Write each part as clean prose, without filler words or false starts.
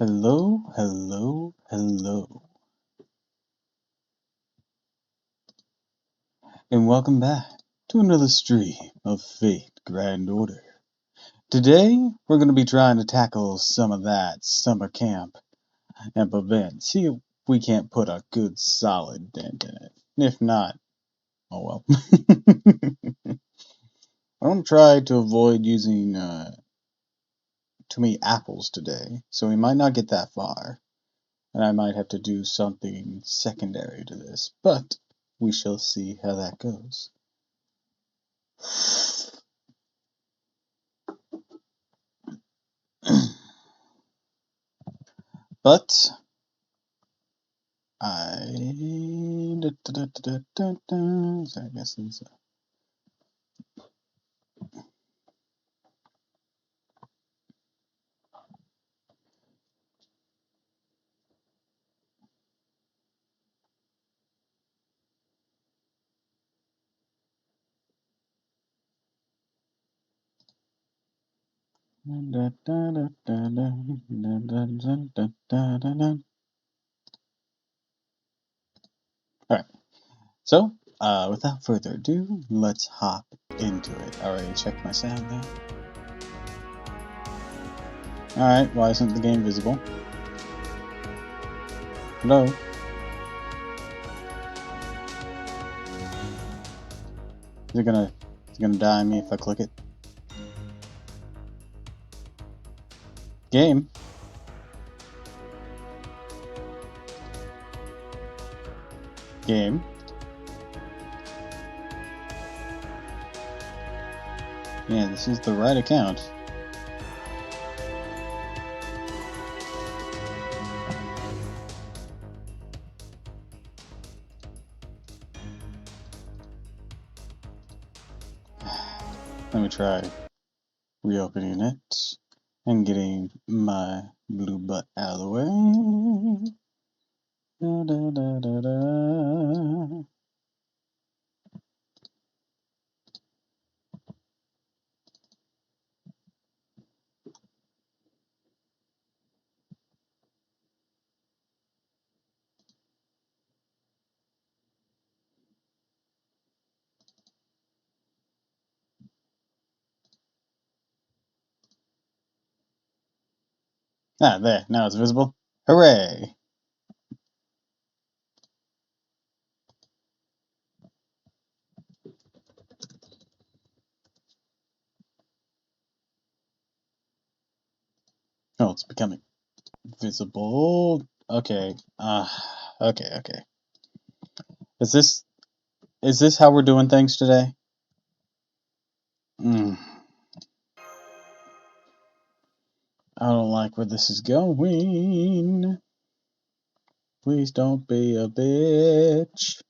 Hello, hello, hello, and welcome back to another stream of Fate Grand Order. Today, we're going to be trying to tackle some of that summer camp and prevent, see if we can't put a good solid dent in it. If not, oh well. I'm going to try to avoid using too many apples today, so we might not get that far, and I might have to do something secondary to this, but we shall see how that goes. But so I guess it's Alright, so without further ado, let's hop into it. Already checked my sound there. Alright, why isn't the game visible? Hello? Is it gonna die on me if I click it? Game? Game? Yeah, this is the right account. Let me try reopening it and getting my blue butt out of the way. Da, da, da, da, da. Ah, there. Now it's visible. Hooray! Oh, it's becoming visible. Okay. Okay. Is this how we're doing things today? I don't like where this is going. Please don't be a bitch.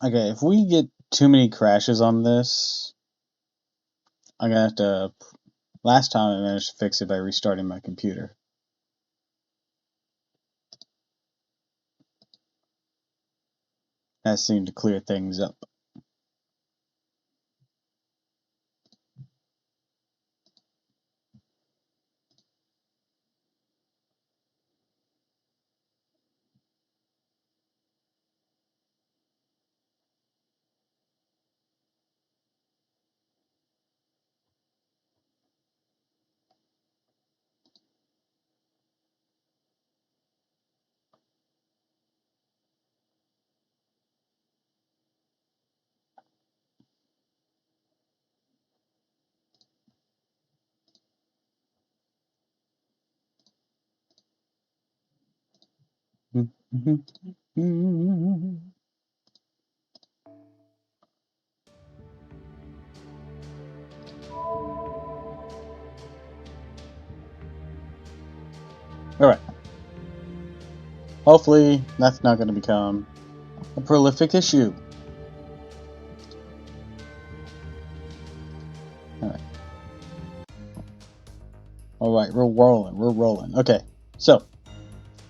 Okay, if we get too many crashes on this, I'm gonna have to. Last time I managed to fix it by restarting my computer. That seemed to clear things up. Alright. Hopefully, that's not going to become a prolific issue. Alright. Alright, we're rolling. Okay, so,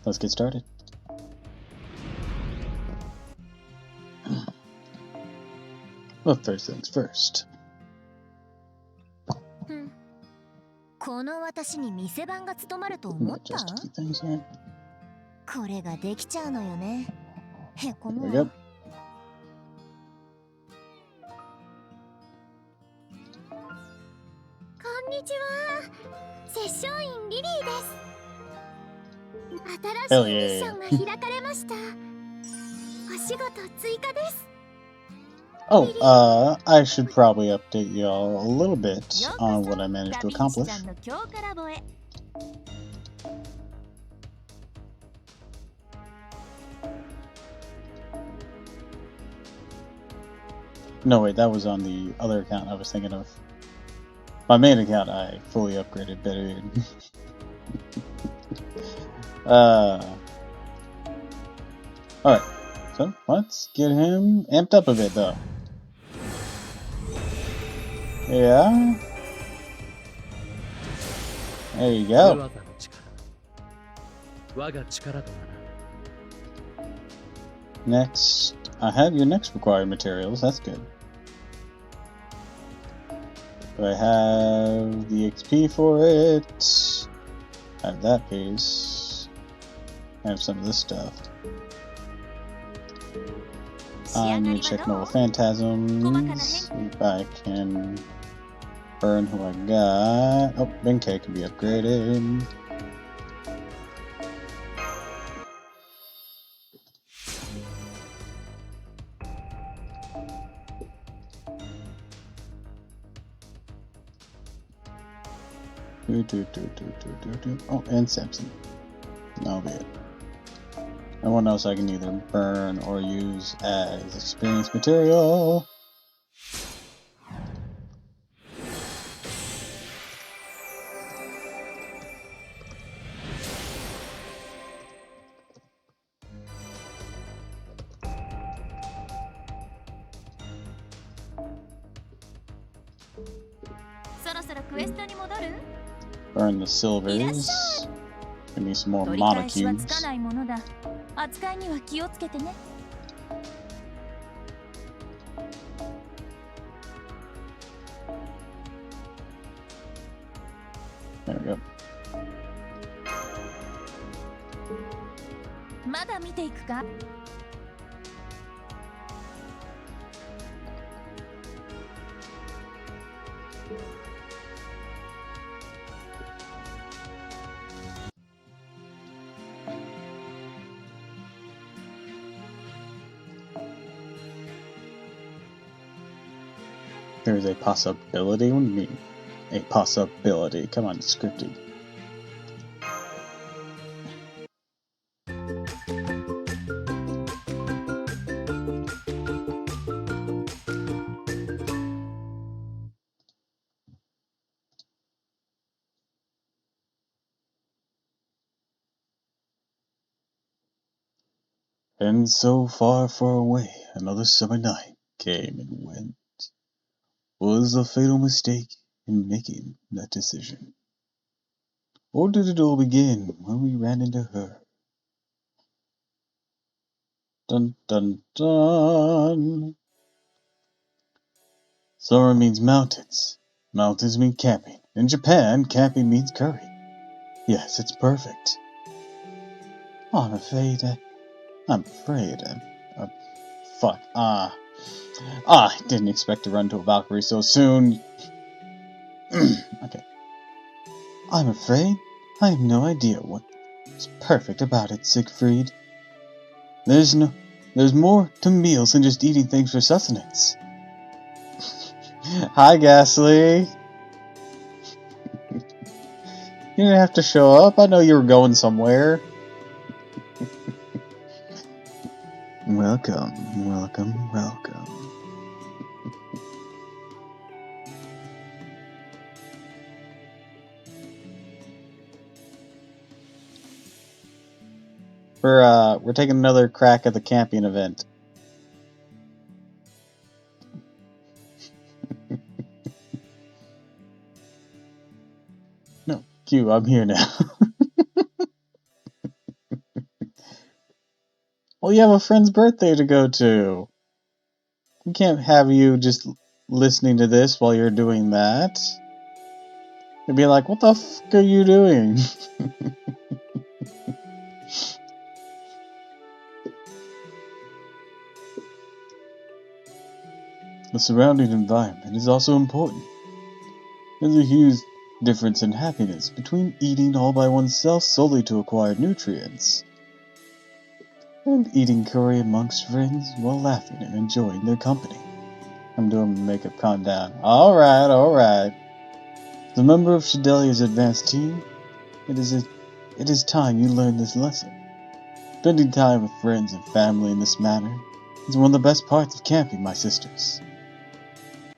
let's get started. Well, first things first. この私に店番が務まると Let me 思った？ adjust a few things here. これができちゃうのよね。へこ There む we わ。 go. こんにちは。セッション員リリーです。新 Hell しいミッシ yeah. ョンが開かれました。お仕事追加です。 Oh, I should probably update y'all a little bit on what I managed to ラビンシ accomplish. ちゃんの強化ラボへ。 No, wait, that was on the other account I was thinking of. My main account, I fully upgraded better. Alright, so let's get him amped up a bit, though. Yeah. There you go. Next, I have your next required materials, that's good. Do I have the XP for it? I have that piece. I have some of this stuff. I need to check Noble Phantasms. See if I can burn who I got. Oh, Benkei can be upgraded. Oh, and Samson. That'll be it. No one else I can either burn or use as experience material. Burn the silvers. Give me some more monocubes. There we go. There's a possibility. What do you mean? A possibility. Come on, it's scripted. And so far, far away, another summer night came and went. Was a fatal mistake in making that decision? Or did it all begin when we ran into her? Dun dun dun! Summer means mountains. Mountains mean camping. In Japan, camping means curry. Yes, it's perfect. Oh, I'm afraid. Fuck. I didn't expect to run to a Valkyrie so soon. Okay. I'm afraid I have no idea what's perfect about it, Siegfried. There's more to meals than just eating things for sustenance. Hi, Ghastly. You didn't have to show up. I know you were going somewhere. Welcome, welcome, welcome. We're taking another crack at the camping event. No, Q, I'm here now. Well, you have a friend's birthday to go to. We can't have you just listening to this while you're doing that. They'd be like, what the fuck are you doing? The surrounding environment is also important. There's a huge difference in happiness between eating all by oneself solely to acquire nutrients, and eating curry amongst friends while laughing and enjoying their company. I'm doing my makeup, calm down. Alright, alright. As a member of Shadelia's advanced team, it is time you learn this lesson. Spending time with friends and family in this manner is one of the best parts of camping, my sisters.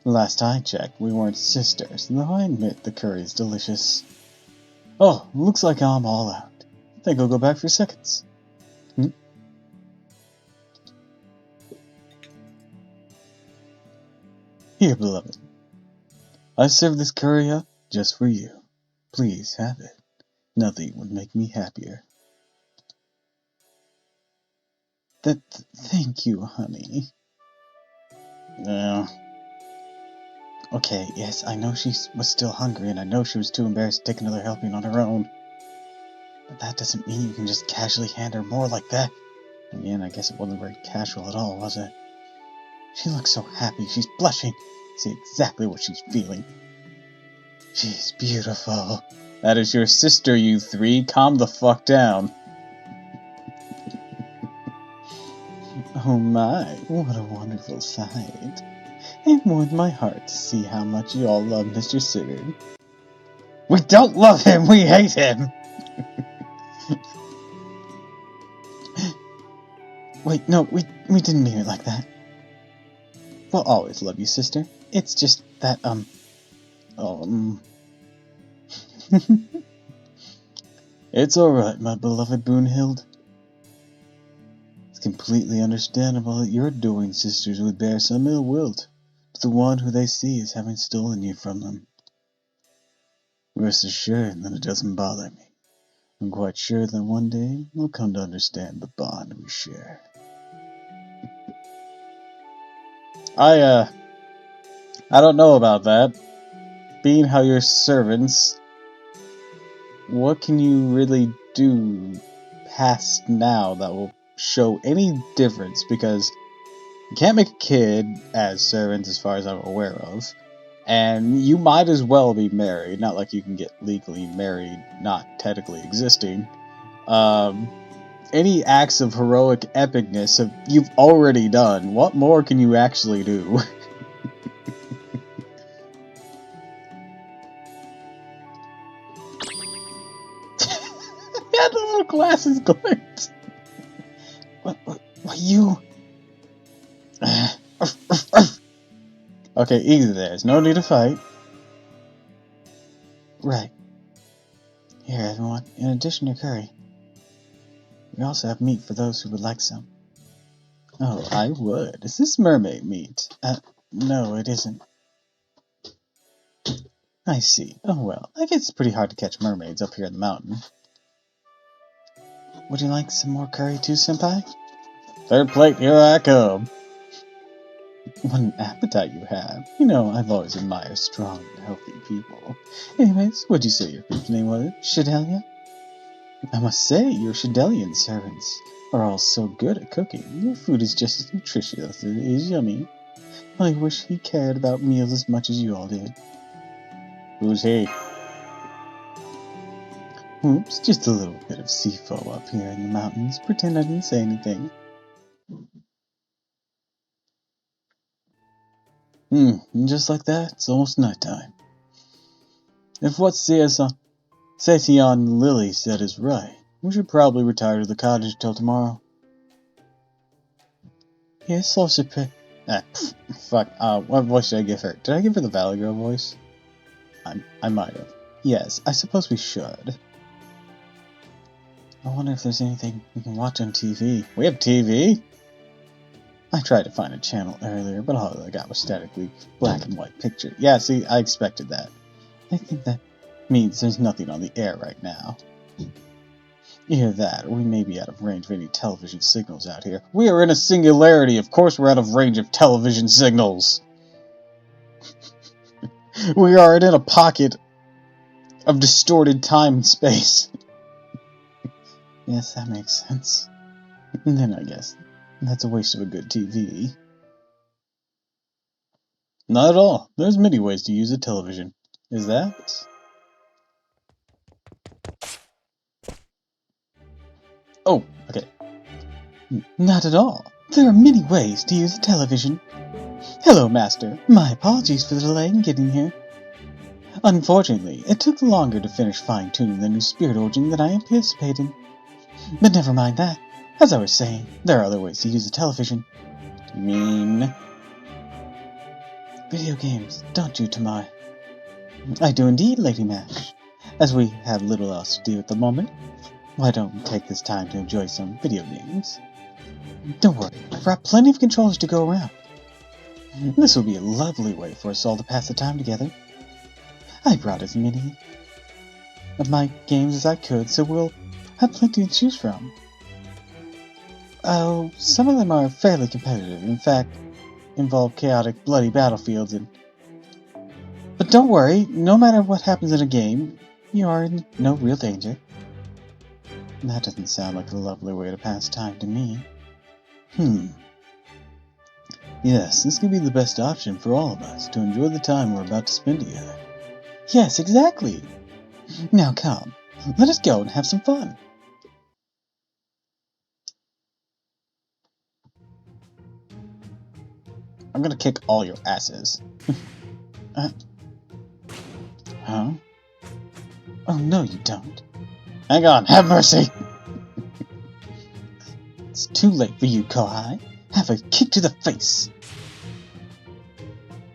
The last I checked, we weren't sisters, though I admit the curry is delicious. Oh, looks like I'm all out. I think I'll go back for seconds. Here, beloved. I served this curry up just for you. Please have it. Nothing would make me happier. Thank you, honey. Okay, yes, I know she was still hungry, and I know she was too embarrassed to take another helping on her own. But that doesn't mean you can just casually hand her more like that. Again, I guess it wasn't very casual at all, was it? She looks so happy, she's blushing. See exactly what she's feeling. She's beautiful. That is your sister, you three. Calm the fuck down. Oh my, what a wonderful sight. It warmed my heart to see how much you all love Mr. Sigurd. We don't love him, we hate him! Wait, no, we didn't mean it like that. We'll always love you, sister. It's just that, It's alright, my beloved Brunhild. It's completely understandable that your adoring sisters would bear some ill will to the one who they see as having stolen you from them. Rest assured that it doesn't bother me. I'm quite sure that one day we'll come to understand the bond we share. I don't know about that. Being how you're servants, what can you really do past now that will show any difference? Because you can't make a kid as servants as far as I'm aware of. And you might as well be married. Not like you can get legally married, not technically existing. Any acts of heroic epicness you've already done. What more can you actually do? Yeah, the little glasses glint. What you? Okay, easy there. There's no need to fight. Right. Here, everyone. In addition to curry, we also have meat for those who would like some. Oh, I would. Is this mermaid meat? No, it isn't. I see. Oh well, I guess it's pretty hard to catch mermaids up here in the mountain. Would you like some more curry too, senpai? Third plate, here I come. What an appetite you have. You know, I've always admired strong and healthy people. Anyways, what'd you say your group's name was? Shadelia? I must say, your Shadelian servants are all so good at cooking. Your food is just as nutritious as it is yummy. I wish he cared about meals as much as you all did. Who's he? Oops, just a little bit of seafoam up here in the mountains. Pretend I didn't say anything. Just like that, it's almost nighttime. If what Setion Lily said is right, we should probably retire to the cottage till tomorrow. Yes, I'll fuck, what voice did I give her? Did I give her the Valley Girl voice? I might have. Yes, I suppose we should. I wonder if there's anything we can watch on TV. We have TV? I tried to find a channel earlier, but all I got was statically black and white picture. Yeah, see, I expected that. I think that means there's nothing on the air right now. Either that, or we may be out of range of any television signals out here. We are in a singularity, of course we're out of range of television signals! We are in a pocket of distorted time and space. Yes, that makes sense. And then I guess that's a waste of a good TV. Not at all. There's many ways to use a television. Is that? Oh, okay. Not at all. There are many ways to use a television. Hello, Master. My apologies for the delay in getting here. Unfortunately, it took longer to finish fine-tuning the new spirit origin than I anticipated. But never mind that. As I was saying, there are other ways to use a television. You mean... video games, don't you, Tamai? I do indeed, Lady Mash. As we have little else to do at the moment, why don't we take this time to enjoy some video games? Don't worry, I've brought plenty of controllers to go around. This will be a lovely way for us all to pass the time together. I brought as many of my games as I could, so we'll have plenty to choose from. Oh, some of them are fairly competitive, in fact, involve chaotic, bloody battlefields But don't worry, no matter what happens in a game, you are in no real danger. That doesn't sound like a lovely way to pass time to me. Yes, this could be the best option for all of us to enjoy the time we're about to spend together. Yes, exactly! Now come, let us go and have some fun. I'm gonna kick all your asses. Huh? Oh no, you don't. Hang on, have mercy! It's too late for you, Kohai. Have a kick to the face!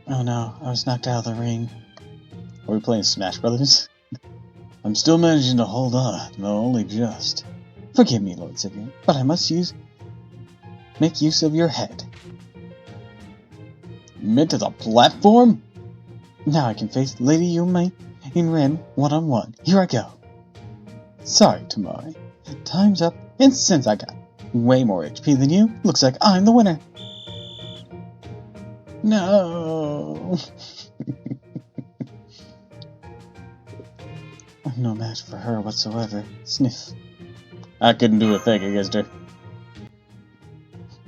Oh no, I was knocked out of the ring. Are we playing Smash Brothers? I'm still managing to hold on, though only just. Forgive me, Lord Sivir, but I must make use of your head. Meant as a platform? Now I can face Lady Yume and Ren one-on-one. Here I go. Sorry, Tamari. Time's up, and since I got way more HP than you, looks like I'm the winner. No. I'm no match for her whatsoever. Sniff. I couldn't do a thing against her.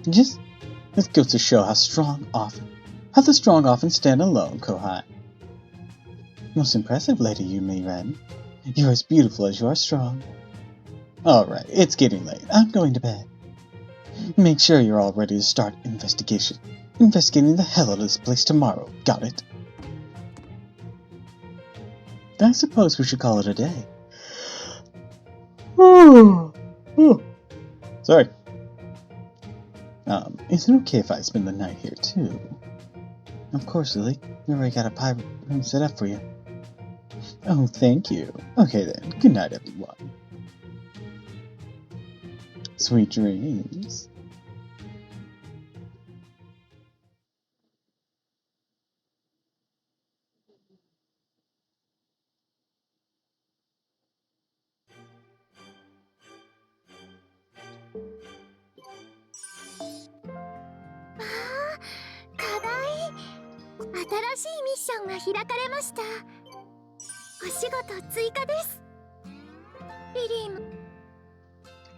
Just this goes to show how the strong often stand alone, Kohai. Most impressive, Lady Yume Ren. You're as beautiful as you are strong. Alright, it's getting late. I'm going to bed. Make sure you're all ready to start investigating the hell out of this place tomorrow. Got it? I suppose we should call it a day. Sorry. Is it okay if I spend the night here too? Of course, Lily. We already got a pirate room set up for you. Oh, thank you. Okay then. Good night, everyone. Sweet dreams.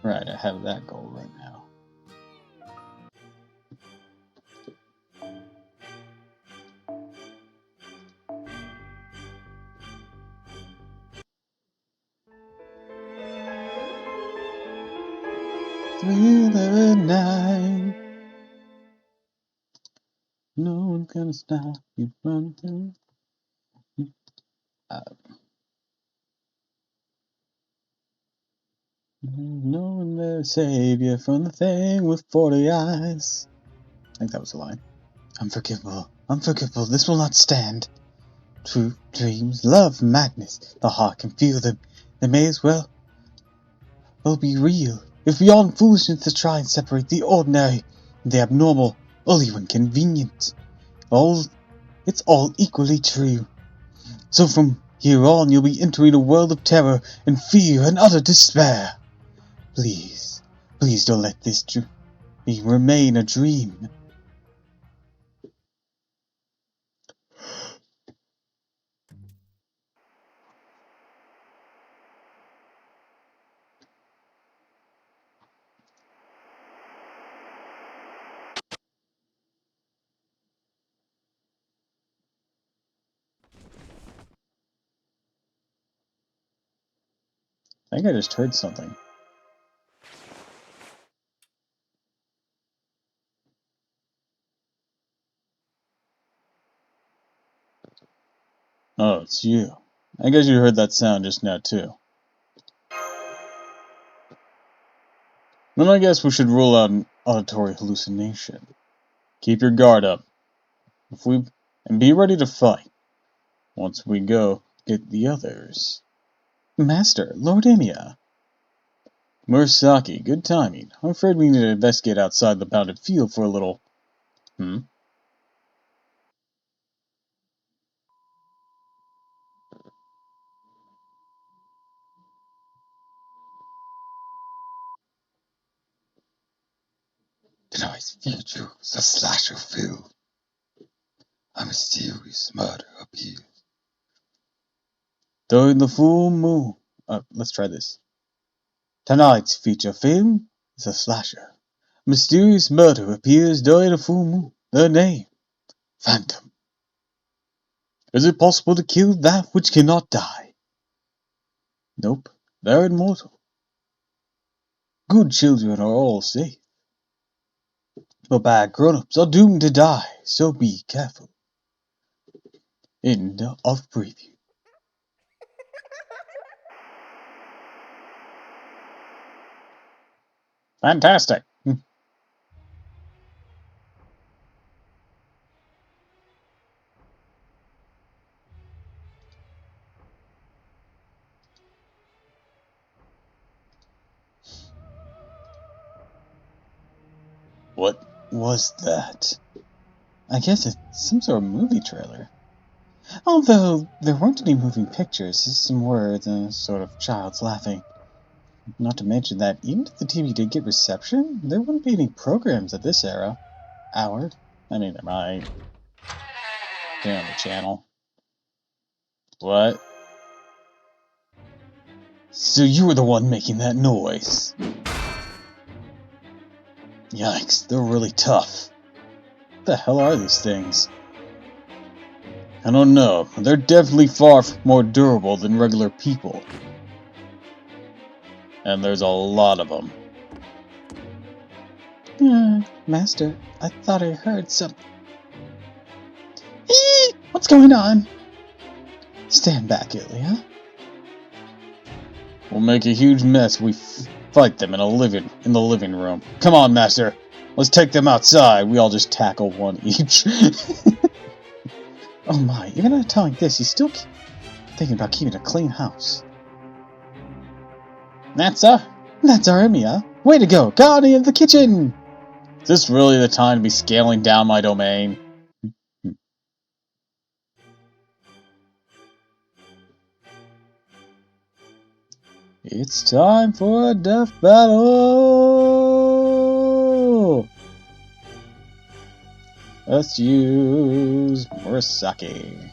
Right, I have that goal right now. Through the night, no one's gonna stop you from through. No one there to save you from the thing with 40 eyes. I think that was the line. Unforgivable, unforgivable, this will not stand. True dreams, love, madness, the heart can feel them. They may as well be real. It's beyond foolishness to try and separate the ordinary and the abnormal, or even convenient. It's all equally true. So from here on, you'll be entering a world of terror and fear and utter despair. Please, please don't let this remain a dream. I think I just heard something. Oh, it's you. I guess you heard that sound just now, too. Then I guess we should rule out an auditory hallucination. Keep your guard up. And be ready to fight. Once we go get the others. Master, Lord Emiya. Murasaki, good timing. I'm afraid we need to investigate outside the bounded field for a little. Hmm? Tonight's future is a slasher film. A mysterious murder appears. During the full moon. Let's try this. Tonight's feature film is a slasher. Mysterious murder appears during a full moon. The name, Phantom. Is it possible to kill that which cannot die? Nope, they're immortal. Good children are all safe. But bad grown-ups are doomed to die, so be careful. End of preview. Fantastic. What was that? I guess it's some sort of movie trailer. Although there weren't any moving pictures, just some words and a sort of child's laughing. Not to mention that even if the TV did get reception, there wouldn't be any programs at this hour. I mean, there might. Depending on the channel. What? So you were the one making that noise. Yikes, they're really tough. What the hell are these things? I don't know, but they're definitely far more durable than regular people. And there's a lot of them. Master, I thought I heard something. What's going on? Stand back, Ilya. We'll make a huge mess if we fight them in the living room. Come on, Master. Let's take them outside. We all just tackle one each. Oh my, even at a time like this, he's still thinking about keeping a clean house. That's our Emiya. Way to go, Guardian of the kitchen! Is this really the time to be scaling down my domain? It's time for a death battle! Let's use Murasaki.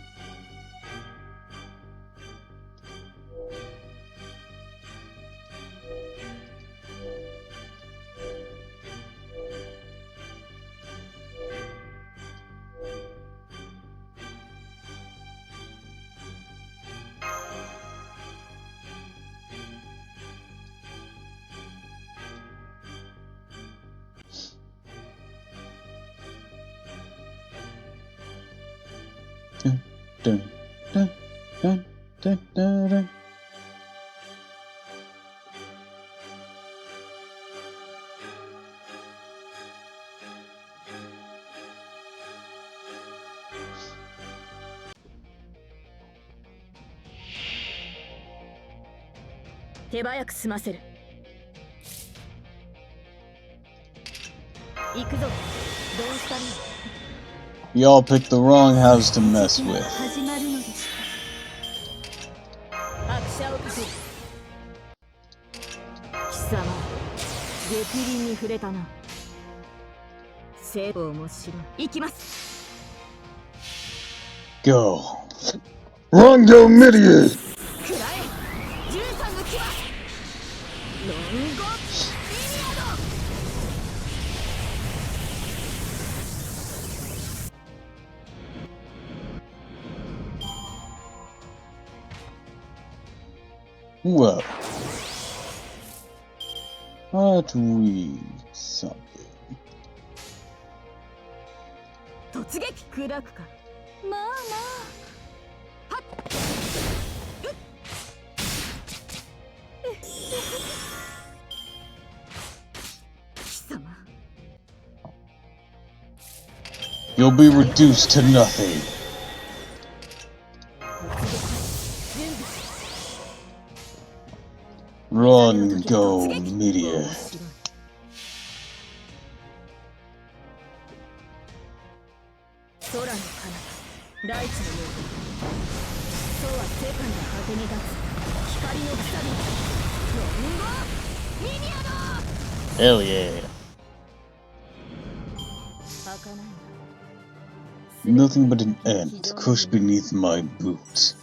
Dun, dun, dun, dun, dun, dun. Y'all picked the wrong house to mess with. Go. Rondo Midian! Whoa. Aren't we something? 突撃砕くか。もうも貴様 You'll be reduced to nothing. Run, go, meteor. 空の彼方大地のようそうは世界の果てに立つ光の鎖ロンゴミニアド Hell yeah. 開かない Nothing but an ant crushed beneath my boot.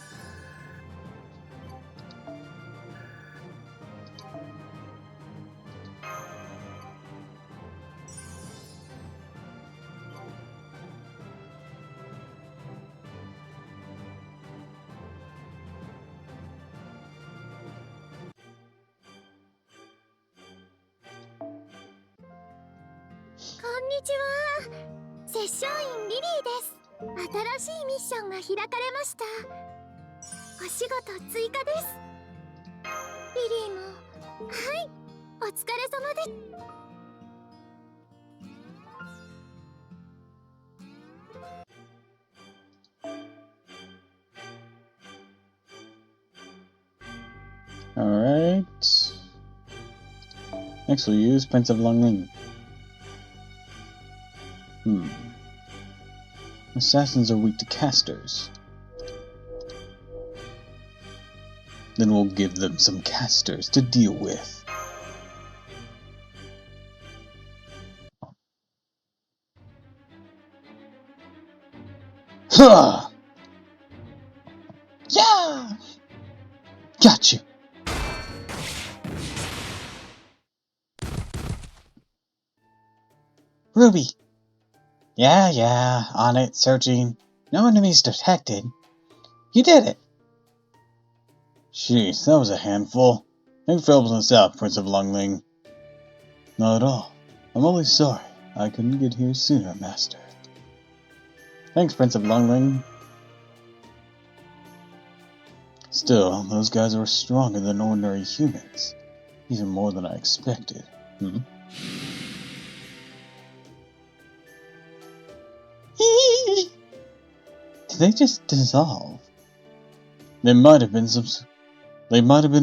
Konnichiwa. セッション員リリーです。新しいミッションが開かれました。お仕事追加です。リリーもはいお疲れ様です。Alright. Next we'll use Prince of Longling. Assassins are weak to casters. Then we'll give them some casters to deal with. Ha! Yeah! Got you! Ruby! Yeah, on it, searching. No enemies detected. You did it! Jeez, that was a handful. Thanks for helping us out, Prince of Longling. Not at all. I'm only sorry I couldn't get here sooner, Master. Thanks, Prince of Longling. Still, those guys are stronger than ordinary humans. Even more than I expected. Did they just dissolve? They might have been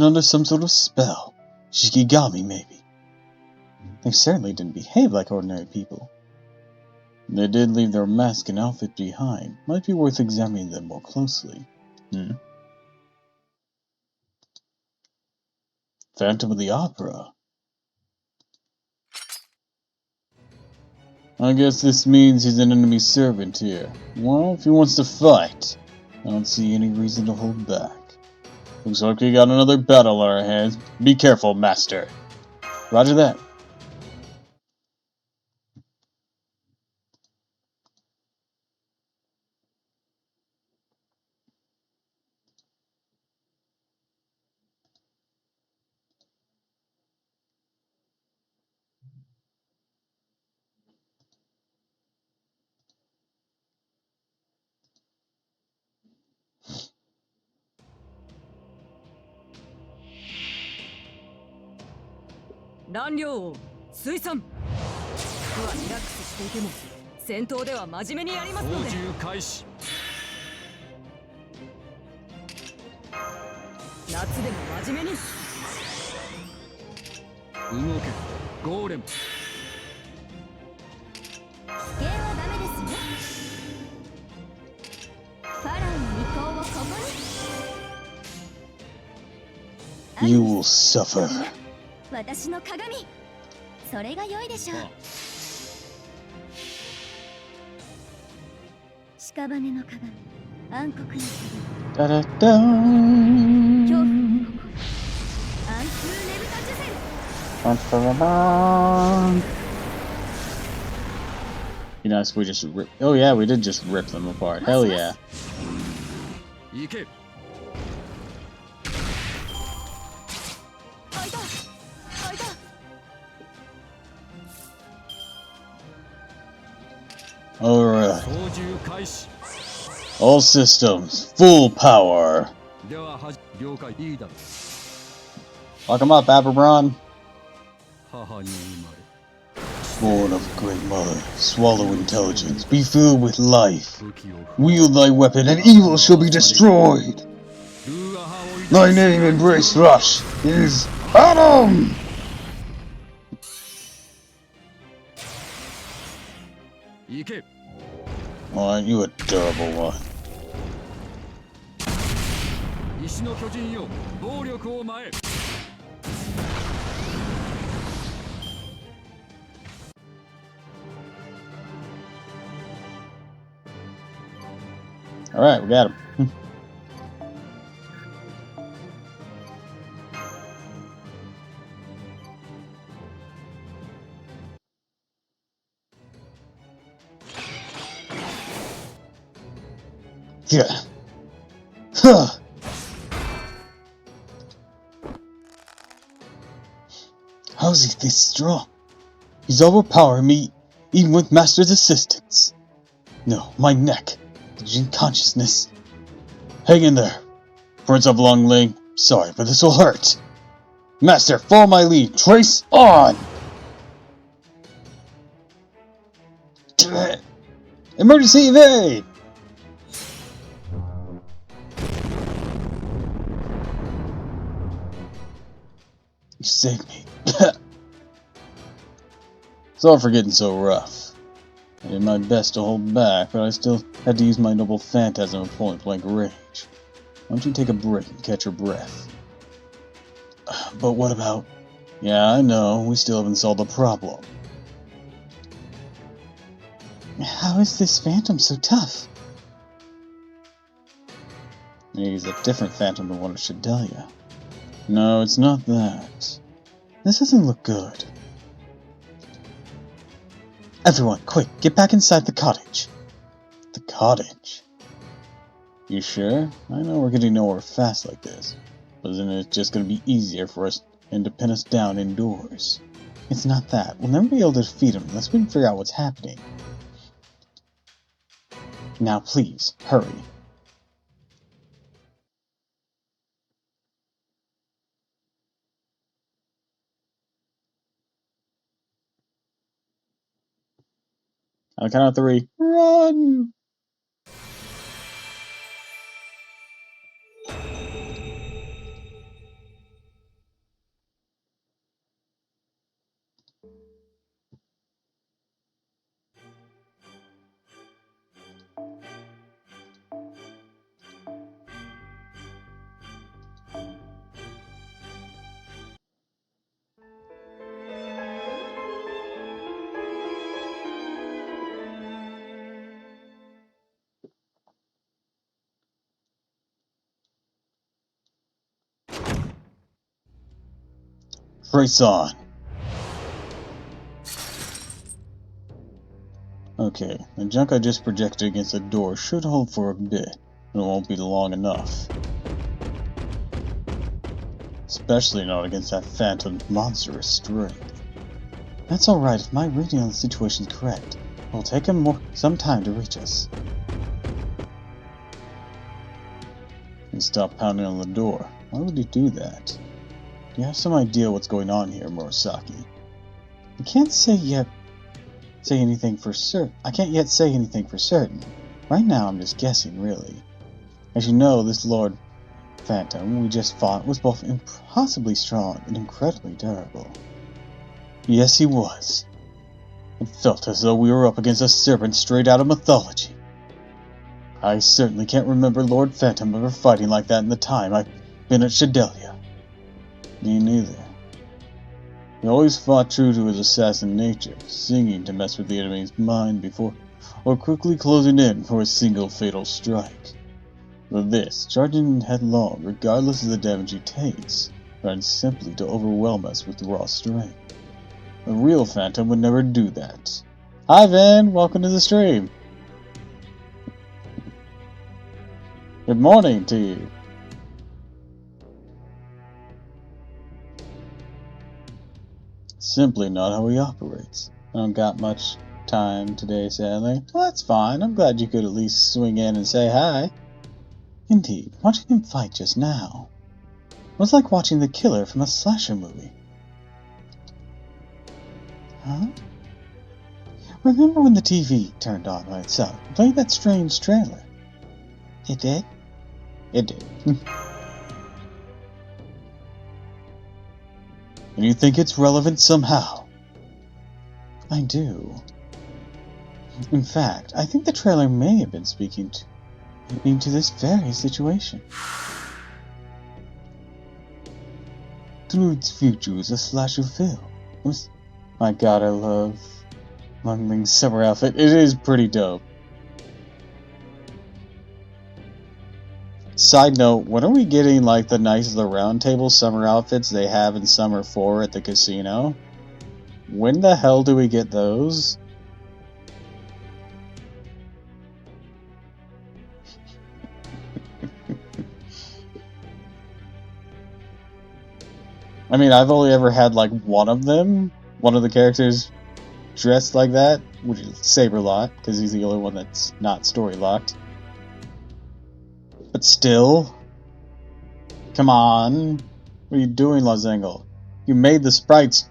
under some sort of spell. Shikigami, maybe. They certainly didn't behave like ordinary people. They did leave their mask and outfit behind. Might be worth examining them more closely. Phantom of the Opera. I guess this means he's an enemy servant here. Well, if he wants to fight, I don't see any reason to hold back. Looks like we got another battle on our hands. Be careful, Master. Roger that.乱量王水産服はリラックスしていても戦闘では真面目にやりますので操縦開始夏でも真面目に動けゴーレム否定はダメですよ。ファラオの意向をここに You will suffer. 私の鏡それが良いでしょう。屍の鏡暗黒の鏡 Da da da. 恐怖の心暗空ねぶた受精 Be nice if we just rip. Oh yeah, we did just rip them apart. Hell yeah. 行け開いた開いた Alright. All systems, full power. Lock him up, Aberbron. Born of a great mother, swallow intelligence, be filled with life. Wield thy weapon, and evil shall be destroyed. Thy name, embrace rush, is Adam! Aren't you a terrible one? Alright, we got him. Yeah. Huh. How is he this strong? He's overpowering me, even with Master's assistance. No, my neck. Losing consciousness. Hang in there. Prince of Long Ling, sorry, but this will hurt. Master, follow my lead. Trace on! Emergency evade! You saved me. Sorry for getting so rough. I did my best to hold back, but I still had to use my noble phantasm at point-blank range. Why don't you take a break and catch your breath? But what about... Yeah, I know, we still haven't solved the problem. How is this phantom so tough? Maybe he's a different phantom than one of Shadelia. No, it's not that. This doesn't look good. Everyone, quick, get back inside the cottage. The cottage? You sure? I know we're getting nowhere fast like this, but isn't it just going to be easier for us and to pin us down indoors? It's not that. We'll never be able to defeat him unless we can figure out what's happening. Now please, hurry. On the count of 3, run! Trace on. Okay, the junk I just projected against the door should hold for a bit, but it won't be long enough. Especially not against that phantom's monstrous strength. That's alright if my reading on the situation is correct. It will take him some time to reach us. He stopped pounding on the door. Why would he do that? Do you have some idea what's going on here, Murasaki? I can't say anything for certain. I can't yet say anything for certain. Right now, I'm just guessing, really. As you know, this Lord Phantom we just fought was both impossibly strong and incredibly terrible. Yes, he was. It felt as though we were up against a serpent straight out of mythology. I certainly can't remember Lord Phantom ever fighting like that in the time I've been at Shadelia. Me neither. He always fought true to his assassin nature, singing to mess with the enemy's mind before, or quickly closing in for a single fatal strike. But this, charging headlong regardless of the damage he takes, runs simply to overwhelm us with raw strength. A real Phantom would never do that. Hi Van, welcome to the stream. Good morning to you. Simply not how he operates. I don't got much time today, sadly. Well, that's fine. I'm glad you could at least swing in and say hi. Indeed, watching him fight just now was like watching the killer from a slasher movie. Huh? Remember when the TV turned on by itself and played that strange trailer? It did? It did. And you think it's relevant somehow? I do. In fact, I think the trailer may have been speaking into this very situation. Through its future as a slasher film. My god, I love Lungling's summer outfit. It is pretty dope. Side note, when are we getting like the Knights of the Round Table summer outfits they have in Summer 4 at the casino? When the hell do we get those? I mean, I've only ever had like one of them. One of the characters dressed like that, which is Saberlock, because he's the only one that's not story locked. But still, come on, what are you doing, Lozengle? You made the sprites,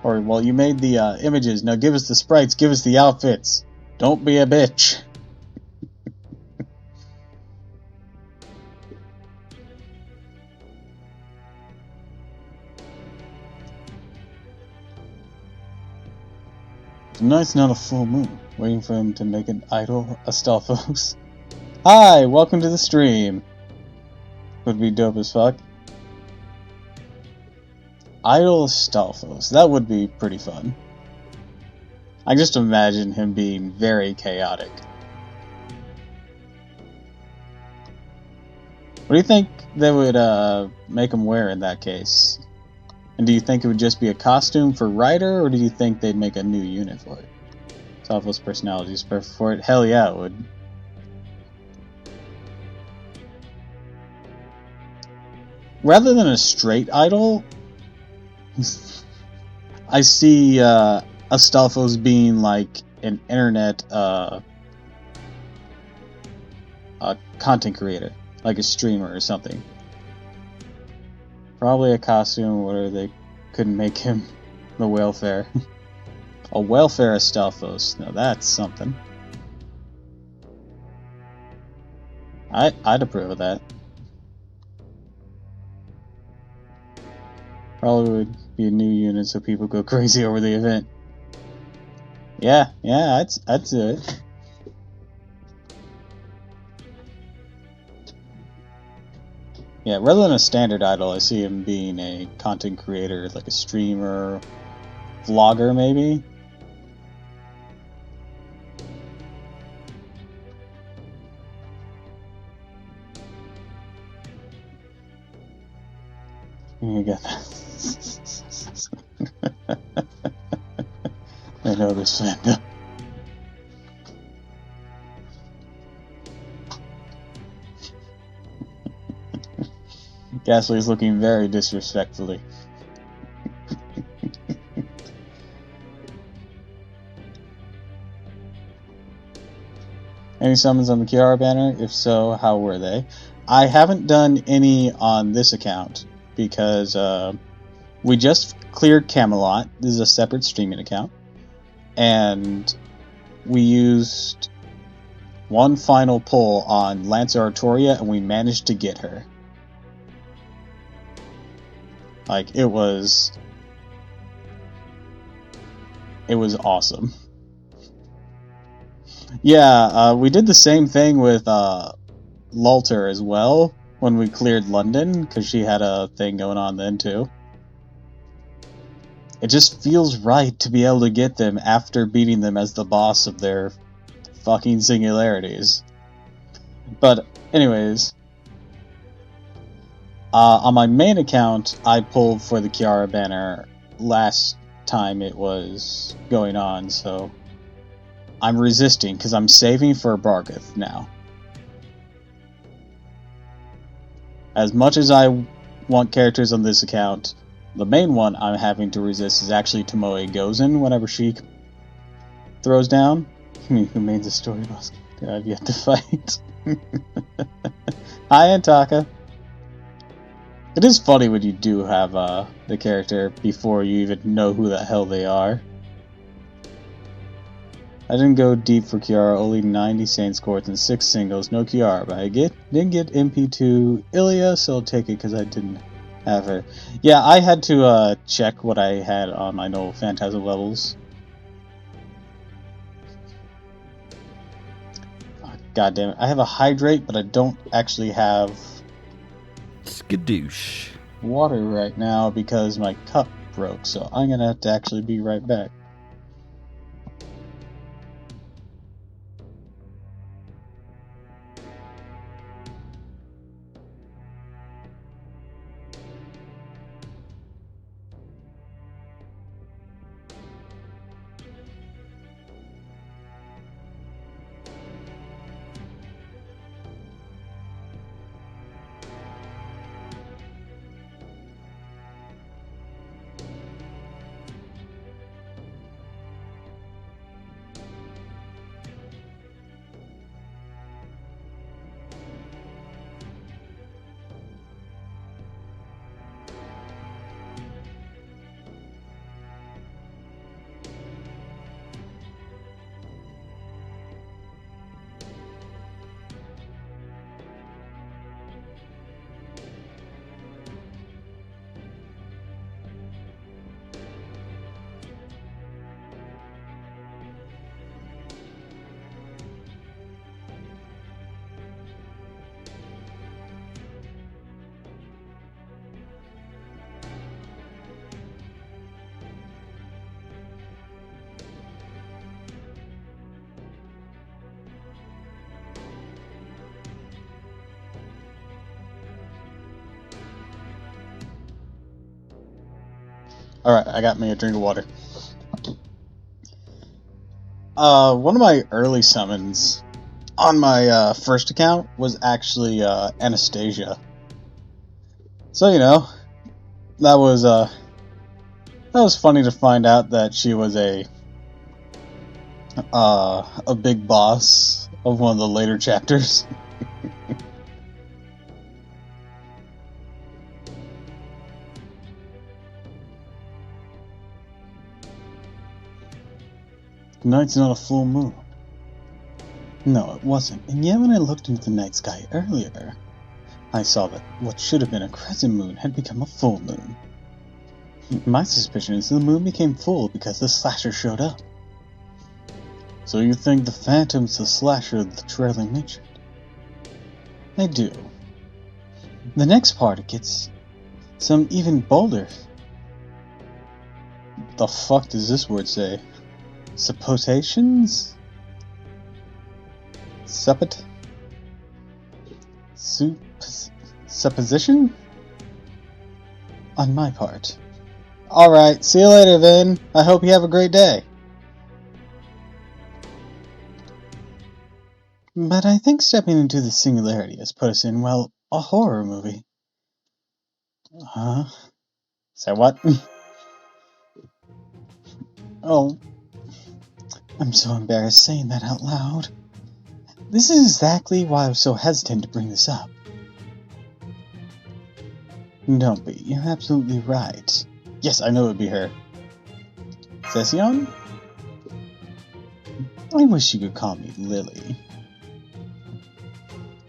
or well, you made the images. Now give us the sprites, give us the outfits. Don't be a bitch. Tonight's not a full moon. Waiting for him to make an idol, Astolphos. Hi, welcome to the stream. Would be dope as fuck. Idol Astolphos. That would be pretty fun. I just imagine him being very chaotic. What do you think they would make him wear in that case? And do you think it would just be a costume for Ryder, or do you think they'd make a new unit for it? Astolphos' personality is perfect for it. Hell yeah, it would. Rather than a straight idol, I see Astolphos being like an internet content creator, like a streamer or something. Probably a costume where they couldn't make him the welfare. A welfare Astolphos. Now that's something. I'd approve of that. Probably would be a new unit so people go crazy over the event. Yeah, I'd do it. Yeah, rather than a standard idol, I see him being a content creator, like a streamer, vlogger maybe. You got that. I know this fandom. Ghastly's looking very disrespectfully. Any summons on the Kiara banner? If so, how were they? I haven't done any on this account because we just cleared Camelot. This is a separate streaming account. And we used one final pull on Lancer Artoria and we managed to get her. Like, it was awesome. Yeah, we did the same thing with Lulter as well when we cleared London, because she had a thing going on then too. It just feels right to be able to get them after beating them as the boss of their fucking singularities. But anyways, on my main account, I pulled for the Kiara banner last time it was going on, so I'm resisting because I'm saving for Bargath now. As much as I want characters on this account, the main one I'm having to resist is actually Tomoe Gozen whenever she throws down. Who remains a story boss that I've yet to fight. Hi, Antaka. It is funny when you do have the character before you even know who the hell they are. I didn't go deep for Kiara, only 90 Saints Courts and 6 singles, no Kiara, but I didn't get MP2 Ilya, so I'll take it because I didn't have her. Yeah, I had to check what I had on my no Phantasm levels. Oh, God damn it. I have a hydrate, but I don't actually have Skadoosh. water right now because my cup broke, so I'm gonna have to actually be right back. Alright, I got me a drink of water. One of my early summons on my first account was actually Anastasia. So, you know, that was funny to find out that she was a big boss of one of the later chapters. Tonight's not a full moon. No, it wasn't. And yet when I looked into the night sky earlier, I saw that what should have been a crescent moon had become a full moon. My suspicion is the moon became full because the slasher showed up. So you think the Phantom's the slasher the trailer mentioned? I do. The next part it gets some even bolder. The fuck does this word say? Suppositions? Supposition? On my part. Alright, see you later, Vin. I hope you have a great day. But I think stepping into the singularity has put us in, well, a horror movie. Huh? Say what? Oh, I'm so embarrassed saying that out loud. This is exactly why I was so hesitant to bring this up. Don't be, you're absolutely right. Yes, I know it would be her. Session? I wish you could call me Lily.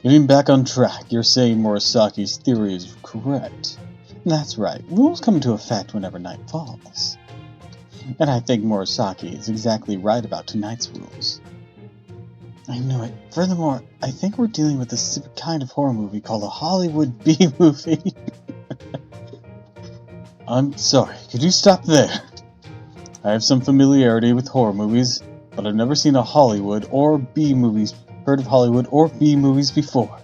Getting back on track, you're saying Murasaki's theory is correct. That's right, rules come into effect whenever night falls. And I think Murasaki is exactly right about tonight's rules. I knew it. Furthermore, I think we're dealing with a specific kind of horror movie called a Hollywood B-movie. I'm sorry, could you stop there? I have some familiarity with horror movies, but I've never seen a Hollywood or B-movies, heard of Hollywood or B-movies before.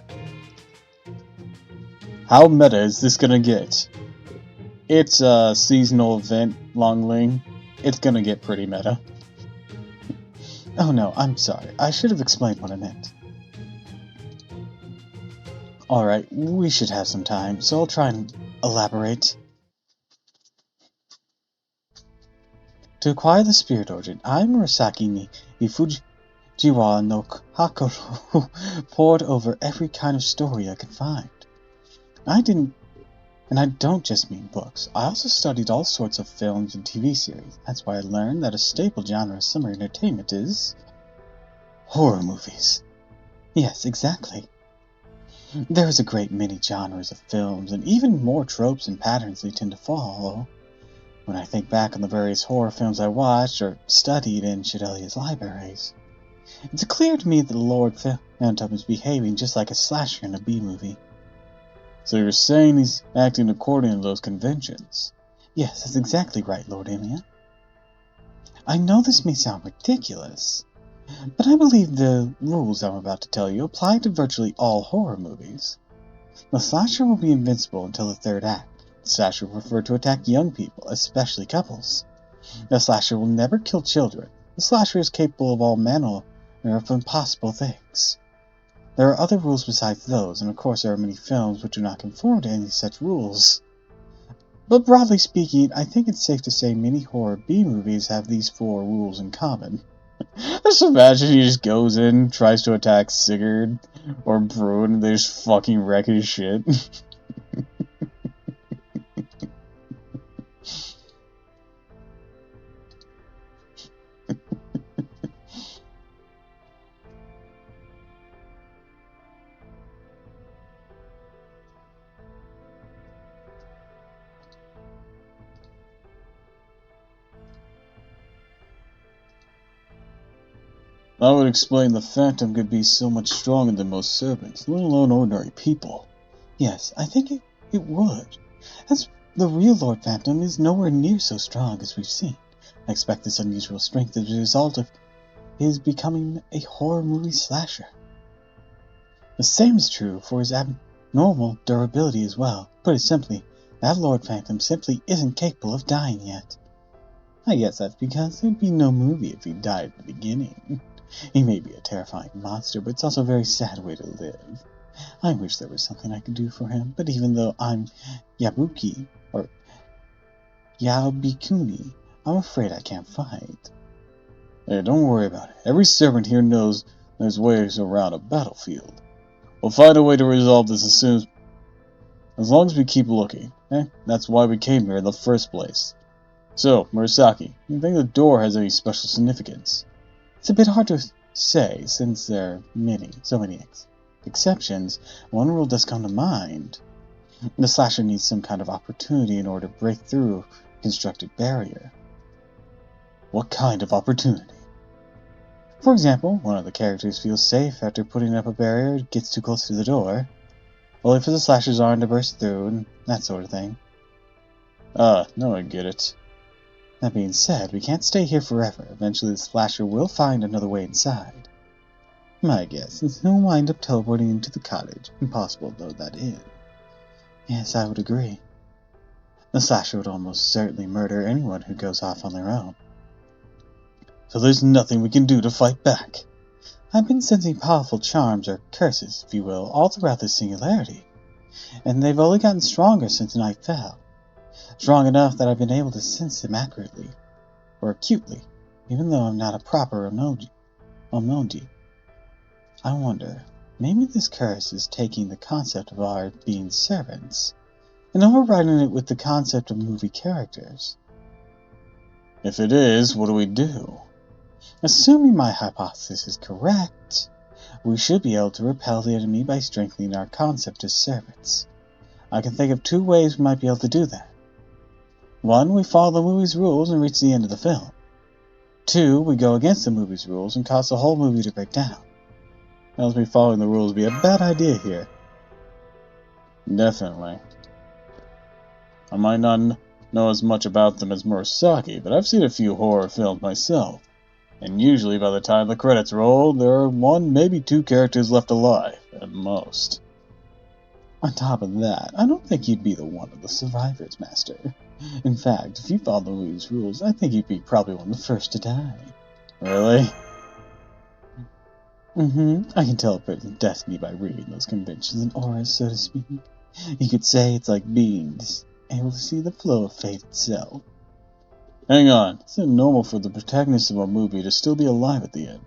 How meta is this gonna get? It's a seasonal event, Longling. It's gonna get pretty meta. Oh no, I'm sorry. I should have explained what I meant. Alright, we should have some time, so I'll try and elaborate. To acquire the spirit origin, I, Murasaki ni Fujiwara no Hakoro, poured over every kind of story I could find. And I don't just mean books. I also studied all sorts of films and TV series. That's why I learned that a staple genre of summer entertainment is horror movies. Yes, exactly. There is a great many genres of films, and even more tropes and patterns they tend to follow. When I think back on the various horror films I watched or studied in Shadelia's libraries, it's clear to me that the Lord Phantom is behaving just like a slasher in a B-movie. So you're saying he's acting according to those conventions? Yes, that's exactly right, Lord Emia. I know this may sound ridiculous, but I believe the rules I'm about to tell you apply to virtually all horror movies. The slasher will be invincible until the third act. The slasher will prefer to attack young people, especially couples. The slasher will never kill children. The slasher is capable of all manner of impossible things. There are other rules besides those, and of course there are many films which do not conform to any such rules. But broadly speaking, I think it's safe to say many horror B-movies have these 4 rules in common. Just imagine he just goes in, tries to attack Sigurd or Bruin, and they just fucking wreck his shit. That would explain the Phantom could be so much stronger than most servants, let alone ordinary people. Yes, I think it would. As the real Lord Phantom is nowhere near so strong as we've seen. I expect this unusual strength is a result of his becoming a horror movie slasher. The same is true for his abnormal durability as well. Put it simply, that Lord Phantom simply isn't capable of dying yet. I guess that's because there'd be no movie if he died at the beginning. He may be a terrifying monster, but it's also a very sad way to live. I wish there was something I could do for him, but even though I'm Yabuki, or Yabikuni, I'm afraid I can't fight. Hey, don't worry about it. Every servant here knows there's ways around a battlefield. We'll find a way to resolve this as long as we keep looking. That's why we came here in the first place. So, Murasaki, do you think the door has any special significance? It's a bit hard to say, since there are so many exceptions. One rule does come to mind. The slasher needs some kind of opportunity in order to break through a constructed barrier. What kind of opportunity? For example, one of the characters feels safe after putting up a barrier and gets too close to the door, only for the slasher's arm to burst through and that sort of thing. Now I get it. That being said, we can't stay here forever. Eventually the slasher will find another way inside. My guess is he'll wind up teleporting into the cottage, impossible though that is. Yes, I would agree. The slasher would almost certainly murder anyone who goes off on their own. So there's nothing we can do to fight back. I've been sensing powerful charms, or curses, if you will, all throughout this singularity. And they've only gotten stronger since night fell. Strong enough that I've been able to sense them accurately, or acutely, even though I'm not a proper Omonji. I wonder, maybe this curse is taking the concept of our being servants, and overriding it with the concept of movie characters. If it is, what do we do? Assuming my hypothesis is correct, we should be able to repel the enemy by strengthening our concept as servants. I can think of 2 ways we might be able to do that. 1, we follow the movie's rules and reach the end of the film. 2, we go against the movie's rules and cause the whole movie to break down. Tells me following the rules would be a bad idea here. Definitely. I might not know as much about them as Murasaki, but I've seen a few horror films myself. And usually by the time the credits roll, there are 1, maybe 2 characters left alive, at most. On top of that, I don't think you'd be the one of the survivors, Master. In fact, if you followed the movie's rules, I think you'd be probably one of the first to die. Really? I can tell a person's destiny by reading those conventions and auras, so to speak. You could say it's like being able to see the flow of fate itself. Hang on, isn't it normal for the protagonist of a movie to still be alive at the end?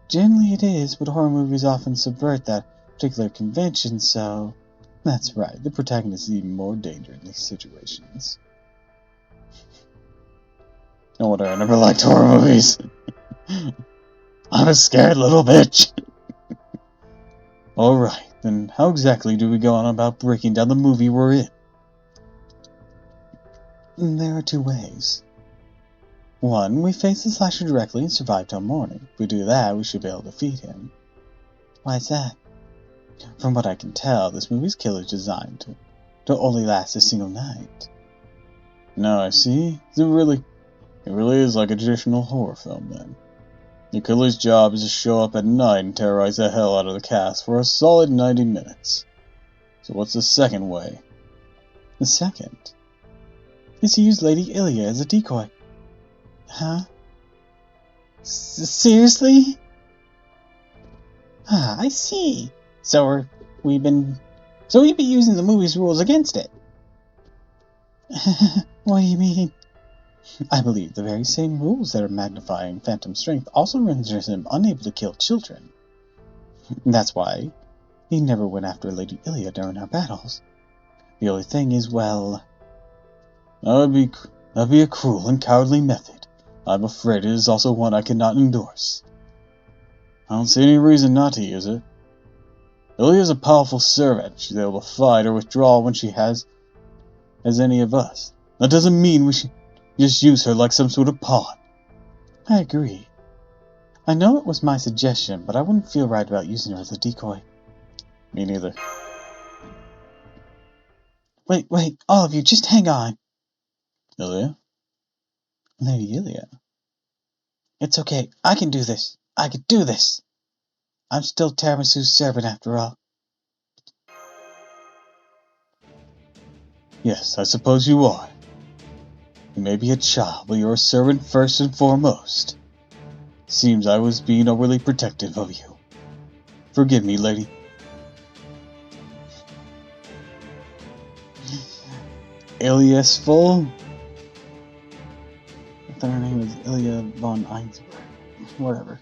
Generally it is, but horror movies often subvert that particular convention, so... That's right, the protagonist is even more dangerous in these situations. No wonder I never liked horror movies. I'm a scared little bitch. Alright, then how exactly do we go on about breaking down the movie we're in? There are two ways. One, we face the slasher directly and survive till morning. If we do that, we should be able to defeat him. Why is that? From what I can tell, this movie's killer is designed to only last a single night. Now I see. It really is like a traditional horror film then. The killer's job is to show up at night and terrorize the hell out of the cast for a solid 90 minutes. So what's the second way? The second is to use Lady Ilya as a decoy. Huh? Seriously? Ah, I see. So we've been using the movie's rules against it. What do you mean? I believe the very same rules that are magnifying Phantom's strength also renders him unable to kill children. That's why he never went after Lady Ilya during our battles. The only thing is, well... That'd be a cruel and cowardly method. I'm afraid it is also one I cannot endorse. I don't see any reason not to use it. Ilya is a powerful servant. She's able to fight or withdraw when she has any of us. That doesn't mean we should just use her like some sort of pawn. I agree. I know it was my suggestion, but I wouldn't feel right about using her as a decoy. Me neither. Wait, all of you, just hang on. Ilya? Lady Ilya. It's okay, I can do this. I can do this. I'm still Tiramisu's servant after all. Yes, I suppose you are. You may be a child, but you're a servant first and foremost. Seems I was being overly protective of you. Forgive me, lady. Ilya's full? I thought her name was Ilya von Einsberg. Whatever.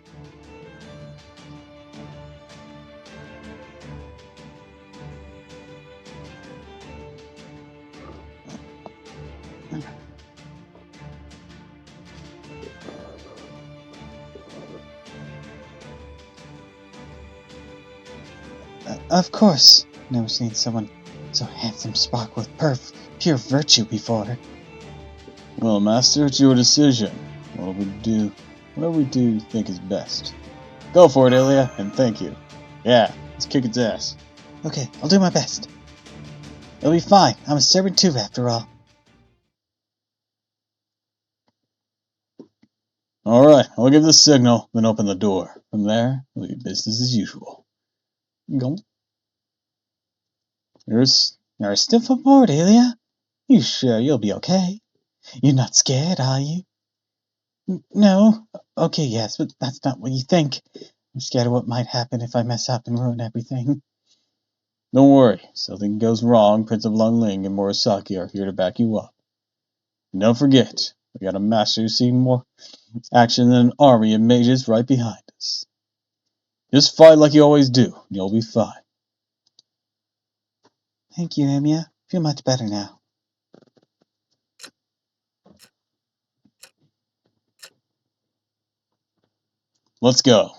Of course. Never seen someone so handsome sparkle with pure virtue before. Well, master, it's your decision. Whatever we do you think is best. Go for it, Ilya, and thank you. Yeah, let's kick its ass. Okay, I'll do my best. It'll be fine. I'm a servant too, after all. Alright, I'll give the signal, then open the door. From there, it'll be business as usual. Go. You're stiff aboard, Ilya? You sure you'll be okay? You're not scared, are you? No? Okay, yes, but that's not what you think. I'm scared of what might happen if I mess up and ruin everything. Don't worry, if something goes wrong, Prince of Lungling and Murasaki are here to back you up. And don't forget, we got a master who's seen more action than an army of mages right behind us. Just fight like you always do, and you'll be fine. Thank you, Emiya. Feel much better now. Let's go.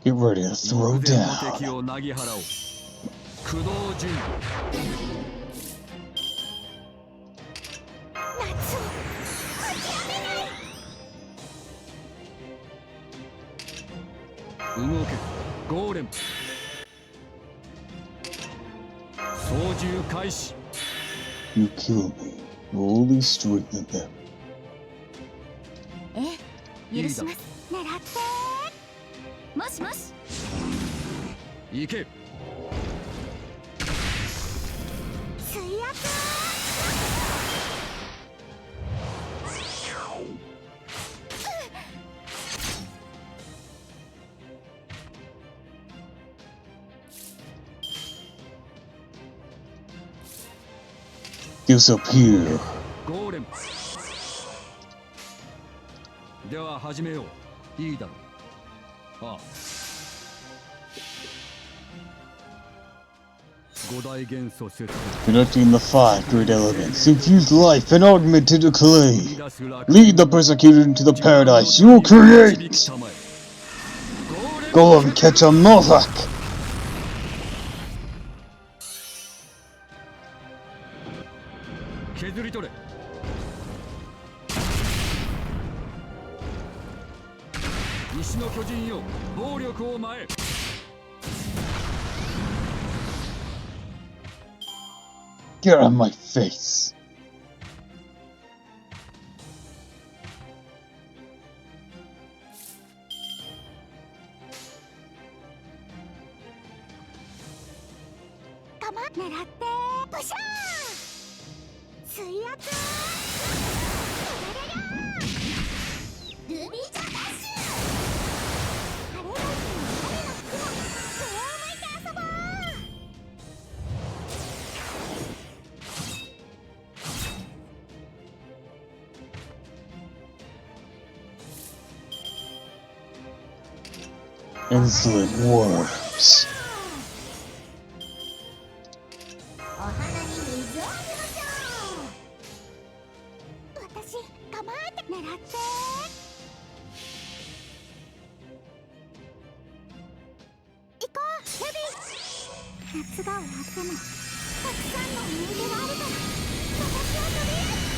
Get ready to throw down. 駆動準備。夏を諦めない。動けゴーレム。操縦開始。 You kill me. Only strengthen them. ええ、許します。狙ってもしもし。行け。水圧。Disappear. ゴーレム。では始めよう。いいだろう。ああ。五大元素設定。 Connecting the 5 great elements. Infuse life and augmented the clay. Lead the persecuted into the paradise you will create. Golem, catch a Mohawk. 削り取れ。石の巨人よ、暴力を前へ。 Get out of my face. 弾狙ってブシャー。水圧。ルビージャダッシュ。晴れの日の雨の服も上を向いて遊ぼう。Insolent worms. お花に水をあげましょう。私構えて狙って行こうルビー。夏が終わってもたくさんの思い出があるから私はとりあえ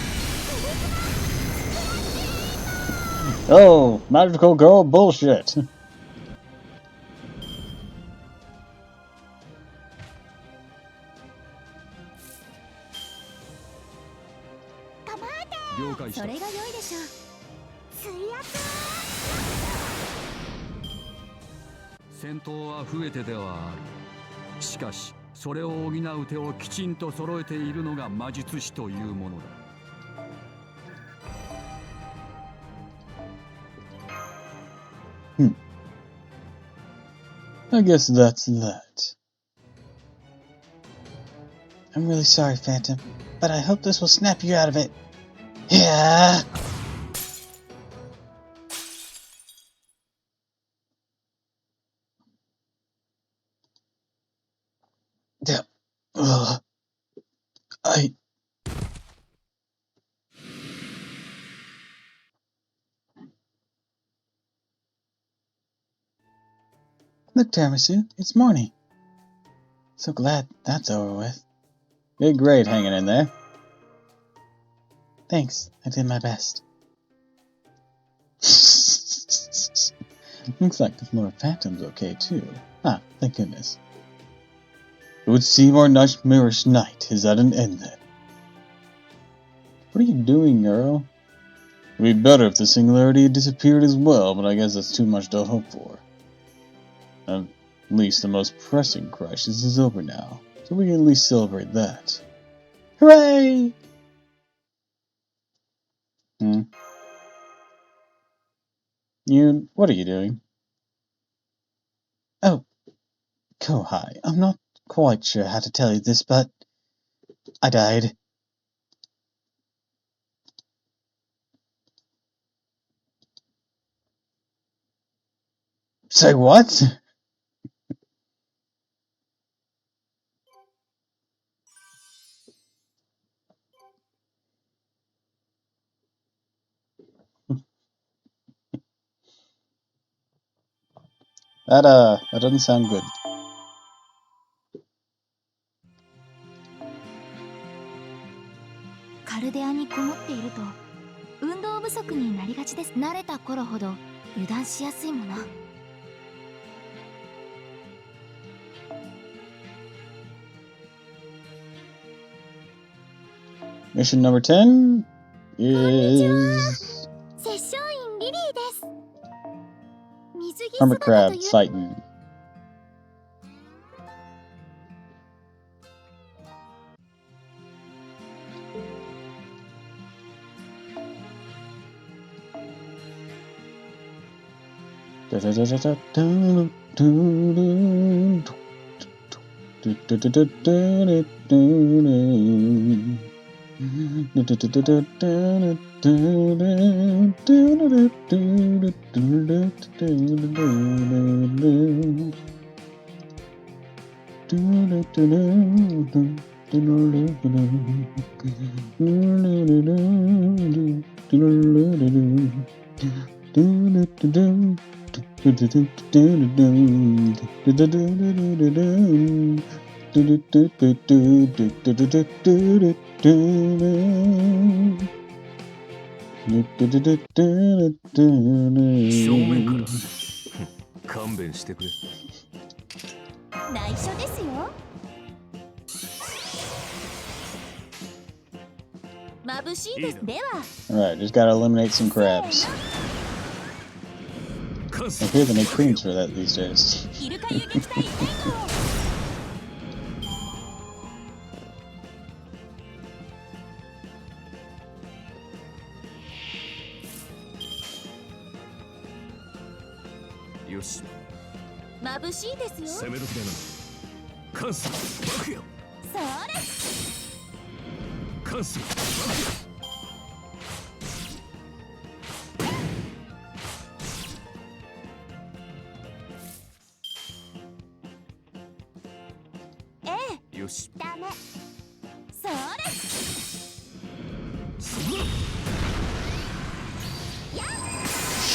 ず Oh, magical girl bullshit. 構えて。了解した。それが良いでしょう。水圧。戦闘は増えてではある。しかしそれを補う手をきちんと揃えているのが魔術師というものだ。 I guess that's that. I'm really sorry, Phantom, but I hope this will snap you out of it. Yeah. Yeah. I. Look, Tiramisu, it's morning. So glad that's over with. Did great hanging in there. Thanks, I did my best. Looks like the Lord Phantom's okay too. Ah, thank goodness. It would seem our nightmarish night is at an end then. What are you doing, girl? It would be better if the singularity had disappeared as well, but I guess that's too much to hope for. At least the most pressing crisis is over now, so we can at least celebrate that. Hooray! What are you doing? Oh, Kohai, I'm not quite sure how to tell you this, but I died. Say what? That doesn't sound good. です。慣れた頃ほど油断しやすいもの。Mission number 10 is 摂政員リリーです。水着 Hermit 姿と Crab いう fighting. Alright, just gotta eliminate some crabs. I hear they make creams for that these days.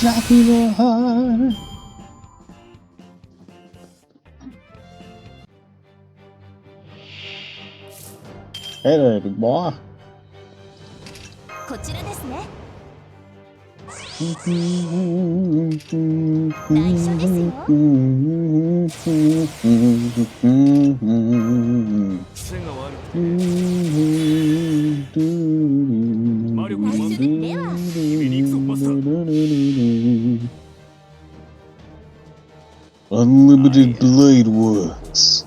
Shot people hard. Hey there, big boy. こちらですね。Unlimited blade works.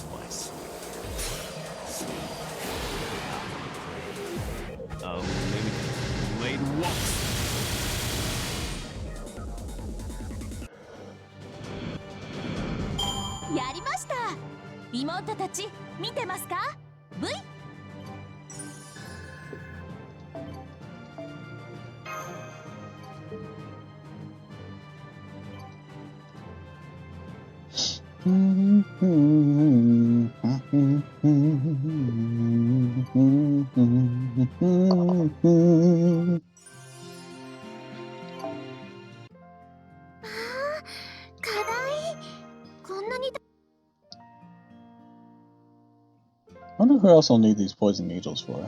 I wonder who else will need these poison needles for.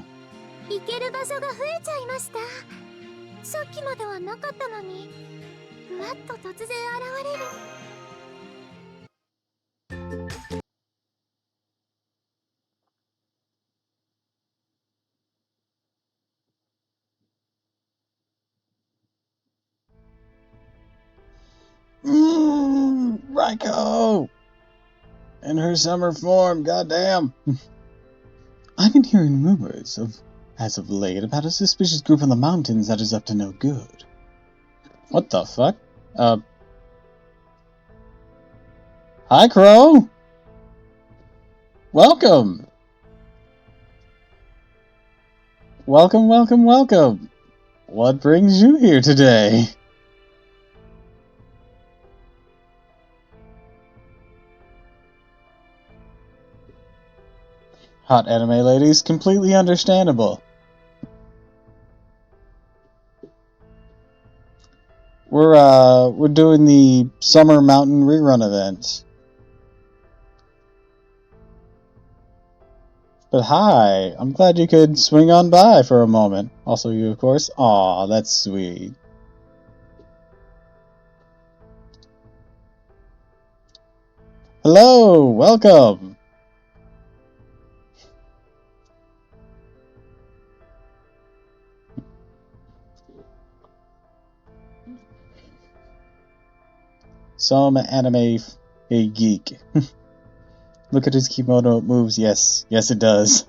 行ける場所が増えちゃいました。さっきまではなかったのに、ふわっと突然現れる。Raiko! In her summer form, goddamn! I've been hearing rumors as of late about a suspicious group in the mountains that is up to no good. What the fuck? Hi, Crow! Welcome! Welcome, welcome, welcome! What brings you here today? Hot anime ladies, completely understandable. We're doing the Summer Mountain rerun event. But hi, I'm glad you could swing on by for a moment. Also you, of course. Aw, that's sweet. Hello, welcome. Some anime a geek. Look at his kimono, it moves. Yes, yes it does.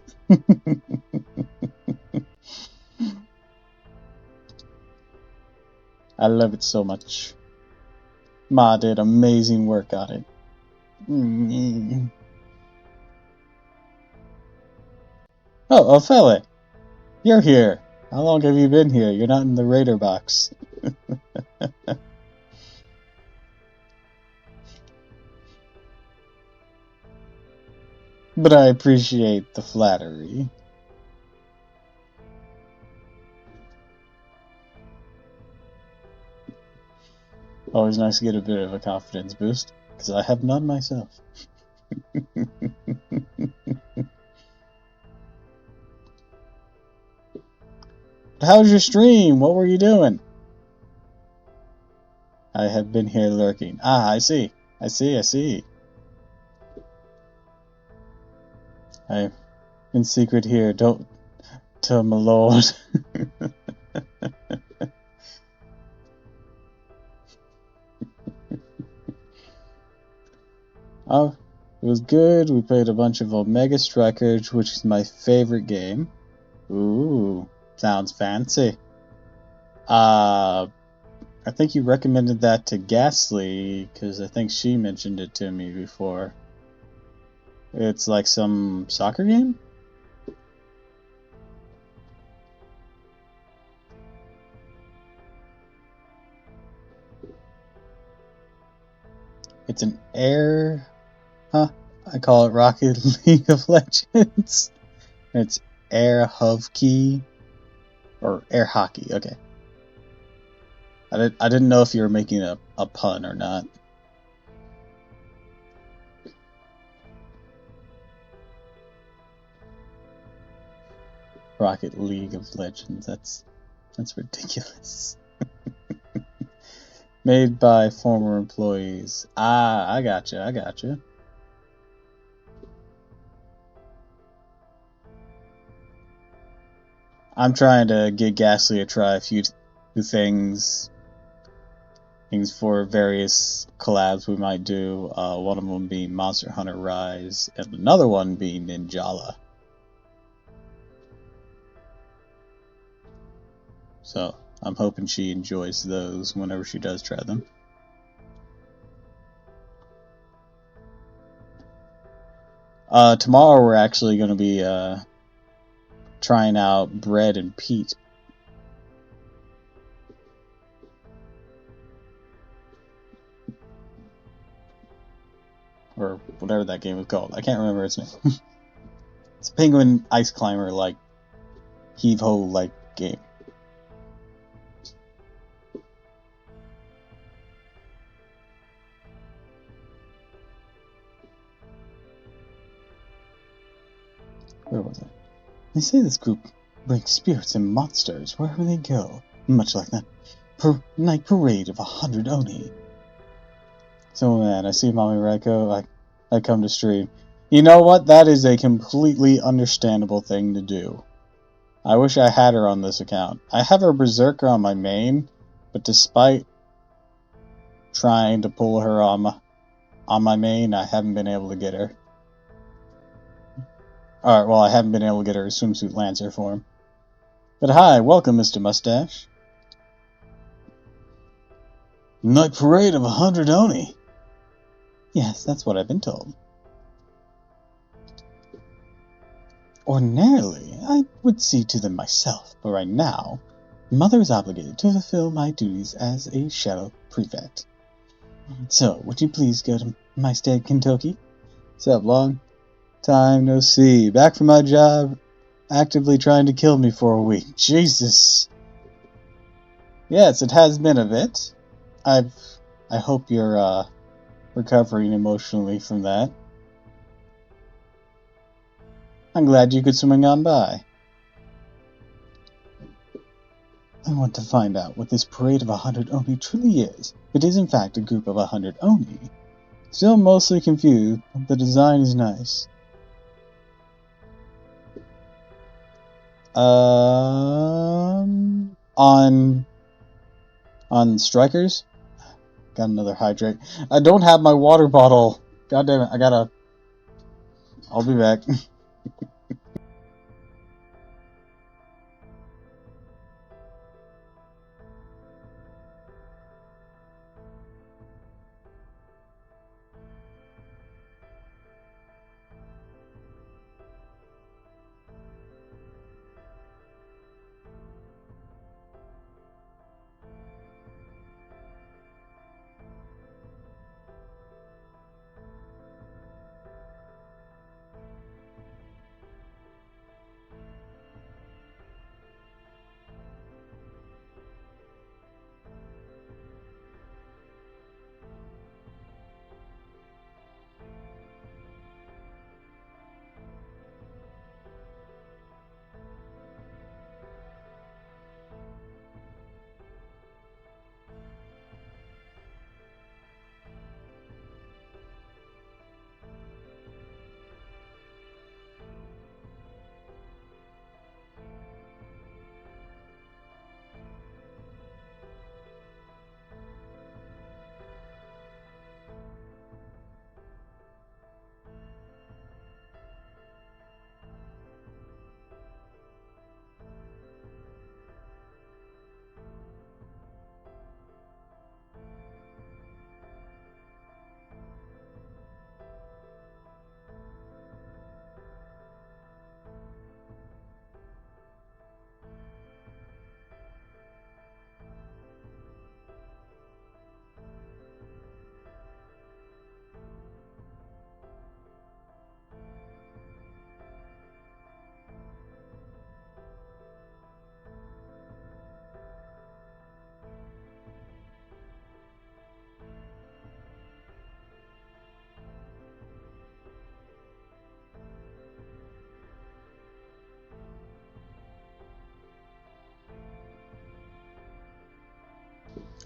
I love it so much. Ma did amazing work on it. Oh, Ophelia, you're here. How long have you been here? You're not in the radar box. But I appreciate the flattery. Always nice to get a bit of a confidence boost, because I have none myself. How was your stream? What were you doing? I have been here lurking. Ah, I see. I see. I'm in secret here. Don't tell my lord. Oh, it was good. We played a bunch of Omega Strikers, which is my favorite game. Ooh, sounds fancy. I think you recommended that to Ghastly, because I think she mentioned it to me before. It's like some soccer game? It's an air... Huh? I call it Rocket League of Legends. It's air hockey. Or air hockey, okay. I didn't know if you were making a pun or not. Rocket League of Legends, that's ridiculous. Made by former employees. Ah, I gotcha. I'm trying to get Ghastly to try a few things for various collabs we might do. One of them being Monster Hunter Rise, and another one being Ninjala. So I'm hoping she enjoys those whenever she does try them. Tomorrow we're actually going to be trying out Bread and Pete. Or whatever that game was called. I can't remember its name. It's a penguin ice climber like heave-ho like game. Where was I? They say this group brings spirits and monsters wherever they go, much like that night parade of 100 Oni. So man, I see Mommy Raiko, I come to stream. You know what? That is a completely understandable thing to do. I wish I had her on this account. I have her Berserker on my main, but despite trying to pull her on my main, I haven't been able to get her. Alright, well, I haven't been able to get her Swimsuit Lancer form. But hi, welcome, Mr. Mustache. Night parade of 100 Oni. Yes, that's what I've been told. Ordinarily, I would see to them myself, but right now, Mother is obligated to fulfill my duties as a shadow prefect. So, would you please go to my stead, Kentucky? What's up, long? Time no see. Back from my job, actively trying to kill me for a week. Jesus. Yes, it has been a bit. I hope you're recovering emotionally from that. I'm glad you could swing on by. I want to find out what this parade of 100 Oni truly is. If it is in fact a group of 100 Oni, Still mostly confused, but the design is nice. On Strikers? Got another hydrate. I don't have my water bottle. God damn it, I'll be back.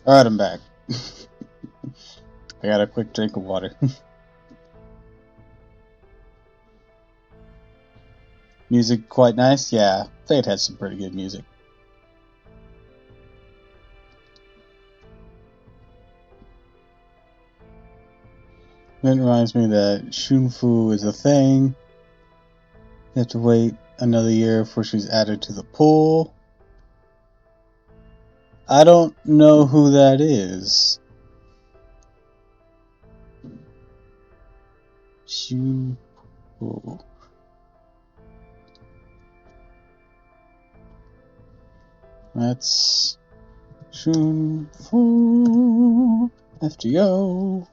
Alright, I'm back. I got a quick drink of water. Music quite nice? Yeah, Fate has some pretty good music. It reminds me that Shunfu is a thing. You have to wait another year before she's added to the pool. I don't know who that is. Shunfu. That's Shunfu FGO.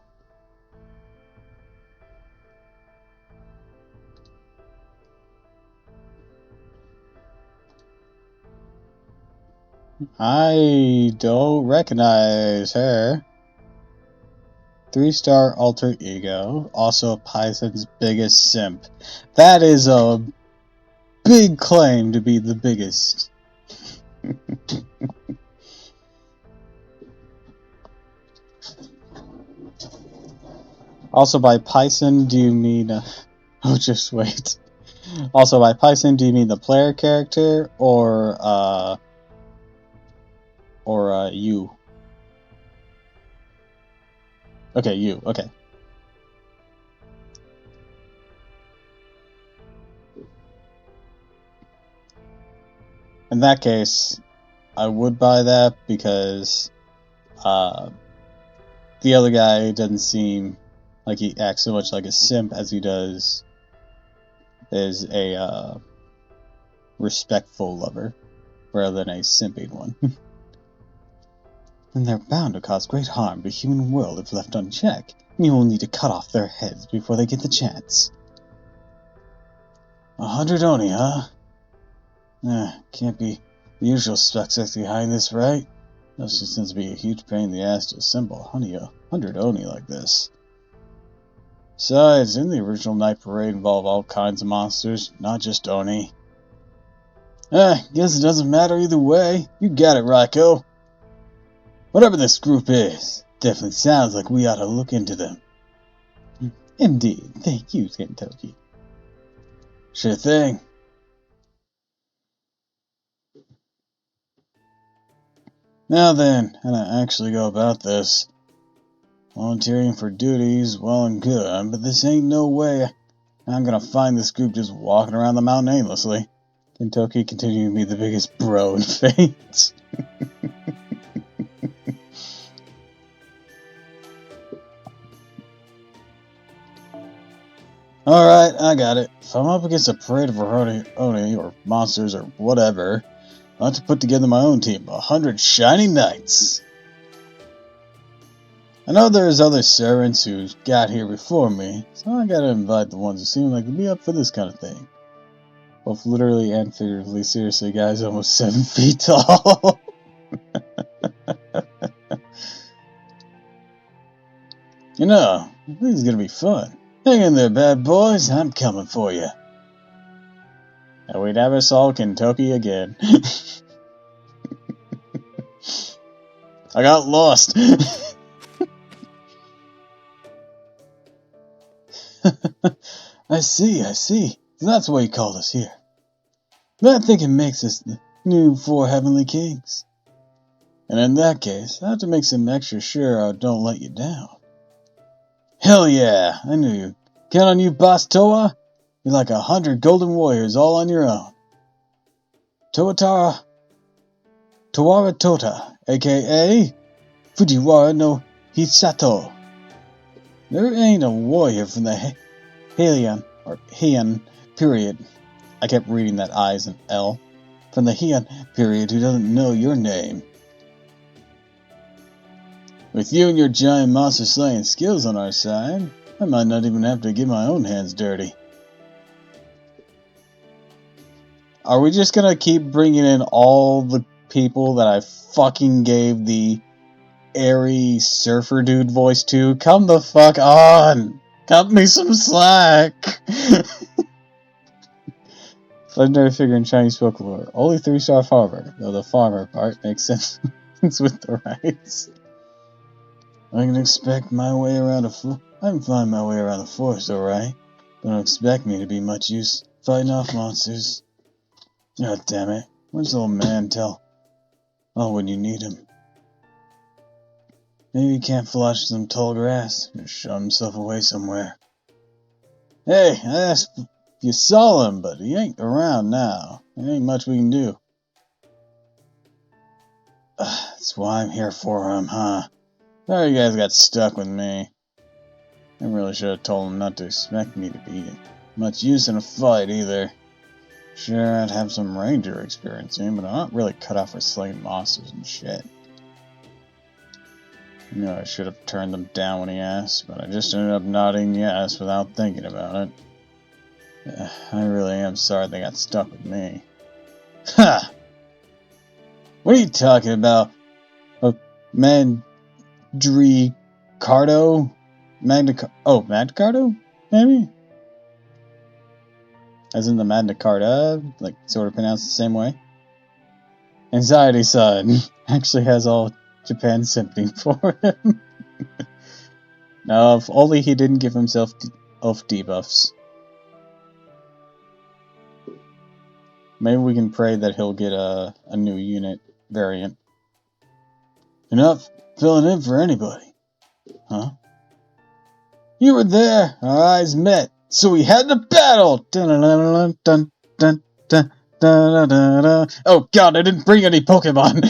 I don't recognize her. 3-star alter ego, also Python's biggest simp. That is a big claim to be the biggest. Also by Python, do you mean... oh, just wait. Also by Python, do you mean the player character, or you? Okay, you, okay. In that case, I would buy that because the other guy doesn't seem like he acts so much like a simp as he does as a respectful lover rather than a simping one. And they're bound to cause great harm to the human world if left unchecked, and you will need to cut off their heads before they get the chance. 100 Oni, huh? Can't be the usual suspects behind this, right? Those just seems to be a huge pain in the ass to assemble 100 Oni like this. Besides, didn't the original Night Parade involve all kinds of monsters, not just Oni? Guess it doesn't matter either way. You got it, Raiko. Whatever this group is, definitely sounds like we ought to look into them. Indeed. Thank you, Kentucky. Sure thing. Now then, how to actually go about this? Volunteering for duties, well and good, but this ain't no way I'm gonna find this group just walking around the mountain aimlessly. Kentucky continuing to be the biggest bro in Fate. Alright, I got it. If I'm up against a parade of Oni or monsters or whatever, I'll have to put together my own team, 100 shining knights. I know there's other servants who got here before me, so I gotta invite the ones who seem like they'd be up for this kind of thing. Both literally and figuratively, seriously, guys, almost 7 feet tall. You know, I think it's gonna be fun. Hang in there, bad boys, I'm coming for you. And we never saw Kentucky again. I got lost. I see. So that's why you called us here. That thinking makes us the new 4 heavenly kings. And in that case, I have to make some extra sure I don't let you down. Hell yeah, I knew you. Count on you, Boss Toa. You're like 100 golden warriors all on your own. Towara Tota, aka Fujiwara no Hisato. There ain't a warrior from the Heian period. I kept reading that I as an L. From the Heian period who doesn't know your name. With you and your giant monster slaying skills on our side, I might not even have to get my own hands dirty. Are we just gonna keep bringing in all the people that I fucking gave the airy surfer dude voice to? Come the fuck on! Cut me some slack! Legendary figure in Chinese folklore. Only 3-star farmer, though the farmer part makes sense with the rights. I can expect my way around I can find my way around the forest, alright. But don't expect me to be much use fighting off monsters. God damn it. Where's the old man tell? Oh, when you need him. Maybe he can't flush some tall grass. Just shove himself away somewhere. Hey, I asked if you saw him, but he ain't around now. There ain't much we can do. That's why I'm here for him, huh? Sorry you guys got stuck with me. I really should have told him not to expect me to be much use in a fight either. Sure, I'd have some ranger experience in, but I'm not really cut out for slaying monsters and shit. You know, I should have turned them down when he asked, but I just ended up nodding yes without thinking about it. I really am sorry they got stuck with me. Ha! What are you talking about? Mandricardo? Magna Carta? Maybe? As in the Magna Carta, like sort of pronounced the same way. Anxiety Son actually has all Japan sympathy for him. No, if only he didn't give himself elf debuffs. Maybe we can pray that he'll get a new unit variant. You're not filling in for anybody. Huh? You were there, our eyes met, so we had to battle! Dun, dun, dun, dun, dun, dun, dun. Oh god, I didn't bring any Pokemon!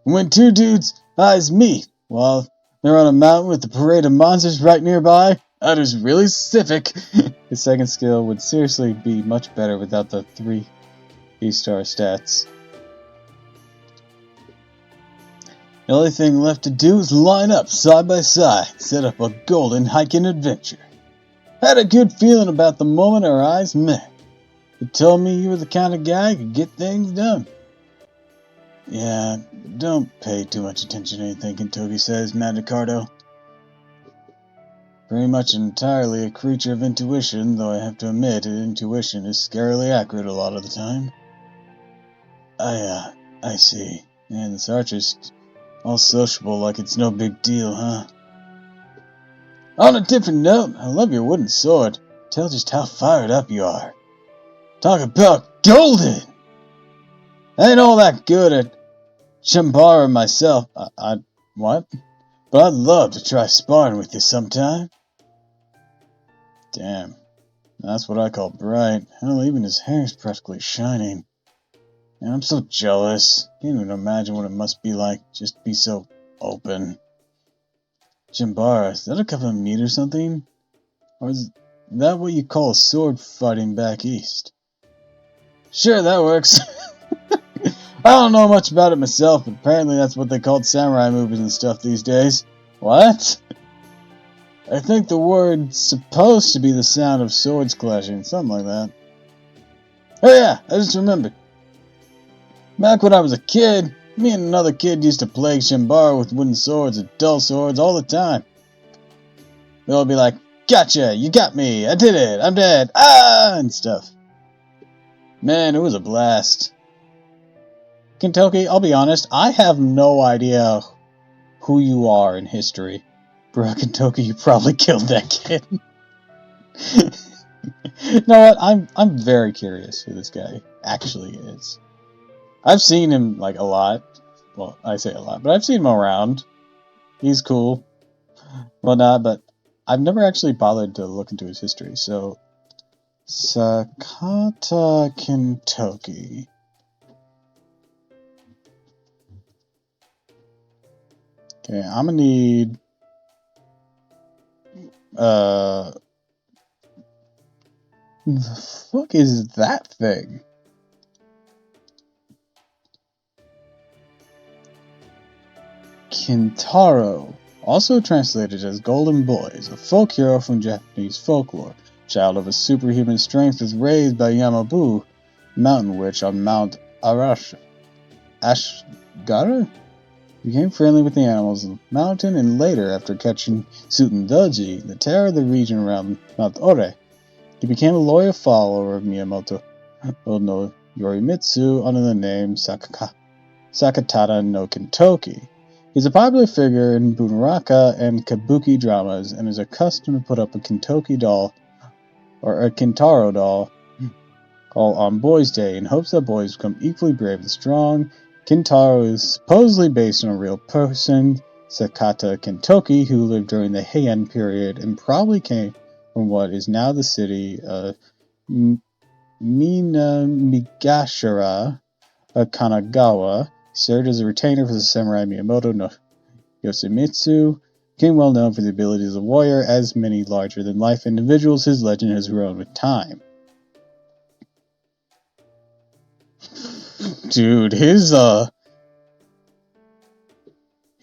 When 2 dudes' eyes meet, while they're on a mountain with a parade of monsters right nearby, that is really specific. His second skill would seriously be much better without the 3-star stats. The only thing left to do is line up side by side, set up a golden hiking adventure. Had a good feeling about the moment our eyes met. It told me you were the kind of guy who could get things done. Yeah, don't pay too much attention to anything Kentucky says, Mandicardo. Pretty much entirely a creature of intuition, though I have to admit his intuition is scarily accurate a lot of the time. I see. And this archer's all sociable like it's no big deal, huh? On a different note, I love your wooden sword. Tell just how fired up you are. Talk about golden! I ain't all that good at Chambara myself. What? But I'd love to try sparring with you sometime. Damn, that's what I call bright. Hell, even his hair's practically shining. And I'm so jealous. Can't even imagine what it must be like just to be so open. Chambara, is that a cup of meat or something? Or is that what you call sword fighting back east? Sure, that works. I don't know much about it myself, but apparently that's what they called samurai movies and stuff these days. What? I think the word's supposed to be the sound of swords clashing, something like that. Oh yeah, I just remembered. Back when I was a kid, me and another kid used to plague Shimbar with wooden swords and dull swords all the time. They'll all be like, gotcha, you got me, I did it, I'm dead, ah, and stuff. Man, it was a blast. Kentucky, I'll be honest, I have no idea who you are in history. Bro, Kentucky, you probably killed that kid. You know what? I'm very curious who this guy actually is. I've seen him like a lot. Well, I say a lot, but I've seen him around. He's cool, whatnot, but I've never actually bothered to look into his history. So, Sakata Kentucky. Okay, I'm gonna need the fuck is that thing? Kintaro, also translated as Golden Boy, is a folk hero from Japanese folklore. Child of a superhuman strength, was raised by Yamabu, mountain witch on Mount Ashgara. Became friendly with the animals of the mountain, and later, after catching Tsutendoji, the terror of the region around Mount Ore, he became a loyal follower of Miyamoto no Yorimitsu under the name Sakatara no Kentoki. He's a popular figure in Bunraka and Kabuki dramas, and is accustomed to put up a Kentoki doll, or a Kintaro doll, called on Boys' Day, in hopes that boys become equally brave and strong. Kintaro is supposedly based on a real person, Sakata Kentoki, who lived during the Heian period and probably came from what is now the city of Minamigashira, Kanagawa. He served as a retainer for the samurai Miyamoto no Yoshimitsu. Became well known for the abilities of a warrior. As many larger-than-life individuals, his legend has grown with time. Dude, his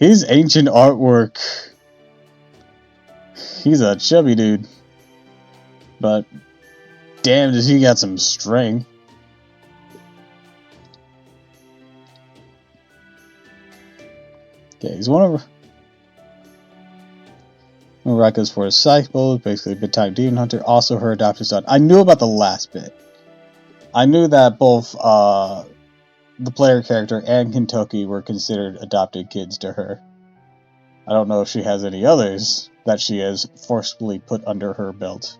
ancient artwork. He's a chubby dude. But damn, does he got some strength. Okay, he's one of Raka's four disciples, basically a big-time demon hunter, also her adopted son. I knew about the last bit. I knew that both the player character and Kentucky were considered adopted kids to her. I don't know if she has any others that she has forcibly put under her belt,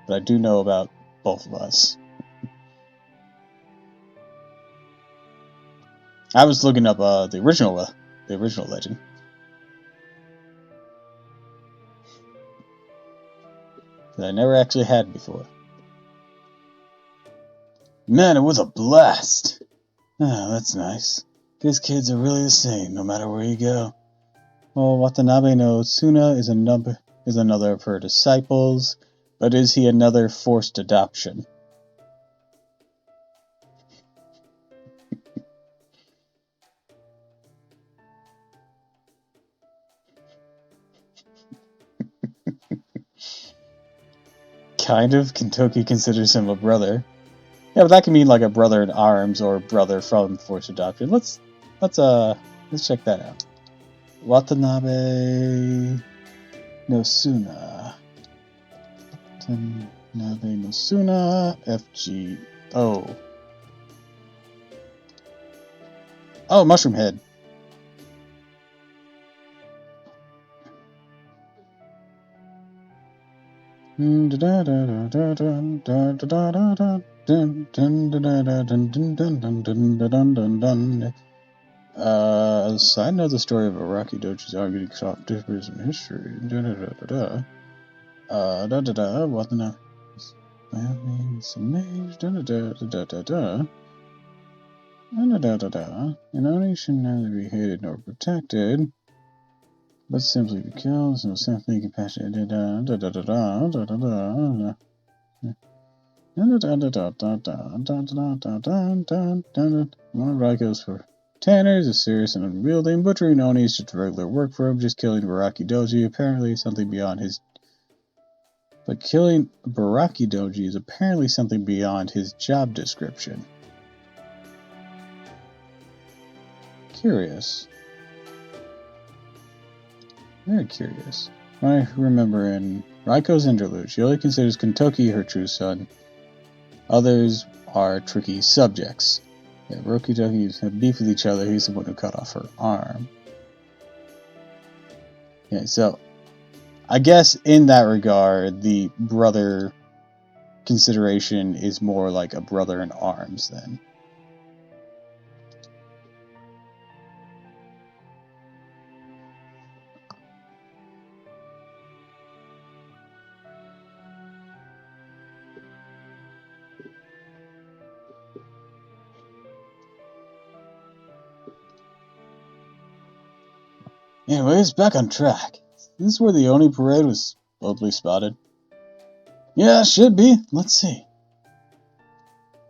but I do know about both of us. I was looking up the original legend. That I never actually had before. Man, it was a blast! Ah, that's nice. These kids are really the same, no matter where you go. Well, Watanabe no Tsuna is another of her disciples, but is he another forced adoption? Kind of. Kentucky considers him a brother. Yeah, but that can mean like a brother in arms or brother from forced adoption. Let's check that out. Watanabe no Tsuna. Watanabe no Tsuna. FGO. Oh, Mushroom Head. Side note: the story of Iraqi doji's arguing soft difference in history. What the no? Some age. An enemy should neither be hated nor protected, but simply be killed. No sympathy, compassion. One right goes for Tanners is serious and unwieldy, and butchering Oni is just regular work for him. Just killing Baraki Doji apparently something beyond his. But killing Baraki Doji is apparently something beyond his job description. Curious. Very curious. I remember in Raiko's interlude, she only considers Kentoki her true son. Others are tricky subjects. Yeah, Roki Doki have beef with each other. He's the one who cut off her arm. Yeah, so I guess in that regard, the brother consideration is more like a brother in arms then. Anyways, back on track. This is where the Oni parade was supposedly spotted. Yeah, should be. Let's see.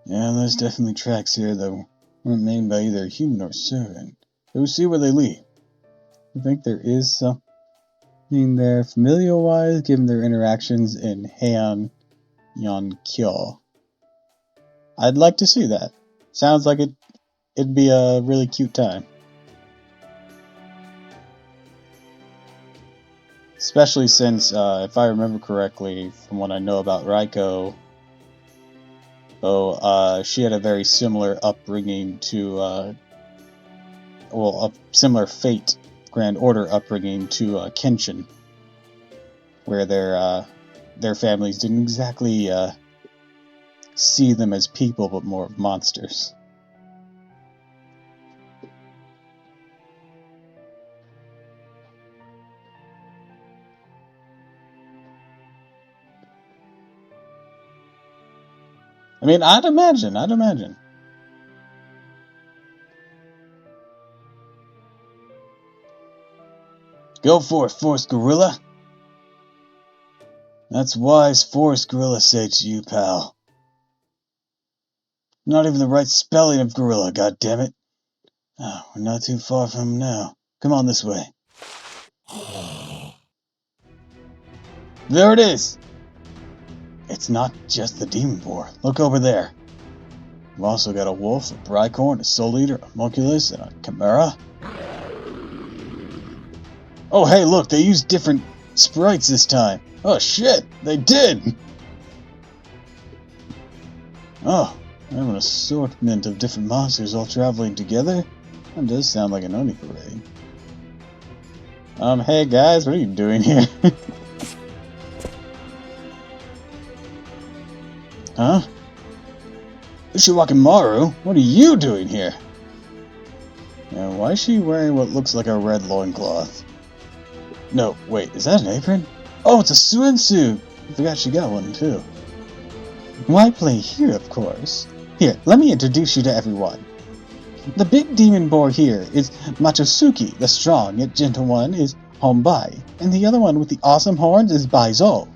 Yeah, there's definitely tracks here that weren't made by either human or servant. We'll see where they lead. I think there is something there familial-wise, given their interactions in Heian Yonkyo. I'd like to see that. Sounds like it'd be a really cute time. Especially since, if I remember correctly, from what I know about Raiko, she had a very similar upbringing to, a similar fate, Grand Order upbringing to Kenshin, where their families didn't exactly see them as people, but more of monsters. I mean, I'd imagine. Go for it, Forest Gorilla. That's wise Forest Gorilla say to you, pal. Not even the right spelling of gorilla, goddammit. Oh, we're not too far from him now. Come on this way. There it is! It's not just the demon boar. Look over there. We've also got a wolf, a Brycorn, a Soul Eater, a Homunculus, and a Chimera. Oh hey, look, they used different sprites this time. Oh shit, they did! Oh, we have an assortment of different monsters all traveling together. That does sound like an Oni parade. Hey guys, what are you doing here? Huh? Ushiwakimaru, what are you doing here? And why is she wearing what looks like a red loincloth? No, wait, is that an apron? Oh, it's a swimsuit! I forgot she got one too. Why play here, of course? Here, let me introduce you to everyone. The big demon boar here is Machosuke, the strong yet gentle one is Hombai, and the other one with the awesome horns is Baizo.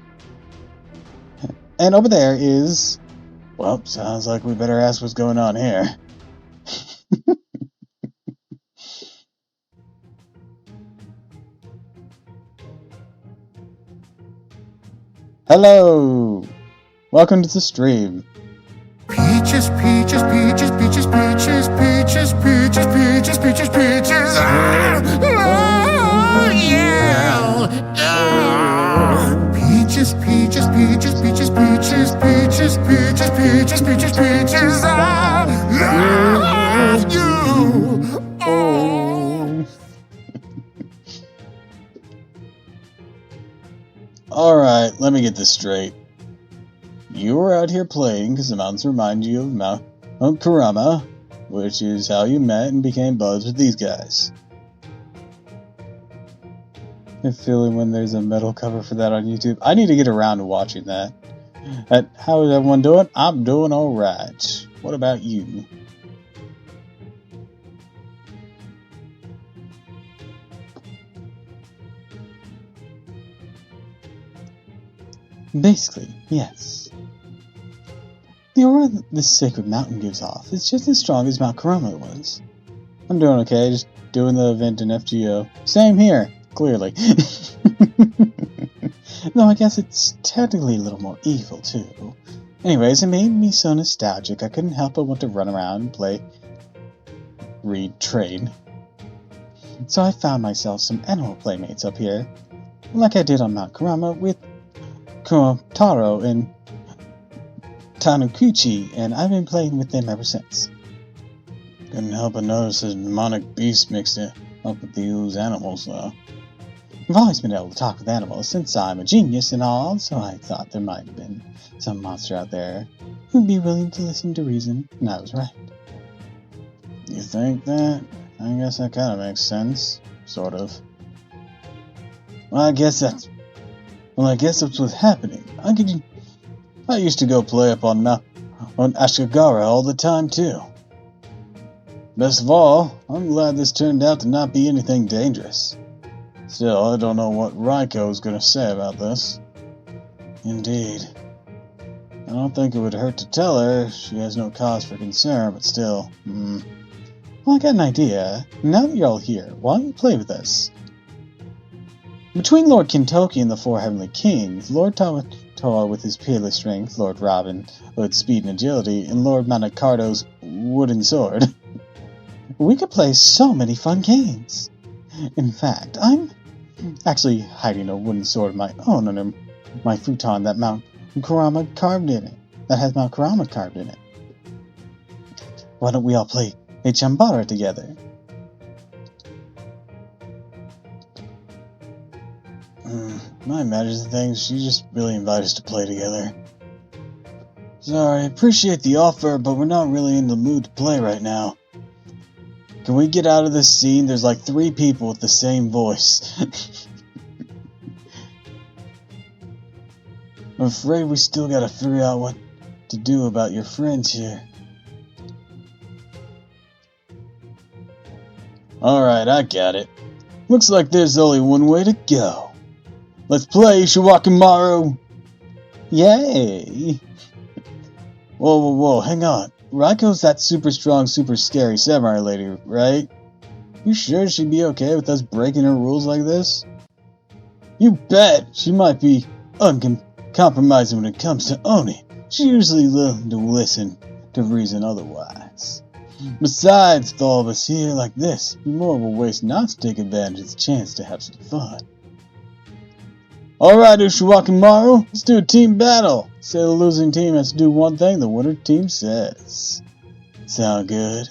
And over there is... Well, sounds like we better ask what's going on here. Hello! Welcome to the stream. Peaches, peaches, peaches, peaches, peaches, peaches, peaches, peaches, peaches, peaches. Oh, yeah. Peaches, peaches, peaches, peaches, peaches, peaches, peaches, peaches, peaches, peaches. I love you. Oh. Alright, let me get this straight. You were out here playing because the mountains remind you of Mount Kurama, which is how you met and became buds with these guys. I feel when there's a metal cover for that on YouTube. I need to get around to watching that. How is everyone doing? I'm doing alright. What about you? Basically, yes. The aura this sacred mountain gives off is just as strong as Mount Kurama was. I'm doing okay, just doing the event in FGO. Same here, clearly. Though I guess it's technically a little more evil, too. Anyways, it made me so nostalgic I couldn't help but want to run around and play, read, train. So I found myself some animal playmates up here, like I did on Mount Kurama with Taro and Tanukichi, and I've been playing with them ever since. Couldn't help but notice a demonic beast mixed it up with these animals, though. I've always been able to talk with animals since I'm a genius and all, so I thought there might have been some monster out there who'd be willing to listen to reason, and I was right. You think that? I guess that kind of makes sense. Sort of. Well, I guess that's what's happening. I used to go play up on Ashigara all the time, too. Best of all, I'm glad this turned out to not be anything dangerous. Still, I don't know what Raiko's gonna say about this. Indeed. I don't think it would hurt to tell her. She has no cause for concern, but still. Well, I got an idea. Now that you're all here, why don't you play with us? Between Lord Kintoki and the Four Heavenly Kings, Lord Toa with his peerless strength, Lord Robin with speed and agility, and Lord Manakardo's wooden sword, we could play so many fun games. In fact, I'm actually hiding a wooden sword of my own under my futon that has Mount Kurama carved in it. Why don't we all play a Chambara together? My imagination thinks she just really invited us to play together. Sorry, appreciate the offer, but we're not really in the mood to play right now. Can we get out of this scene? There's like 3 people with the same voice. I'm afraid we still gotta figure out what to do about your friends here. Alright, I got it. Looks like there's only one way to go. Let's play Shiwakimaru! Yay! Whoa, hang on. Raiko's that super strong, super scary samurai lady, right? You sure she'd be okay with us breaking her rules like this? You bet! She might be uncompromising when it comes to Oni. She usually willing to listen to reason otherwise. Besides, with all of us here like this, it'd be more of a waste not to take advantage of the chance to have some fun. Alright, Ushiwakimaru, let's do a team battle. Say the losing team has to do one thing the winner team says. Sound good?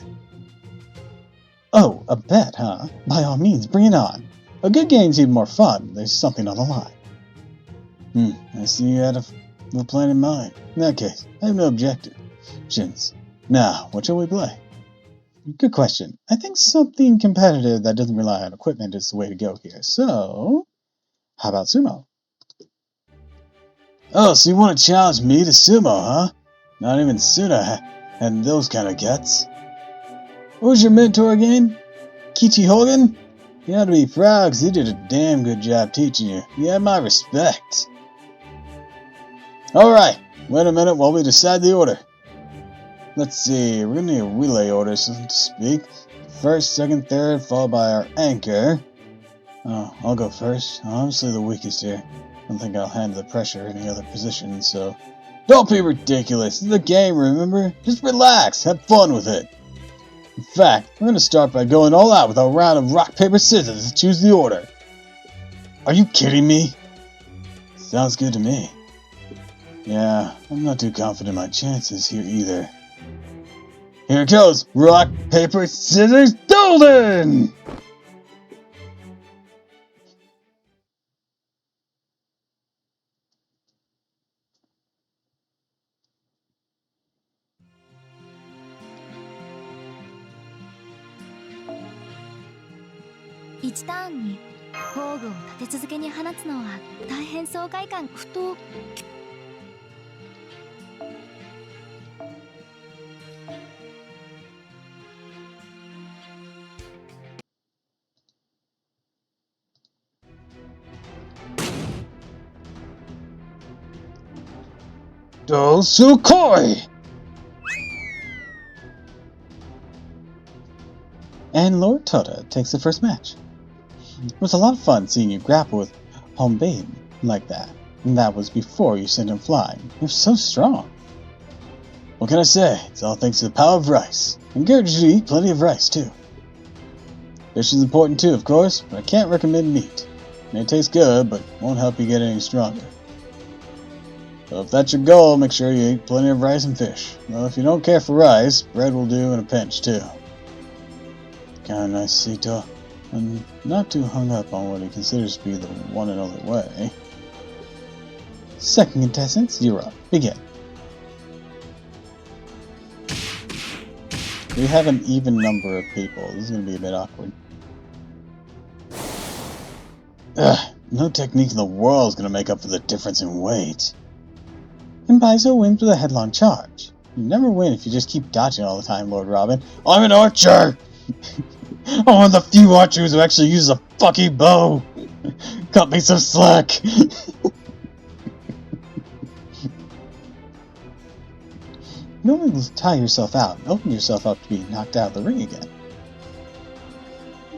Oh, a bet, huh? By all means, bring it on. A good game's even more fun. There's something on the line. I see you had a plan in mind. In that case, I have no objections. Now, what shall we play? Good question. I think something competitive that doesn't rely on equipment is the way to go here. So, how about sumo? Oh, so you want to challenge me to sumo, huh? Not even Suna had those kind of guts. What was your mentor again? Kichi Hogan? You ought to be proud because he did a damn good job teaching you. You have my respect. Alright, wait a minute while we decide the order. Let's see, we're going to need a relay order, so to speak. First, second, third, followed by our anchor. Oh, I'll go first. I'm obviously the weakest here. I don't think I'll handle the pressure in any other position, so... Don't be ridiculous! This is a game, remember? Just relax, have fun with it! In fact, we're going to start by going all out with a round of rock, paper, scissors to choose the order. Are you kidding me? Sounds good to me. Yeah, I'm not too confident in my chances here either. Here it goes! Rock, paper, scissors, golden! 1ターンに宝具を立て続けに放つのは大変爽快感。ふとDosukoi! And Lord Tota takes the first match. It was a lot of fun seeing you grapple with Homebane like that. And that was before you sent him flying. You're so strong. What can I say? It's all thanks to the power of rice. I encourage you to eat plenty of rice, too. Fish is important too, of course, but I can't recommend meat. It may taste good, but won't help you get any stronger. So if that's your goal, make sure you eat plenty of rice and fish. Well, if you don't care for rice, bread will do in a pinch, too. Kinda nice, Sito. I'm not too hung up on what he considers to be the one and only way. Second contestant, you're up. Begin. We have an even number of people. This is going to be a bit awkward. Ugh, no technique in the world is going to make up for the difference in weight. And Baizo wins with a headlong charge. You never win if you just keep dodging all the time, Lord Robin. I'm an archer! I'm one of the few archers who actually uses a fucking bow! Cut me some slack! You only tie yourself out and open yourself up to being knocked out of the ring again.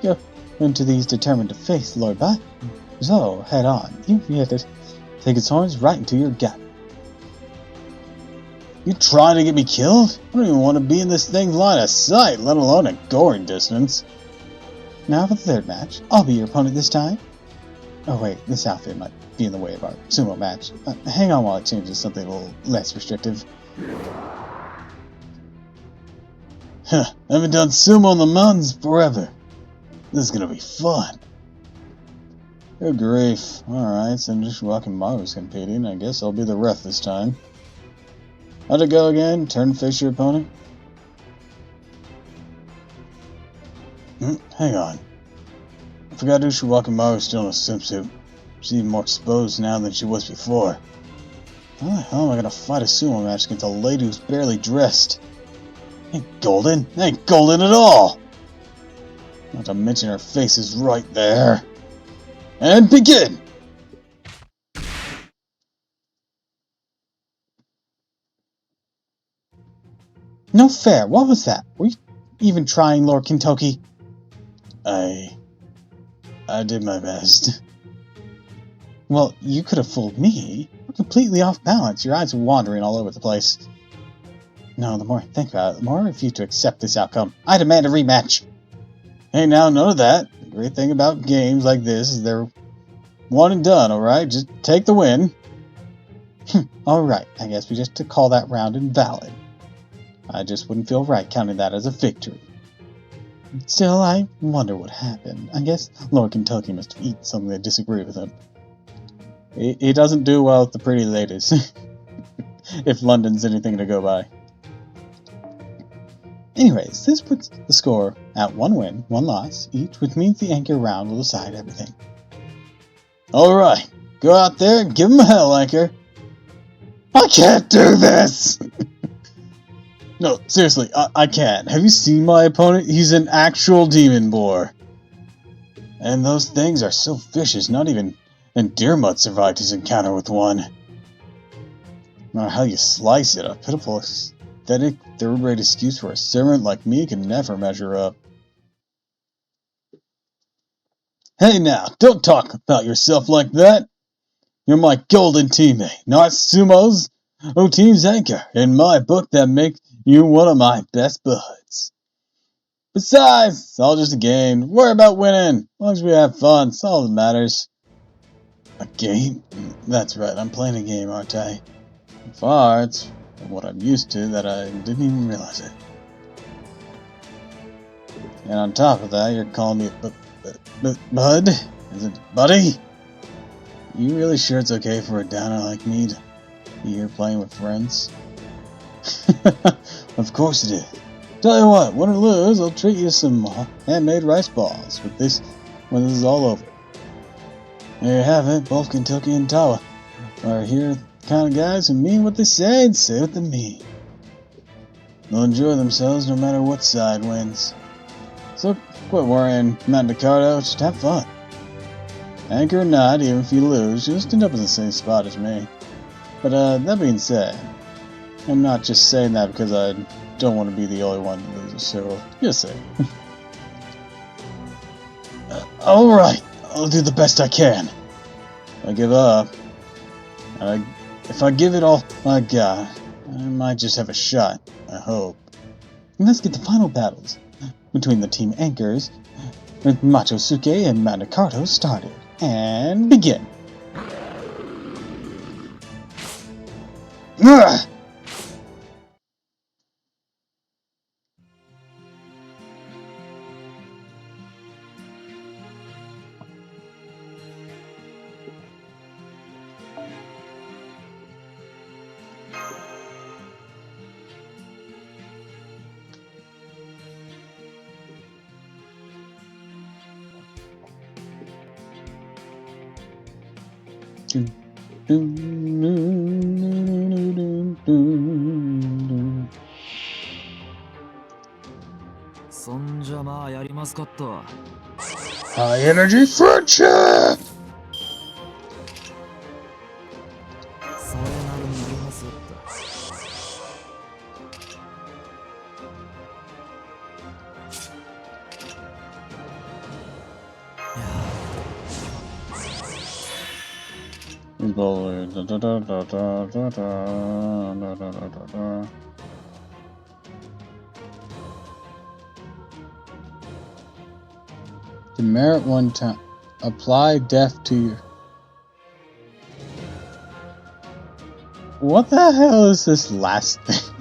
Go into these determined to face Lord Baizo head on, even if you have to take its horns right into your gut. You trying to get me killed? I don't even want to be in this thing's line of sight, let alone a goring distance. Now for the third match. I'll be your opponent this time. Oh wait, this outfit might be in the way of our sumo match. Hang on while I change to something a little less restrictive. Huh, I haven't done sumo in the mountains forever. This is gonna be fun. Good grief. Alright, so I'm just walking Maru's competing. I guess I'll be the ref this time. How'd it go again? Turn and face your opponent? Hang on. I forgot Ushiwakimaru's still in a swimsuit. She's even more exposed now than she was before. How the hell am I gonna fight a sumo match against a lady who's barely dressed? Ain't golden. Ain't golden at all! Not to mention her face is right there. And begin! No fair. What was that? Were you even trying, Lord Kentucky? I did my best. Well, you could have fooled me. You're completely off balance. Your eyes are wandering all over the place. No, the more I think about it, the more I refuse to accept this outcome. I demand a rematch. Hey, now, none of that. The great thing about games like this is they're one and done, alright? Just take the win. Alright, I guess we just have to call that round invalid. I just wouldn't feel right counting that as a victory. Still, I wonder what happened. I guess Lord Kentucky must have eaten something that disagreed with him. He doesn't do well with the pretty ladies. If London's anything to go by. Anyways, this puts the score at 1 win, 1 loss each, which means the anchor round will decide everything. Alright, go out there and give him a hell, anchor. I can't do this! No, seriously, I can't. Have you seen my opponent? He's an actual demon boar. And those things are so vicious, not even Endearmut survived his encounter with one. No matter how you slice it, a pitiful, aesthetic, thoroughbred excuse for a servant like me can never measure up. Hey now, don't talk about yourself like that. You're my golden teammate, not Sumo's. Oh, Team's anchor. In my book, that makes you one of my best buds. Besides, it's all just a game. Don't worry about winning. As long as we have fun, it's all that matters. A game? That's right, I'm playing a game, aren't I? So far, it's what I'm used to that I didn't even realize it. And on top of that, you're calling me Bud? Is it Buddy? You really sure it's okay for a downer like me to be here playing with friends? Of course it is. Tell you what, win or lose, I'll treat you to some handmade rice balls with this when this is all over. There you have it, both Kentucky and Tawa are here kind of guys who mean what they say and say what they mean. They'll enjoy themselves no matter what side wins. So quit worrying, Matt Ricardo, just have fun. Anchor or not, even if you lose, you'll end up in the same spot as me. But that being said, I'm not just saying that because I don't want to be the only one that loses, so just say. Alright, I'll do the best I can. If I give up, if I give it all I got, I might just have a shot, I hope. And let's get the final battles between the team anchors with Machosuke and Manicardo started. And begin. Ugh! High energy friendship! Demerit one time. Apply death to your. What the hell is this last thing?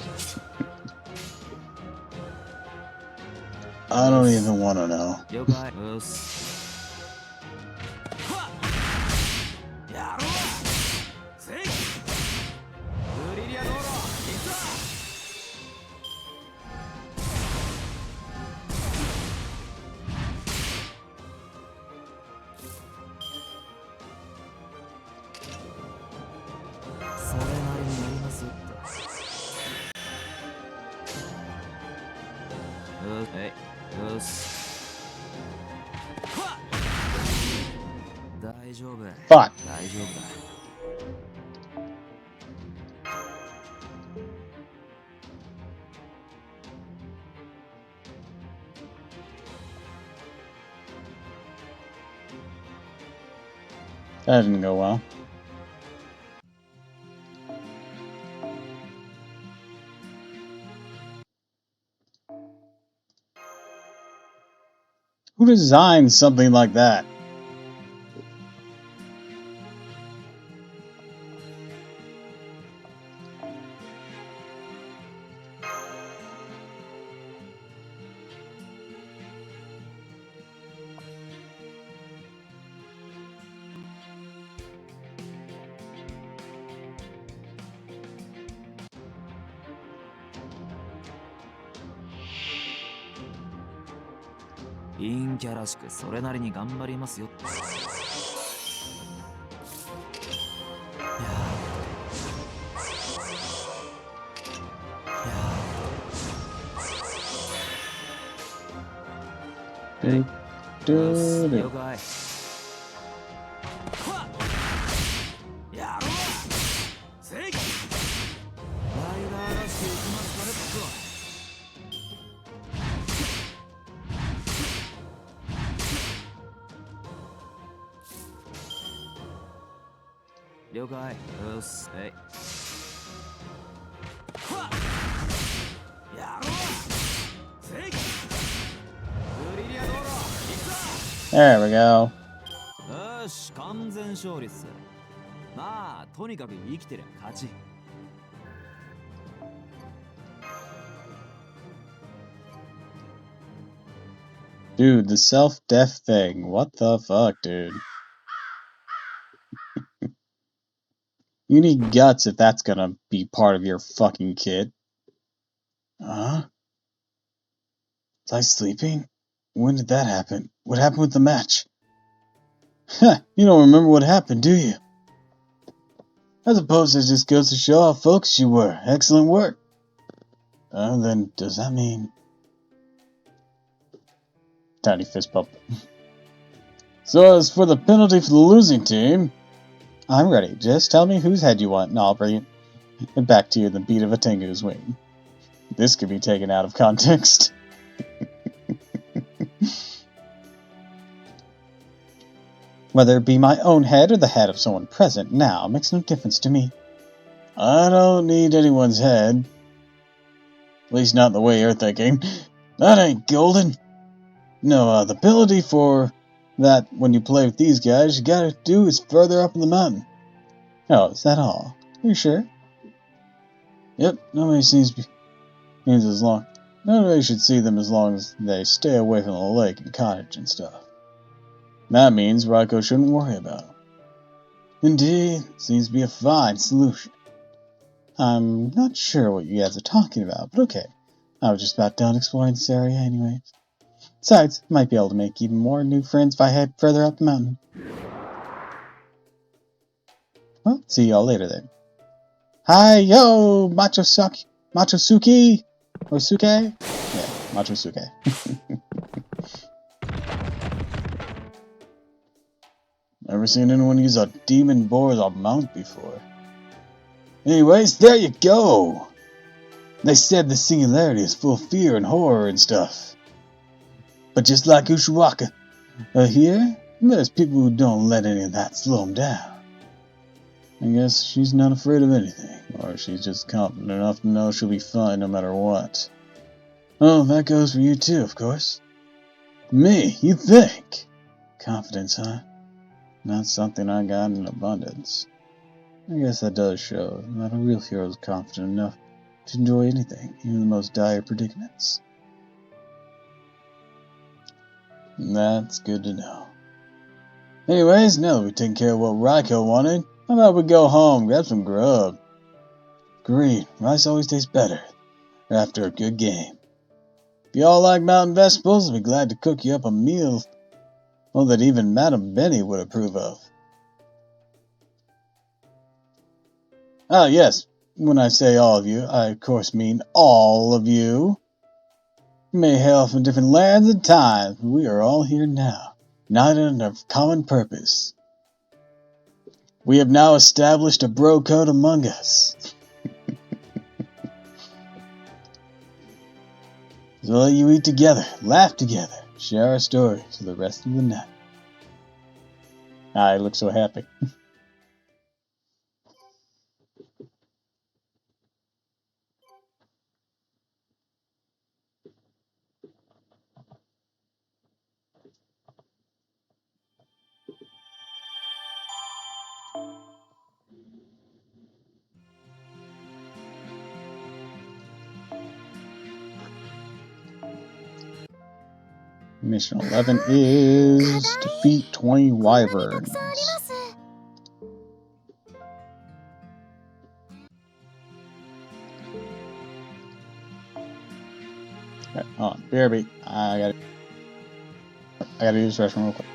I don't even want to know. Fuck. That didn't go well. Who designed something like that? There we go. Dude, the self-death thing. What the fuck, dude? You need guts if that's gonna be part of your fucking kit. Huh? Was I sleeping? When did that happen? What happened with the match? Heh, you don't remember what happened, do you? I suppose it just goes to show how focused you were. Excellent work. Then does that mean... Tiny fist bump. So as for the penalty for the losing team... I'm ready. Just tell me whose head you want, and I'll bring it back to you in the beat of a tengu's wing. This could be taken out of context. Whether it be my own head or the head of someone present now makes no difference to me. I don't need anyone's head. At least not the way you're thinking. That ain't golden. No, the penalty for that when you play with these guys, you gotta do is further up in the mountain. Oh, is that all? Are you sure? Yep, nobody should see them as long as they stay away from the lake and cottage and stuff. That means Raiko shouldn't worry about them. Indeed, seems to be a fine solution. I'm not sure what you guys are talking about, but okay. I was just about done exploring this area anyways. Besides, I might be able to make even more new friends if I head further up the mountain. Well, see y'all later then. Hi, yo, Machosuki? Or Suke? Yeah, Machosuke. Never seen anyone use a demon boar as a mount before. Anyways, there you go! They said the singularity is full of fear and horror and stuff. But just like Ushiwaka, here, there's people who don't let any of that slow them down. I guess she's not afraid of anything, or she's just confident enough to know she'll be fine no matter what. Oh, that goes for you too, of course. Me, you think? Confidence, huh? Not something I got in abundance. I guess that does show that a real hero is confident enough to enjoy anything, even the most dire predicaments. That's good to know. Anyways, now that we've taken care of what Raiko wanted, how about we go home, grab some grub? Agreed, rice always tastes better after a good game. If you all like mountain vegetables, I'll be glad to cook you up a meal that even Madam Benny would approve of. Ah, yes, when I say all of you, I of course mean all of you. You may hail from different lands and times, but we are all here now, united under a common purpose. We have now established a bro code among us. So let you eat together, laugh together, share our stories for the rest of the night. I look so happy. Mission 11 is defeat 20 wyverns. Right, hold on, BRB. I gotta use the restroom real quick.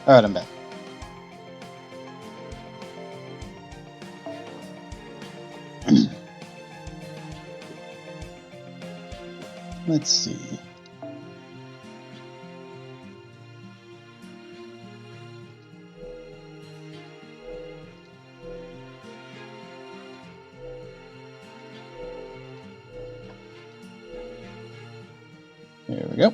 Alright, I'm back. Let's see. Here we go.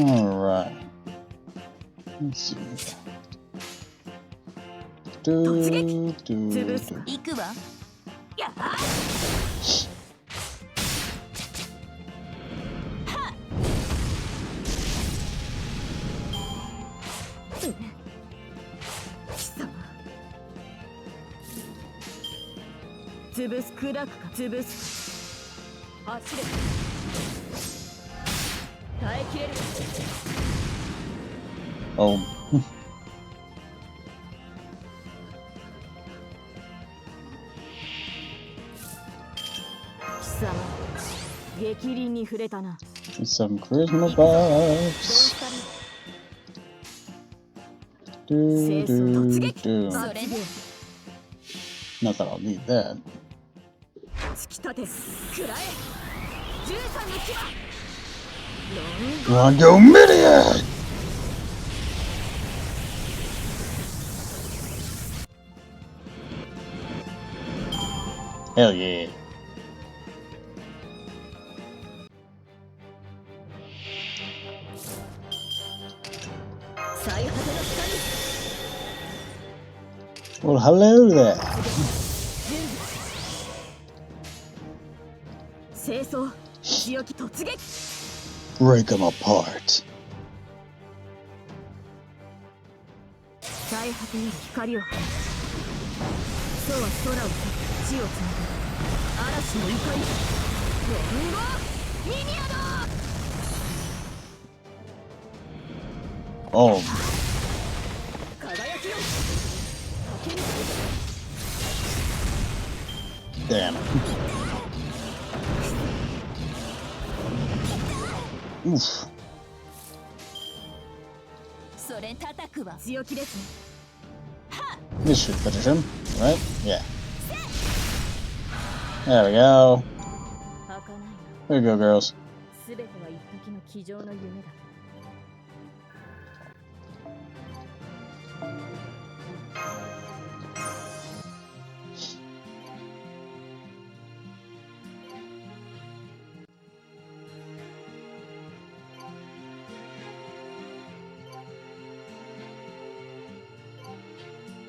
Alright. Let's see. Do. 行くわ。やっは潰す砕くか潰す走れ耐えきれる Oh. 貴様逆鱗に触れたな Some charisma buffs. Do. それね Not that I'll need that. 突き立て食らえ13の牙 Rondo Midian! Hell yeah. Well, hello there. 清掃強き突撃 Break them apart. 最果てに光を放つそうは空を裂き地をつなぐ嵐の怒り連合ミニアだ Oh, 輝きよ駆け抜け damn. Oof. それ叩くわ強気ですね This should finish him, right? Yeah. There we go. 儚いな There you go, girls. 全ては一時の机上の夢だ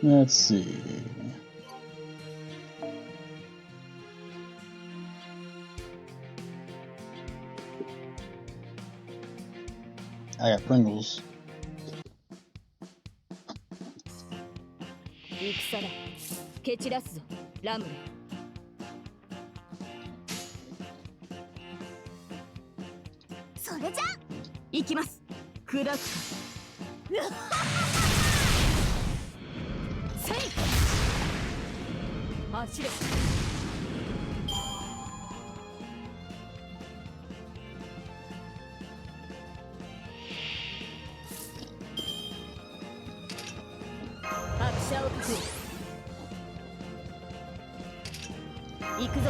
Let's see. I got Pringles. 戦だ蹴散らすぞラムレそれじゃ行きます砕くかせい走れ拍車をかける行くぞ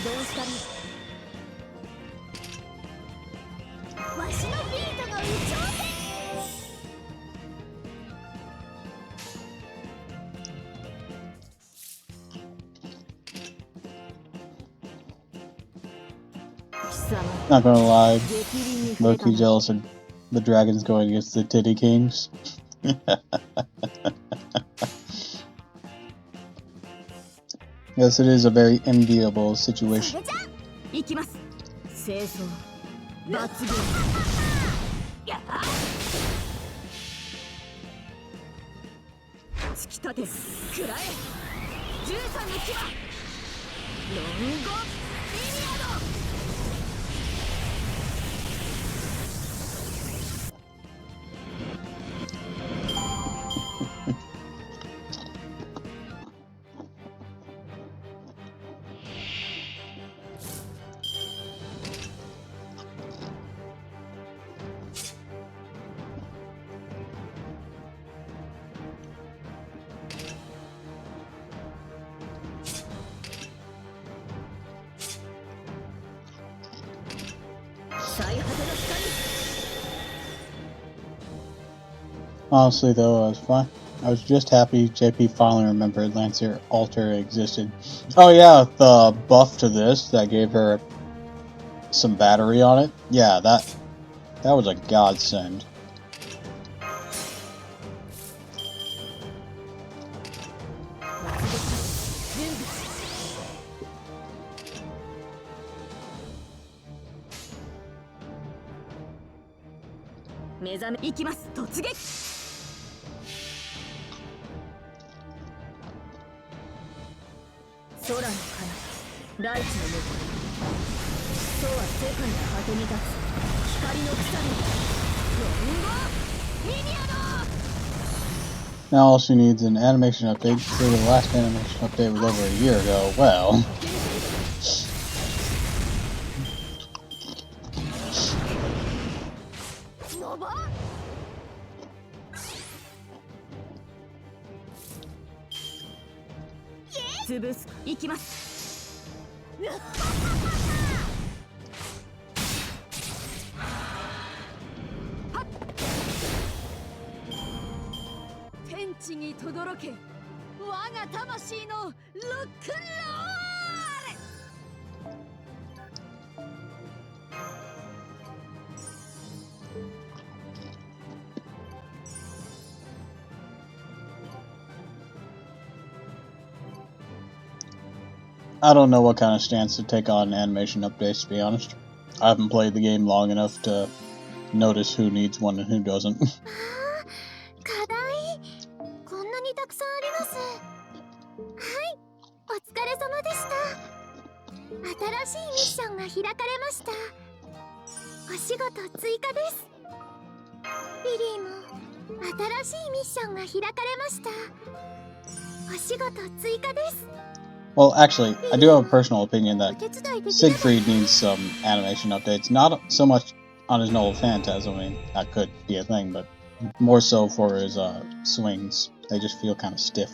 ドンスタリーわしのビートが有頂貴様 Not gonna lie, 激鱗に触れた low-key な jealous of the dragons going against the Titty Kings. Yes, it is a very enviable そ situation. れじゃ行きます清掃罰ゲームやっ突き立て食らえ13の牙ロンゴミニアド。Honestly, though, I was fine. I was just happy JP finally remembered Lancer Alter existed. Oh yeah, the buff to this that gave her some battery on it. Yeah, that was a godsend. Now all she needs is an animation update. So the last animation update was over a year ago. Well. I don't know what kind of stance to take on animation updates, to be honest. I haven't played the game long enough to notice who needs one and who doesn't. 課題こんなにたくさんあります。はい、お疲れ様でした。新しいミッションが開かれました。お仕事追加です。ビリーも新しいミッションが開かれました。お仕事追加です。 Well, actually, I do have a personal opinion that Siegfried needs some animation updates. Not so much on his Noble Phantasm, I mean, that could be a thing, but more so for his swings. They just feel kind of stiff.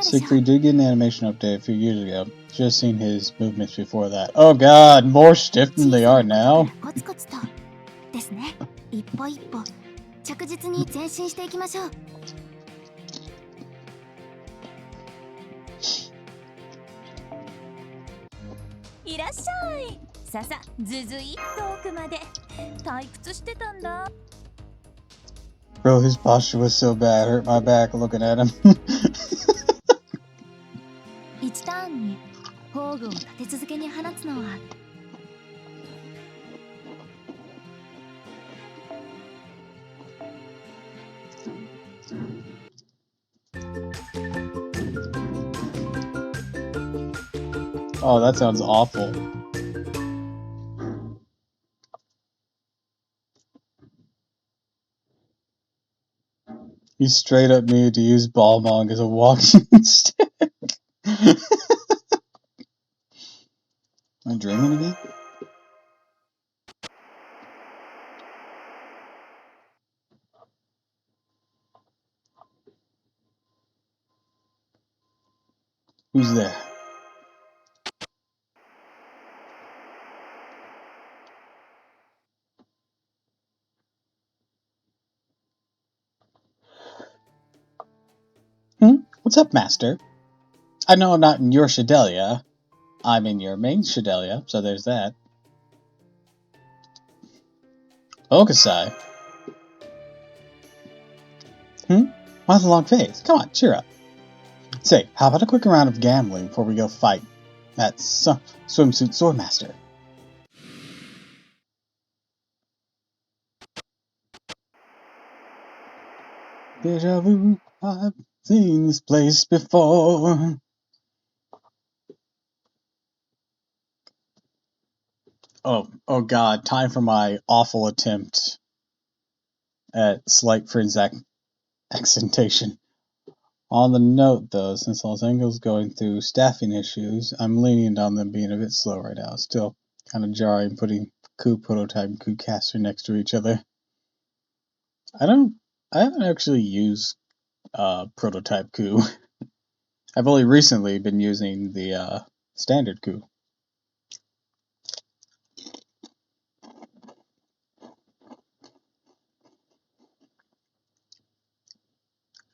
Siegfried did get an animation update a few years ago. Just seen his movements before that. Oh god, more stiff than they are now. Bro, his posture was so bad, hurt my back looking at him. Oh, that sounds awful. He straight up needed to use Balmong as a walking stick. Am I dreaming again? Who's there? What's up, Master? I know I'm not in your Shadelia. I'm in your main Shadelia, so there's that. Okasai? Why the long face? Come on, cheer up. Say, how about a quick round of gambling before we go fight that swimsuit swordmaster? Deja vu, I've seen this place before. Oh god, time for my awful attempt at slight Fringe accentation. On the note though, since Los Angeles is going through staffing issues, I'm lenient on them being a bit slow right now. Still kind of jarring putting Coup Prototype and Coup Caster next to each other. I haven't actually used Prototype Coup. I've only recently been using the standard Coup.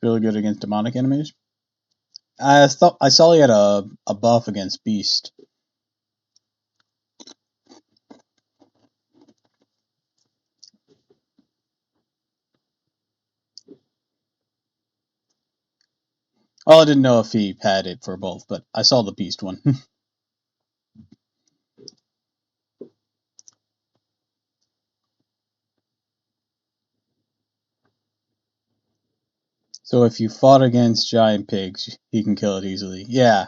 Really good against demonic enemies. I saw he had a buff against Beast. Well, I didn't know if he had it for both, but I saw the Beast one. So if you fought against giant pigs, he can kill it easily. Yeah.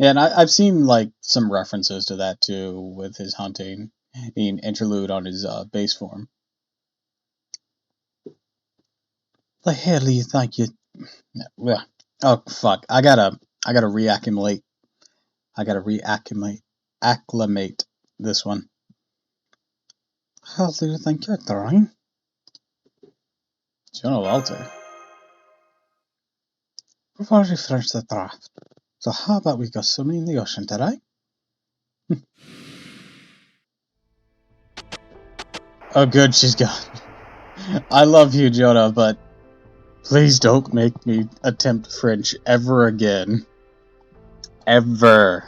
Yeah, and I've seen like some references to that too, with his hunting being interlude on his base form. The hell do you think you? Oh fuck! I gotta reacclimate. I gotta acclimate this one. How do you think you're doing? John Walter. We've already finished the draft, so how about we go swimming in the ocean today? Oh good, she's gone. I love you, Jonah, but please don't make me attempt French ever again. Ever.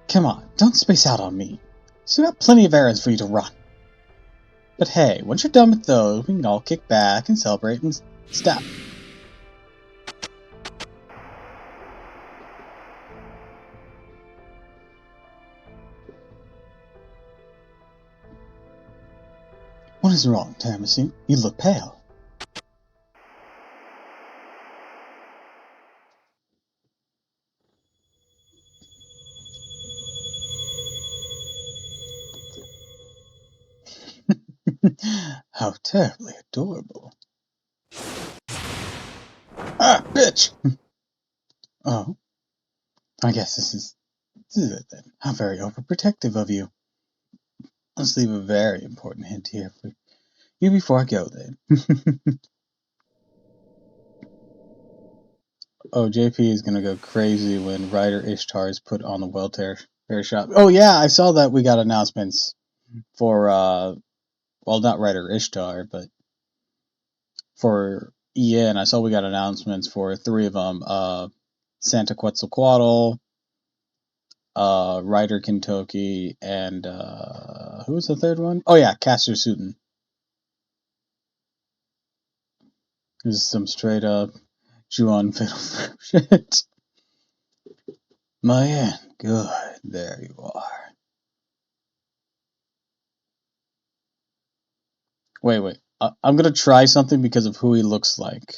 Come on, don't space out on me. Still got plenty of errands for you to run. But hey, once you're done with those, we can all kick back and celebrate and stop. What is wrong, Tiramisu? You look pale. How terribly adorable. Ah, bitch! Oh, I guess this is it then. How very overprotective of you. Let's leave a very important hint here for you before I go then. Oh, JP is gonna go crazy when Ryder Ishtar is put on the welfare shop. Oh yeah, I saw that we got announcements for well, not Ryder Ishtar, but for EN. I saw we got announcements for 3 of them. Santa Quetzalcoatl, Ryder Kentucky, and who was the third one? Oh yeah, Caster Sutton. This is some straight up Juon Fatal shit. Man, good. There you are. Wait. I'm gonna try something because of who he looks like.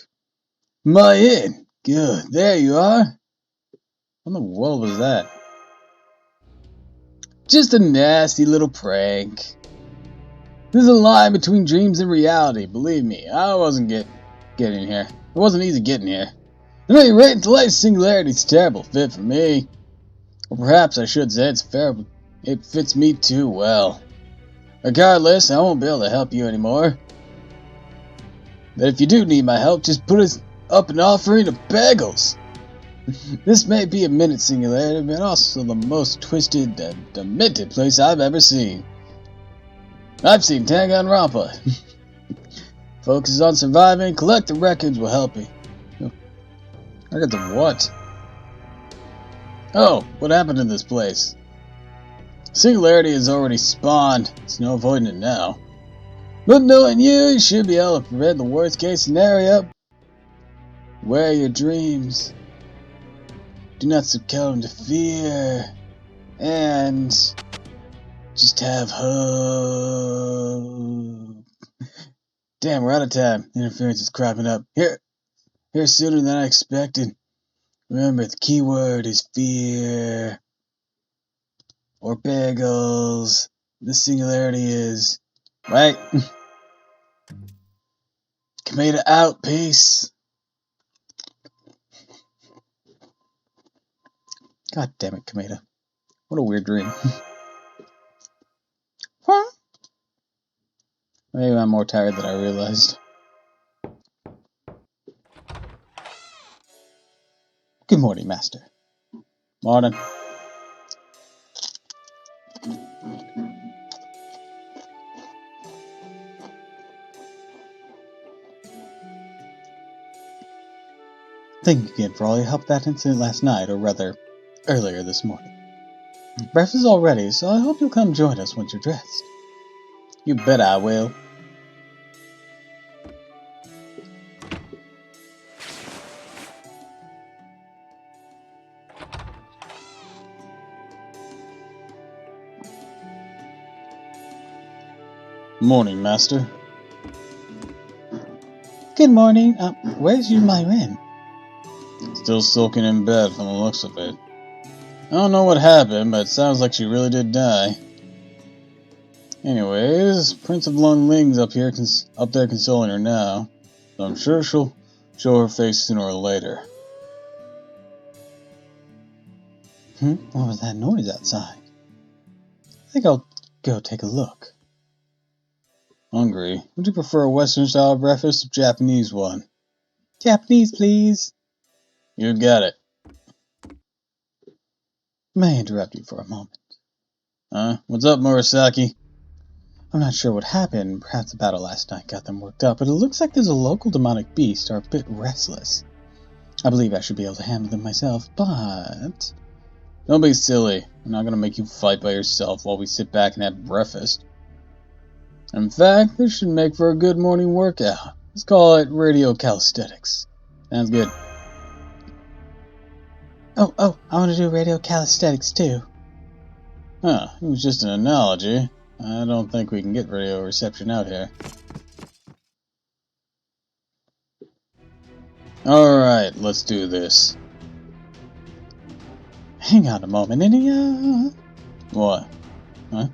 Man, good. There you are. What in the world was that? Just a nasty little prank. There's a line between dreams and reality. Believe me, I wasn't getting here. It wasn't easy getting here. At any rate, tonight's singularity's a terrible fit for me. Or perhaps I should say it's fair, but it fits me too well. Regardless, I won't be able to help you anymore. But if you do need my help, just put us up an offering of bagels. This may be a minute singularity, but also the most twisted and demented place I've ever seen. I've seen Danganronpa. Focus on surviving, collect the records will help you. Records of what? Oh, what happened in this place? Singularity has already spawned. There's no avoiding it now. But knowing you, you should be able to prevent the worst case scenario. Where are your dreams? Do not succumb to fear. And just have hope. Damn, we're out of time. Interference is cropping up. Here sooner than I expected. Remember, the key word is fear. Or bagels. The singularity is... Wait. Kameda out. Peace. God damn it, Kameda. What a weird dream. Huh? Maybe I'm more tired than I realized. Good morning, Master. Morning. Thank you again for all your help with that incident last night, or rather, earlier this morning. Breakfast is all ready, so I hope you'll come join us once you're dressed. You bet I will. Morning, Master. Good morning. Where's Ren? Still sulking in bed from the looks of it. I don't know what happened, but it sounds like she really did die. Anyways, Prince of Lung Ling's up there consoling her now, so I'm sure she'll show her face sooner or later. What was that noise outside? I think I'll go take a look. Hungry. Would you prefer a Western style breakfast or Japanese one? Japanese, please. You got it. May I interrupt you for a moment? What's up, Murasaki? I'm not sure what happened. Perhaps the battle last night got them worked up, but it looks like there's a local demonic beast are a bit restless. I believe I should be able to handle them myself, but... Don't be silly. I'm not gonna make you fight by yourself while we sit back and have breakfast. In fact, this should make for a good morning workout. Let's call it radio calisthenics. Sounds good. Oh, I want to do radio calisthenics too. Huh, it was just an analogy. I don't think we can get radio reception out here. Alright, let's do this. Hang on a moment, What? Huh?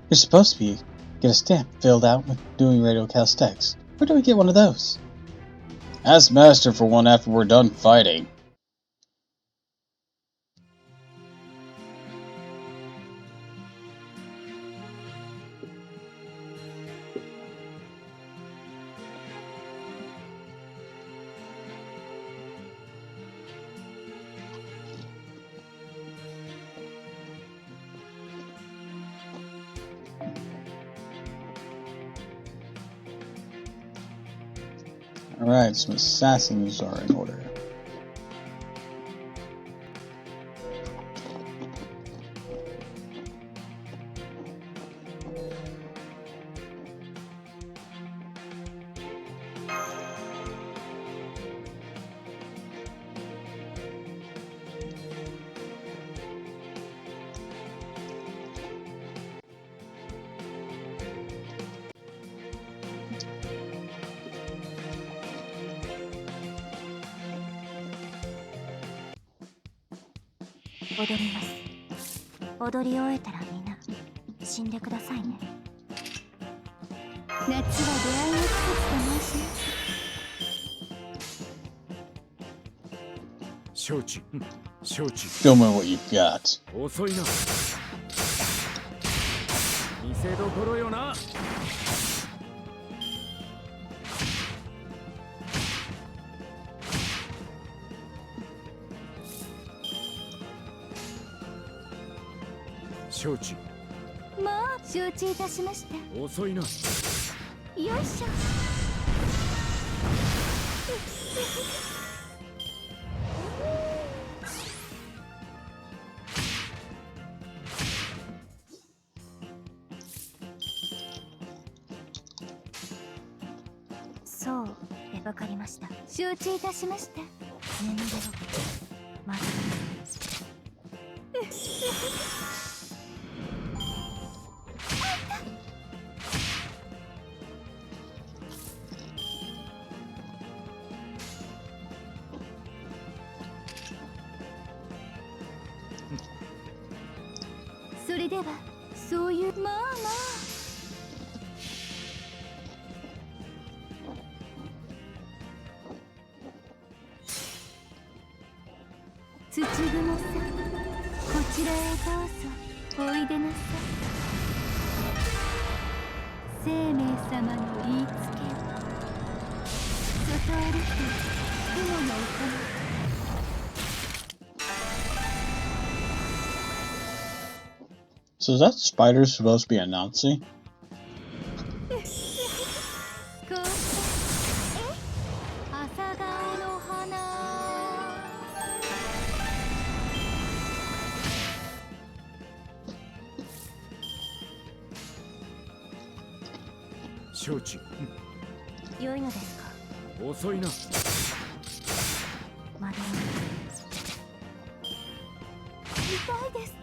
You're supposed to get a stamp filled out with doing radio calisthenics. Where do we get one of those? Ask Master for one after we're done fighting. Alright, some assassins are in order.踊ります。踊り終えたらみんな死んでくださいね。夏は出会いの季節と申します。承知。承知。 Show me what you've got. 遅いな。見せどころよな。承知。もう承知いたしました。遅いな。よいしょ。そうわかりました。承知いたしました。年齢をまたそれではそういうまあまあ土雲さん、こちらへどうぞおいでなさい。生命様の言いつけを外歩く雲のおかげ。So is that spider supposed to be a Nazi? こうして朝顔の花。承知。良いのですか。遅いな。まだ痛いです。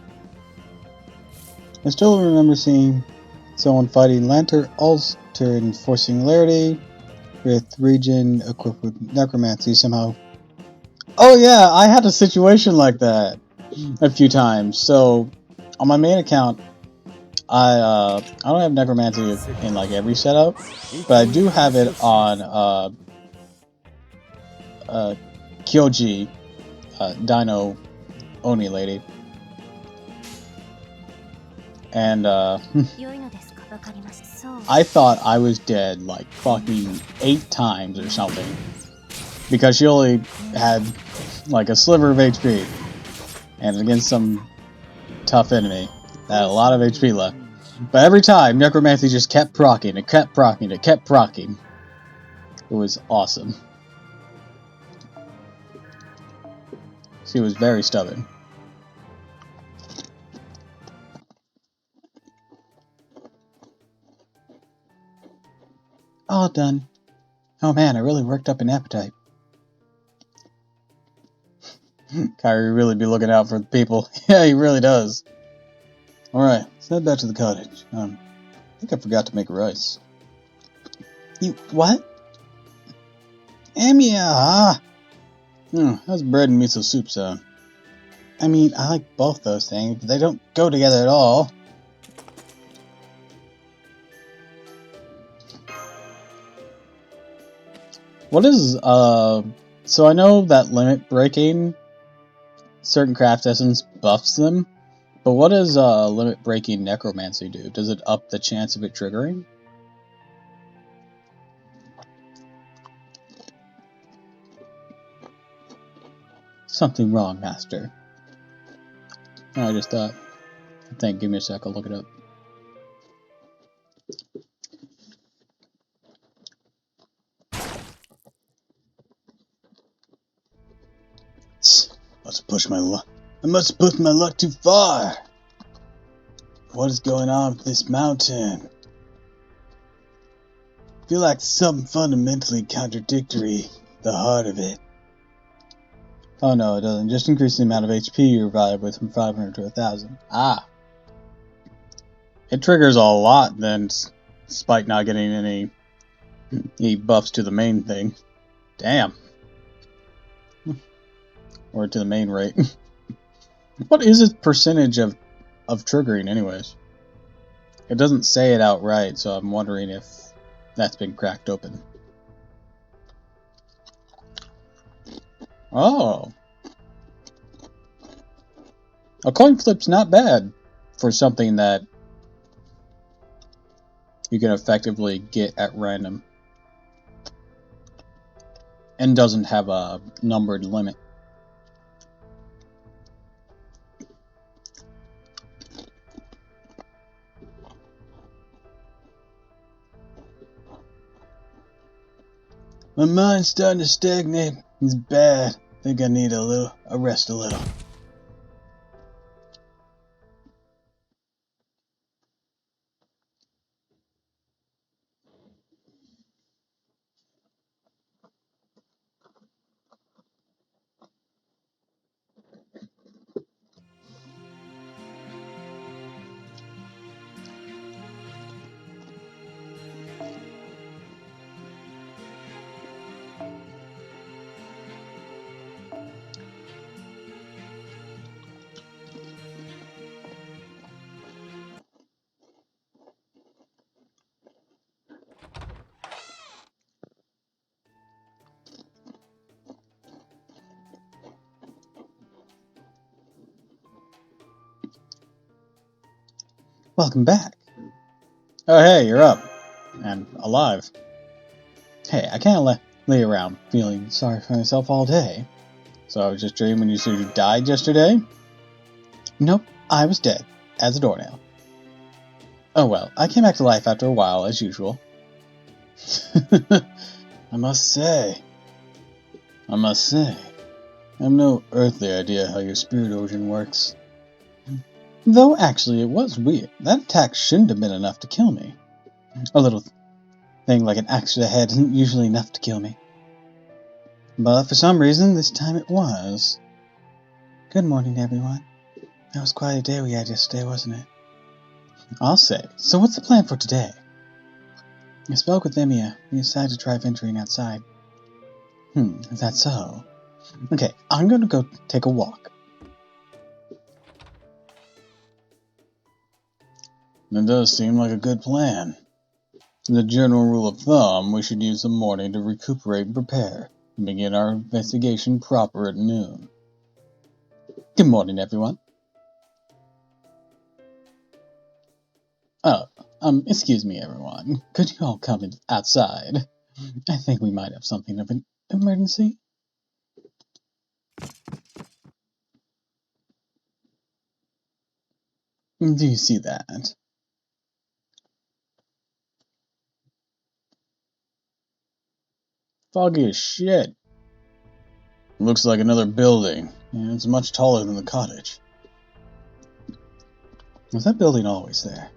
I still remember seeing someone fighting Lantern Ulster enforcing singularity with region equipped with necromancy somehow. Oh yeah, I had a situation like that a few times. So on my main account, I don't have necromancy in like every setup, but I do have it on Kyoji, Dino Oni lady. And I thought I was dead like fucking 8 times or something. Because she only had like a sliver of HP. And against some tough enemy that had a lot of HP left. But every time, Necromancy just kept proccing, it kept proccing, it kept proccing. It was awesome. She was very stubborn. All done. Oh man, I really worked up an appetite. Kyrie really be looking out for the people. Yeah, he really does. Alright, let's head back to the cottage. I think I forgot to make rice. You, what? Amia! How's bread and miso soup sound? I mean, I like both those things, but they don't go together at all. What is, so I know that limit breaking certain craft essence buffs them, but what does, limit breaking necromancy do? Does it up the chance of it triggering? Something wrong, Master. Oh, I just thought. I think, give me a sec, I'll look it up. I must have pushed my luck too far. What is going on with this mountain? I feel like something fundamentally contradictory. The heart of it. Oh no, it doesn't. Just increase the amount of HP you revive with from 500 to 1000. Ah. It triggers a lot then, despite not getting any buffs to the main thing. Damn. Or to the main rate. What is its percentage of triggering anyways? It doesn't say it outright, so I'm wondering if that's been cracked open. Oh. A coin flip's not bad for something that you can effectively get at random. And doesn't have a numbered limit. My mind's starting to stagnate. It's bad. Think I need a rest a little. Welcome back. Oh hey, you're up. And alive. Hey, I can't lay around feeling sorry for myself all day. So I was just dreaming you said you died yesterday? Nope, I was dead. As a doornail. Oh well, I came back to life after a while, as usual. I must say, I have no earthly idea how your spirit origin works. Though actually it was weird. That attack shouldn't have been enough to kill me. A little thing like an axe to the head isn't usually enough to kill me. But for some reason, this time it was. Good morning, everyone. That was quite a day we had yesterday, wasn't it? I'll say. So what's the plan for today? I spoke with Emia. We decided to try venturing outside. Is that so? Okay, I'm gonna go take a walk. That does seem like a good plan. As a general rule of thumb, we should use the morning to recuperate and prepare, and begin our investigation proper at noon. Good morning, everyone. Oh, excuse me, everyone. Could you all come outside? I think we might have something of an emergency. Do you see that? Foggy as shit. Looks like another building, and it's much taller than the cottage. Was that building always there?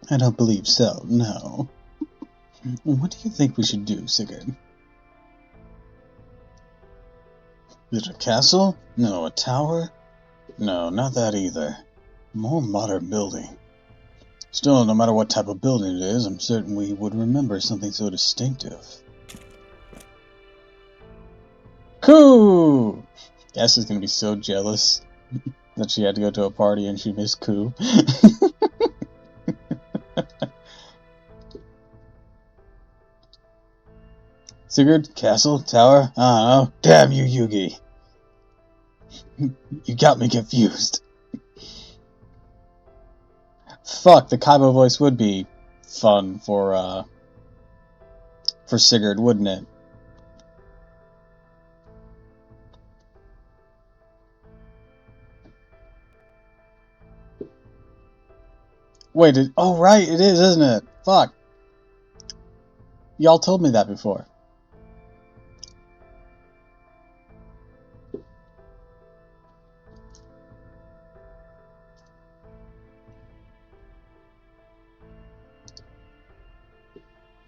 I don't believe so, no. What do you think we should do, Sigurd? Is it a castle? No, a tower? No, not that either. More modern building. Still, no matter what type of building it is, I'm certain we would remember something so distinctive. Coo! Cass is gonna be so jealous that she had to go to a party and she missed Coo. Sigurd, castle, tower, I don't know. Damn you, Yugi! You got me confused. Fuck, the Kaiba voice would be fun for Sigurd, wouldn't it? Wait, oh right, it is, isn't it? Fuck. Y'all told me that before.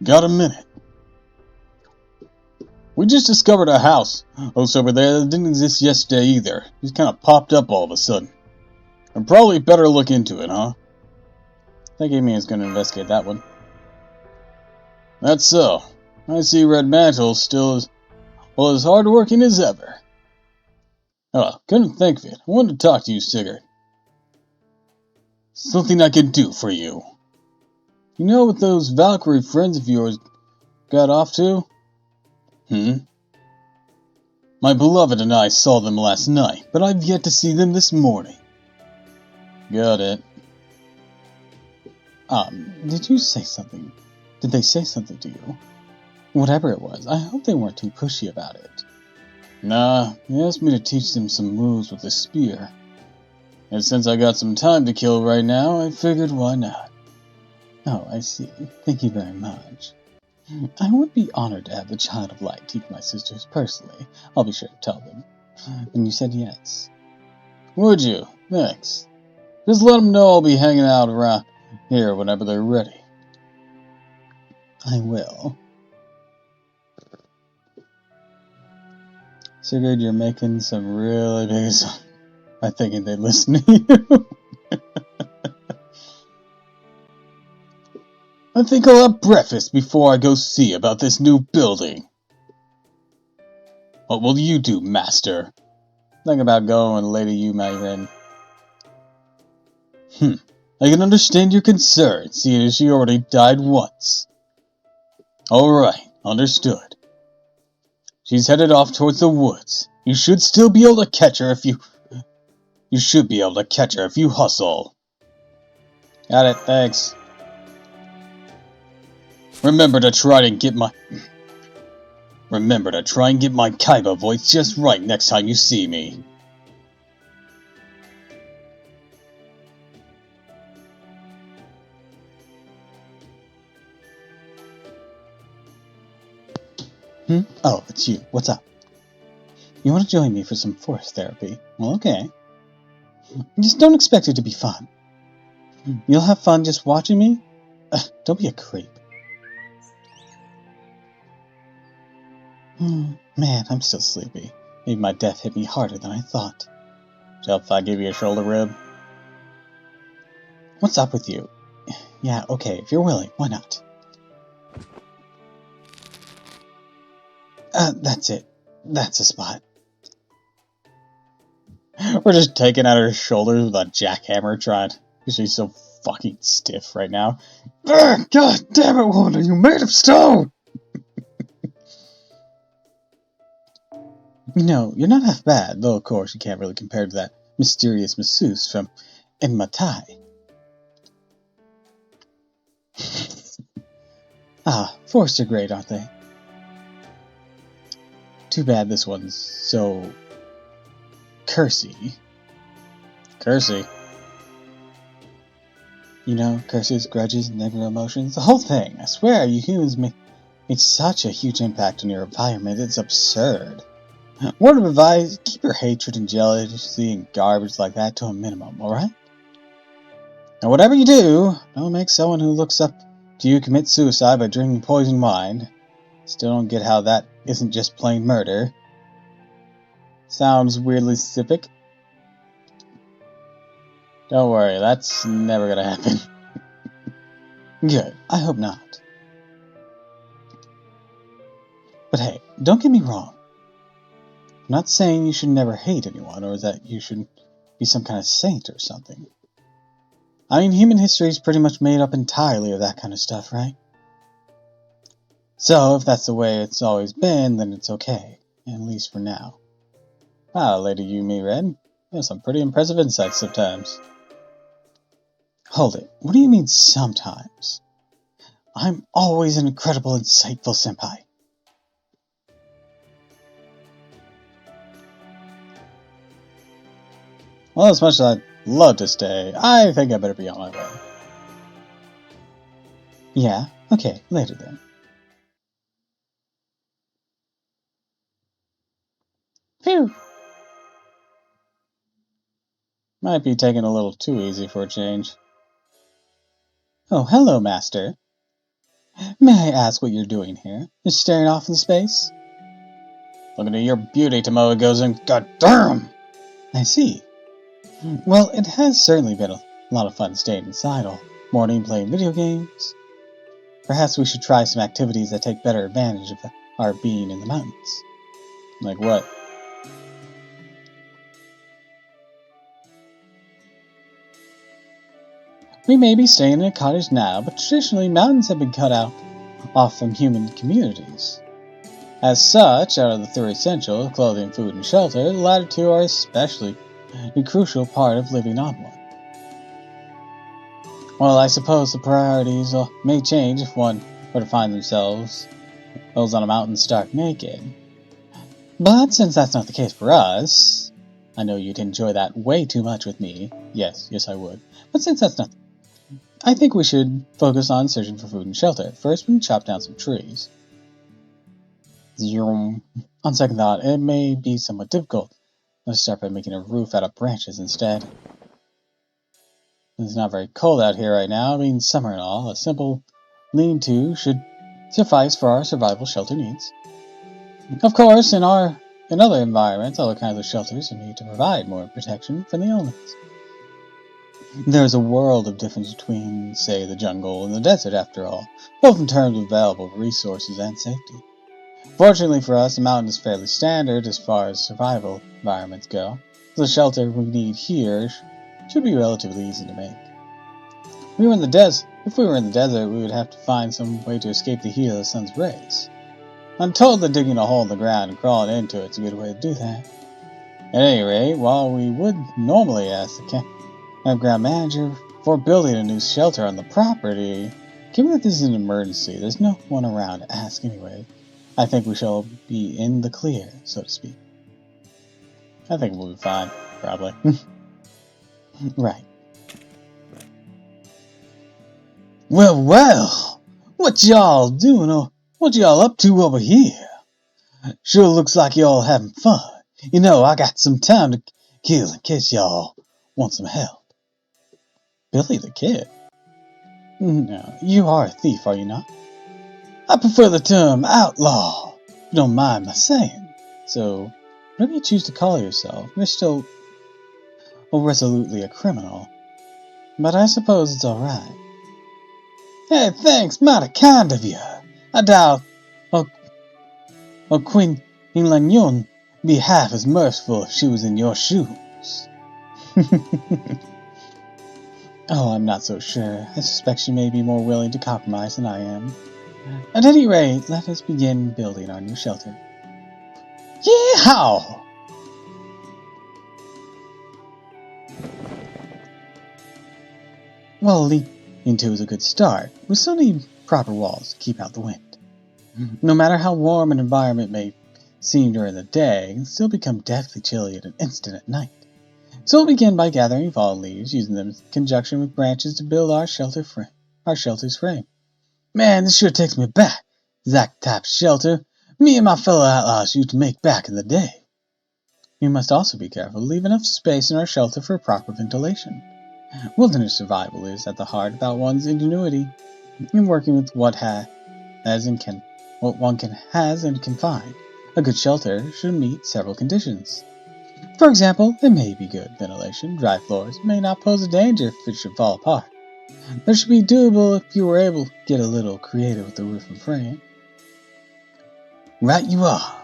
Got a minute. We just discovered a house over there that didn't exist yesterday either. Just kind of popped up all of a sudden. I'd probably better look into it, huh? I think Amy is going to investigate that one. That's so. I see Red Mantle still as well as hardworking as ever. Oh, couldn't think of it. I wanted to talk to you, Sigurd. Something I can do for you. You know what those Valkyrie friends of yours got off to? My beloved and I saw them last night, but I've yet to see them this morning. Got it. Did you say something? Did they say something to you? Whatever it was, I hope they weren't too pushy about it. Nah, they asked me to teach them some moves with the spear. And since I got some time to kill right now, I figured why not. Oh, I see. Thank you very much. I would be honored to have the Child of Light teach my sisters personally. I'll be sure to tell them. And you said yes. Would you? Thanks. Just let them know I'll be hanging out around here whenever they're ready. I will. Sigurd, you're making some really big songs by thinking they'd listen to you. I think I'll have breakfast before I go see about this new building. What will you do, master? Think about going, Lady Yumarin. I can understand your concern, seeing as she already died once. Alright, understood. She's headed off towards the woods. You should still be able to catch her if you... You should be able to catch her if you hustle. Got it, thanks. Remember to try and get my Kaiba voice just right next time you see me. Oh, it's you. What's up? You want to join me for some force therapy? Well, okay. Just don't expect it to be fun. You'll have fun just watching me? Don't be a creep. Man, I'm still sleepy. Maybe my death hit me harder than I thought. Help if I give you a shoulder rib? What's up with you? Yeah, okay, if you're willing, why not? That's it. That's the spot. We're just taking out her shoulders with a jackhammer trying, because she's so fucking stiff right now. God damn it, woman, are you made of stone? You know, you're not half bad, though of course you can't really compare to that mysterious masseuse from Enmatai. Forests are great, aren't they? Too bad this one's so cursy. Cursy? You know, curses, grudges, negative emotions, the whole thing. I swear, you humans make such a huge impact on your environment, it's absurd. Word of advice, keep your hatred and jealousy and garbage like that to a minimum, alright? And whatever you do, don't make someone who looks up to you commit suicide by drinking poison wine. Still don't get how that isn't just plain murder. Sounds weirdly specific. Don't worry, that's never gonna happen. Good, I hope not. But hey, don't get me wrong. I'm not saying you should never hate anyone, or that you should be some kind of saint or something. I mean, human history is pretty much made up entirely of that kind of stuff, right? So, if that's the way it's always been, then it's okay. At least for now. Wow, Lady Yumi Red. You have some pretty impressive insights sometimes. Hold it. What do you mean sometimes? I'm always an incredible, insightful senpai. Well, as much as I'd love to stay, I think I better be on my way. Yeah? Okay, later then. Phew! Might be taking a little too easy for a change. Oh, hello, Master. May I ask what you're doing here? Just staring off into space? Looking at your beauty, Tomoe goes in. God damn! I see. Well, it has certainly been a lot of fun staying inside all morning playing video games. Perhaps we should try some activities that take better advantage of our being in the mountains. Like what? We may be staying in a cottage now, but traditionally mountains have been cut off from human communities. As such, out of the three essentials, clothing, food, and shelter, the latter two are especially a crucial part of living on one. Well, I suppose the priorities may change if one were to find themselves on a mountain stark naked. But since that's not the case for us, I know you'd enjoy that way too much with me. Yes, I would. But since that's not, I think we should focus on searching for food and shelter. First, we can chop down some trees. On second thought, it may be somewhat difficult. Let's start by making a roof out of branches instead. It's not very cold out here right now, being summer and all. A simple lean-to should suffice for our survival shelter needs. Of course, in other environments, other kinds of shelters are made to provide more protection from the elements. There's a world of difference between, say, the jungle and the desert, after all, both in terms of available resources and safety. Fortunately for us, the mountain is fairly standard as far as survival environments go, so the shelter we need here should be relatively easy to make. If we were in the desert, we would have to find some way to escape the heat of the sun's rays. I'm told that digging a hole in the ground and crawling into it's a good way to do that. At any rate, while we would normally ask the campground manager before building a new shelter on the property. Given that this is an emergency, there's no one around to ask anyway. I think we shall be in the clear, so to speak. I think we'll be fine, probably. Right. Well, well! What y'all doing, or what y'all up to over here? Sure looks like y'all having fun. You know, I got some time to kill in case y'all want some help. Billy the Kid? No, you are a thief, are you not? I prefer the term outlaw, if you don't mind my saying. So, whatever you choose to call yourself, you're still resolutely a criminal. But I suppose it's alright. Hey, thanks, mighty kind of you. I doubt Queen Lanyon be half as merciful if she was in your shoes. Oh, I'm not so sure. I suspect she may be more willing to compromise than I am. At any rate, let us begin building our new shelter. Yeehaw! Well, lean to is a good start. We still need proper walls to keep out the wind. No matter how warm an environment may seem during the day, it can still become deathly chilly at an instant at night. So we'll begin by gathering fallen leaves, using them in conjunction with branches to build our shelter's frame. Man, this sure takes me back. Exact type of shelter me and my fellow outlaws used to make back in the day. We must also be careful to leave enough space in our shelter for proper ventilation. Wilderness survival is at the heart of one's ingenuity in working with what one can find. A good shelter should meet several conditions. For example, there may be good ventilation. Dry floors may not pose a danger if it should fall apart. This should be doable if you were able to get a little creative with the roof and frame. Right you are.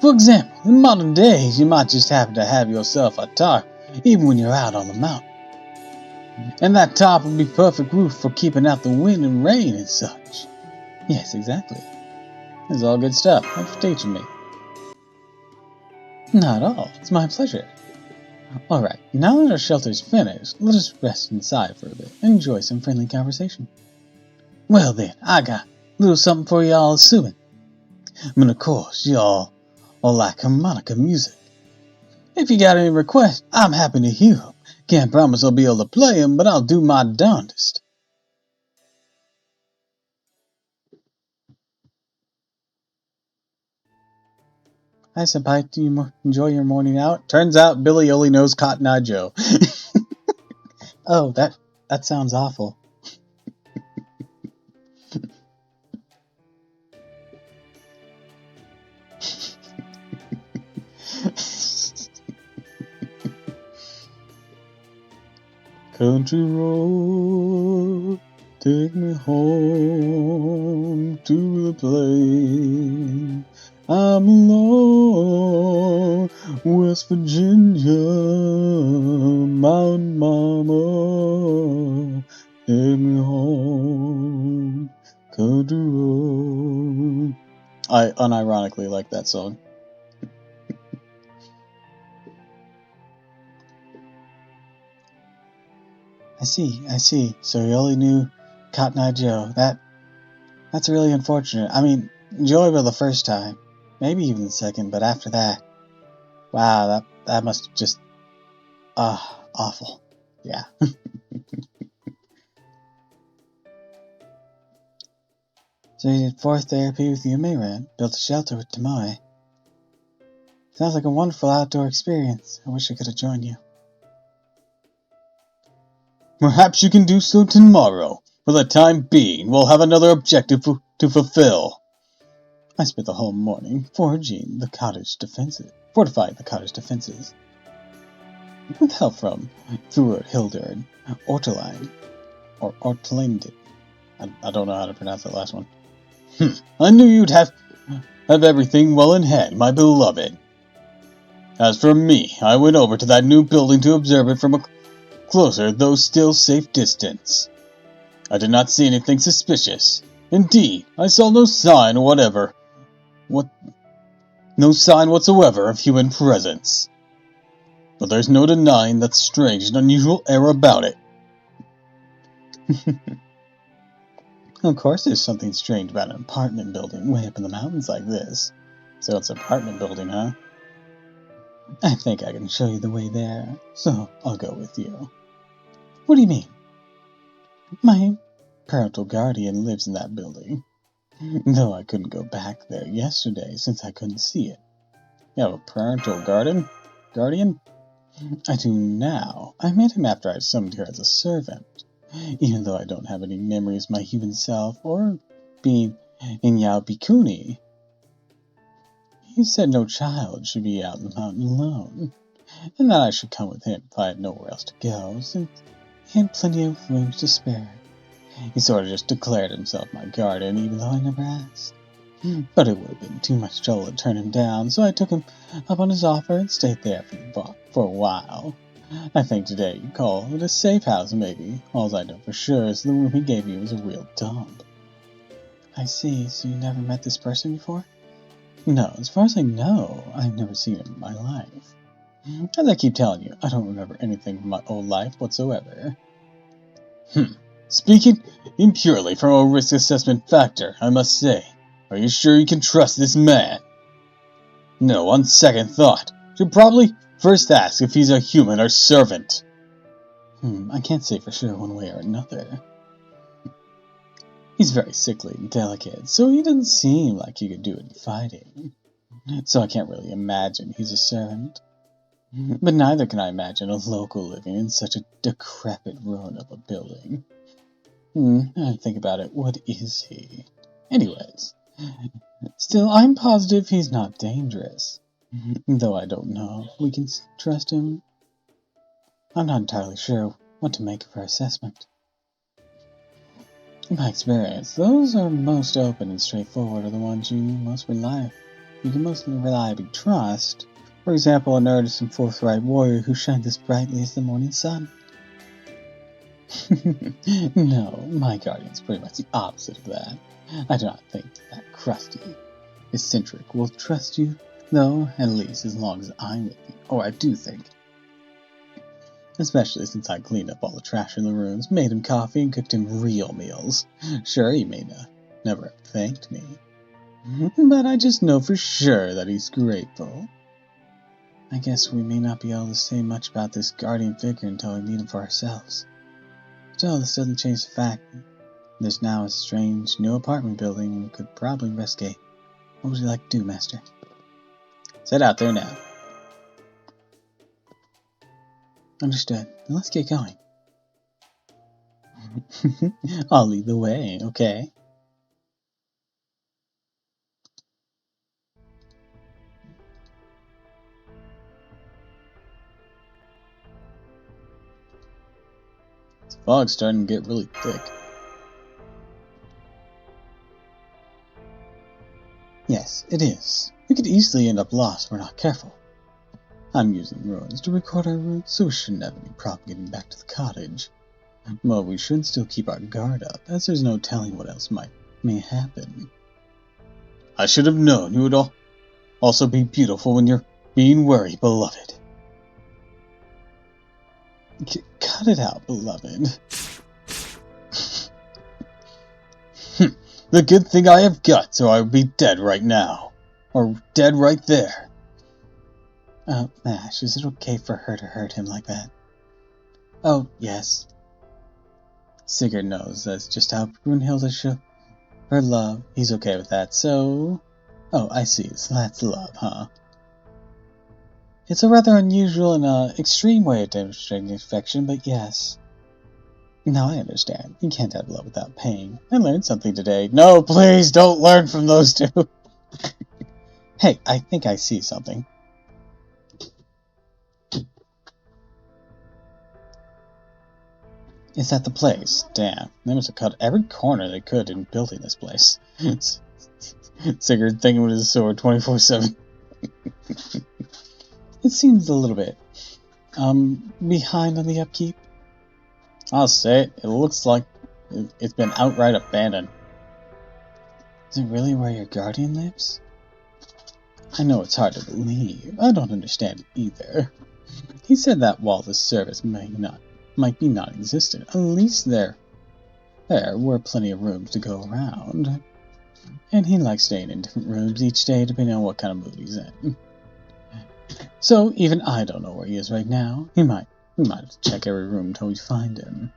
For example, in modern days, you might just happen to have yourself a tarp even when you're out on the mountain. And that tarp would be perfect roof for keeping out the wind and rain and such. Yes, exactly. This is all good stuff. Thanks for teaching me. Not at all. It's my pleasure. Alright, now that our shelter's finished, let us rest inside for a bit and enjoy some friendly conversation. Well then, I got a little something for y'all assuming. I mean, of course, y'all all like harmonica music. If you got any requests, I'm happy to hear them. Can't promise I'll be able to play them, but I'll do my darndest. Hi, Senpai. Do you enjoy your morning out? Turns out Billy only knows Cotton Eye Joe. Oh, that sounds awful. Country road, take me home to the place I'm alone, West Virginia, Mountain Mama, take me home, country road. I unironically like that song. I see. So you only knew Cotton Eye Joe. That's really unfortunate. I mean, enjoyable the first time, maybe even the second, but after that, wow, that must have just, awful. Yeah. So you did 4th therapy with Yume Ren, built a shelter with Tomoe. Sounds like a wonderful outdoor experience. I wish I could have joined you. Perhaps you can do so tomorrow. For the time being, we'll have another objective to fulfill. I spent the whole morning fortifying the cottage defenses. With help from Thur, Hilder, and Orteline. Or Ortlinde. I don't know how to pronounce that last one. I knew you'd have everything well in hand, my beloved. As for me, I went over to that new building to observe it from a closer, though still safe distance. I did not see anything suspicious. Indeed, I saw no sign whatsoever of human presence. But there's no denying that strange and unusual air about it. Of course there's something strange about an apartment building way up in the mountains like this. So it's an apartment building, huh? I think I can show you the way there, so I'll go with you. What do you mean? My parental guardian lives in that building. Though I couldn't go back there yesterday since I couldn't see it. You have a parental guardian? I do now. I met him after I summoned her as a servant. Even though I don't have any memories of my human self or being in Yao Bikuni. He said no child should be out in the mountain alone, and that I should come with him if I had nowhere else to go, since he had plenty of rooms to spare. He sort of just declared himself my guardian, even though I never asked. But it would have been too much trouble to turn him down, so I took him up on his offer and stayed there for a while. I think today you'd call it a safe house, maybe. All I know for sure is the room he gave me was a real dump. I see, so you never met this person before? No, as far as I know, I've never seen him in my life. As I keep telling you, I don't remember anything from my old life whatsoever. Speaking impurely from a risk assessment factor, I must say, are you sure you can trust this man? No, on second thought, should probably first ask if he's a human or servant. I can't say for sure one way or another. He's very sickly and delicate, so he doesn't seem like he could do any fighting. So I can't really imagine he's a servant. But neither can I imagine a local living in such a decrepit ruin of a building. I think about it, what is he? Anyways, still, I'm positive he's not dangerous. Though I don't know if we can trust him. I'm not entirely sure what to make of our assessment. In my experience, those are most open and straightforward are the ones you can most reliably trust. For example, an earnest and forthright warrior who shines as brightly as the morning sun. No, my guardian's pretty much the opposite of that. I do not think that crusty, eccentric will trust you, though, at least as long as I'm with you. Or I do think. Especially since I cleaned up all the trash in the rooms, made him coffee, and cooked him real meals. Sure, he may never have thanked me. But I just know for sure that he's grateful. I guess we may not be able to say much about this guardian figure until we meet him for ourselves. Still, this doesn't change the fact that there's now a strange new apartment building we could probably investigate. What would you like to do, Master? Set out there now. Understood. Then let's get going. I'll lead the way, okay? This fog's starting to get really thick. Yes, it is. We could easily end up lost if we're not careful. I'm using ruins to record our route, so we shouldn't have any problem getting back to the cottage. But we should still keep our guard up, as there's no telling what else may happen. I should have known you would also be beautiful when you're being worried, beloved. Cut it out, beloved. The good thing I have guts, or I would be dead right now. Or dead right there. Mash, is it okay for her to hurt him like that? Oh, yes. Sigurd knows that's just how Brunhilde should her love. He's okay with that, so... Oh, I see. So that's love, huh? It's a rather unusual and extreme way of demonstrating affection, but yes. Now I understand. You can't have love without pain. I learned something today. No, please, don't learn from those two. Hey, I think I see something. Is that the place? Damn, they must have cut every corner they could in building this place. Sigurd thinking with his sword 24/7. It seems a little bit, behind on the upkeep. I'll say it, it looks like it's been outright abandoned. Is it really where your guardian lives? I know it's hard to believe. I don't understand it either. He said that while the service might be non-existent, at least there There were plenty of rooms to go around, and he likes staying in different rooms each day depending on what kind of mood he's in. So even I don't know where he is right now. We might have to check every room until we find him.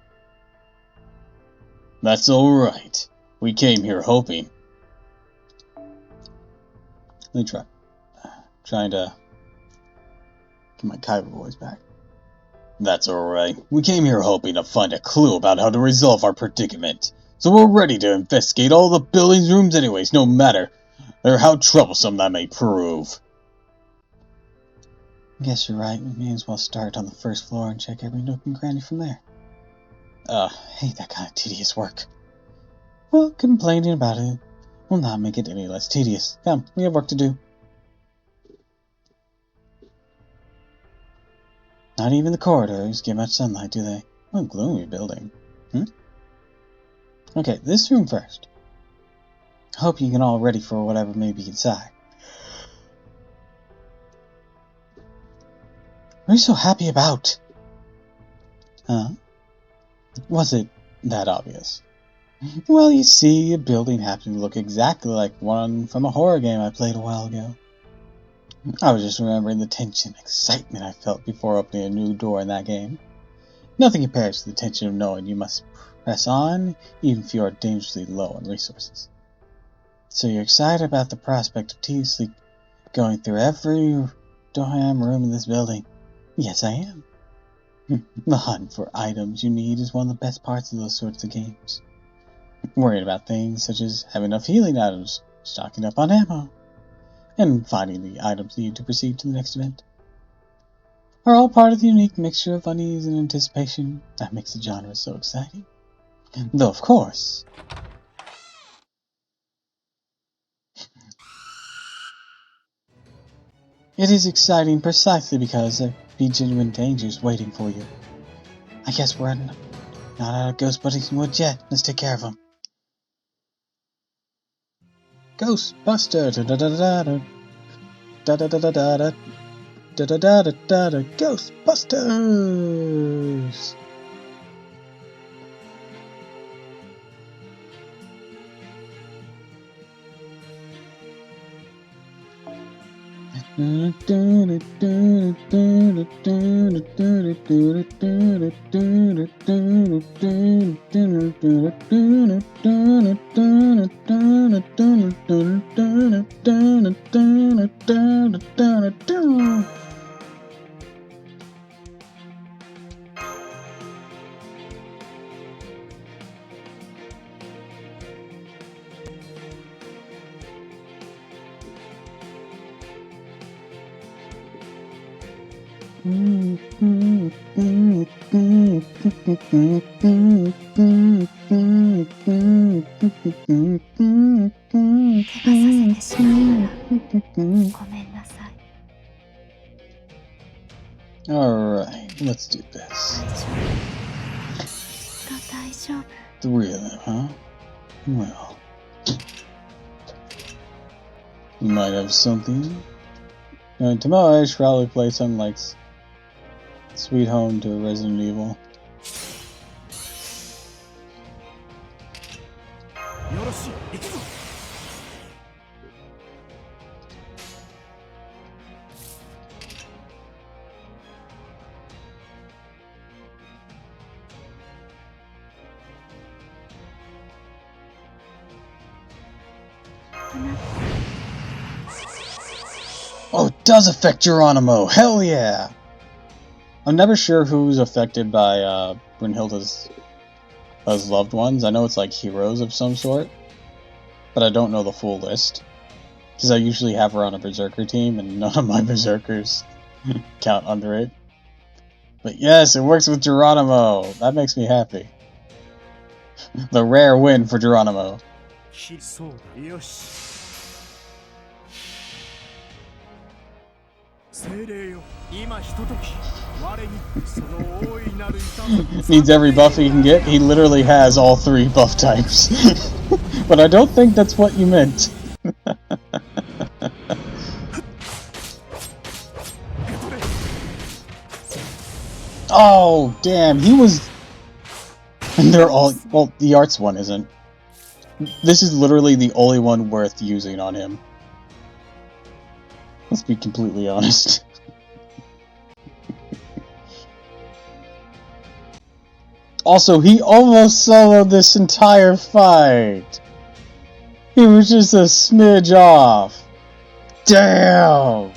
That's alright. We came here hoping. Let me try. Trying to get my Kyber voice back. That's alright. We came here hoping to find a clue about how to resolve our predicament. So we're ready to investigate all the building's rooms anyways, no matter how troublesome that may prove. I guess you're right. We may as well start on the first floor and check every nook and cranny from there. Hate that kind of tedious work. Well, complaining about it will not make it any less tedious. Come, we have work to do. Not even the corridors get much sunlight, do they? What a gloomy building. Okay, this room first. Hope you can all ready for whatever may be inside. What are you so happy about? Huh? Was it that obvious? Well, you see, a building happened to look exactly like one from a horror game I played a while ago. I was just remembering the tension and excitement I felt before opening a new door in that game. Nothing compares to the tension of knowing you must press on, even if you are dangerously low on resources. So you're excited about the prospect of tediously going through every damn room in this building? Yes, I am. The hunt for items you need is one of the best parts of those sorts of games. Worrying about things such as having enough healing items, stocking up on ammo, and finding the items needed to proceed to the next event are all part of the unique mixture of unease and anticipation that makes the genre so exciting. Though, of course, it is exciting precisely because there be genuine dangers waiting for you. I guess we're not out of Ghostbusters woods yet. Let's take care of them. Ghostbuster! Da-da-da-da-da! Da-da-da-da-da! Da-da-da-da-da! Ghostbusters! Alright, let's do this. 3 of them, huh? Well, we might have something. Tomorrow I should probably play something like Sweet Home to Resident Evil. Oh, it does affect Geronimo! Hell yeah! I'm never sure who's affected by Brunhilde's loved ones. I know it's like heroes of some sort, but I don't know the full list. Because I usually have her on a Berserker team, and none of my Berserkers count under it. But yes, it works with Geronimo! That makes me happy. The rare win for Geronimo. Needs every buff he can get. He literally has all 3 buff types. But I don't think that's what you meant. Oh, damn, he was... And they're all... Well, the arts one isn't. This is literally the only one worth using on him. Let's be completely honest. Also, he almost soloed this entire fight! He was just a smidge off! Damn!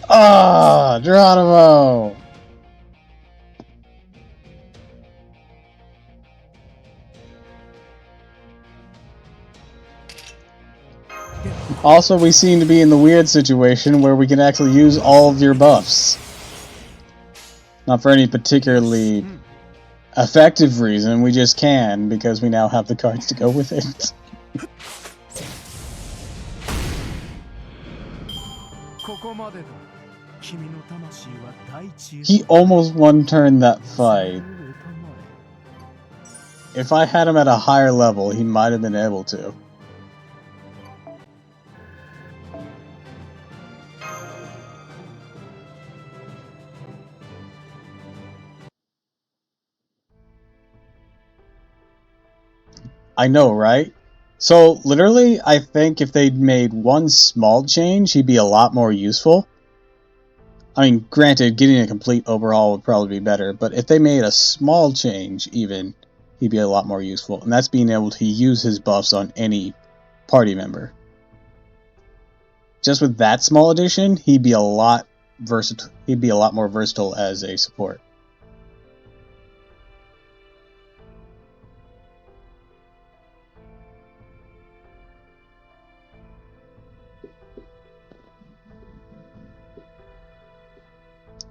Ah, Geronimo! Also, we seem to be in the weird situation where we can actually use all of your buffs. Not for any particularly effective reason, we just can, because we now have the cards to go with it. He almost one-turned that fight. If I had him at a higher level, he might have been able to. I know, right? So, literally, I think if they'd made one small change, he'd be a lot more useful. I mean, granted, getting a complete overhaul would probably be better, but if they made a small change, even, he'd be a lot more useful. And that's being able to use his buffs on any party member. Just with that small addition, he'd be a lot versatile. He'd be a lot more versatile as a support.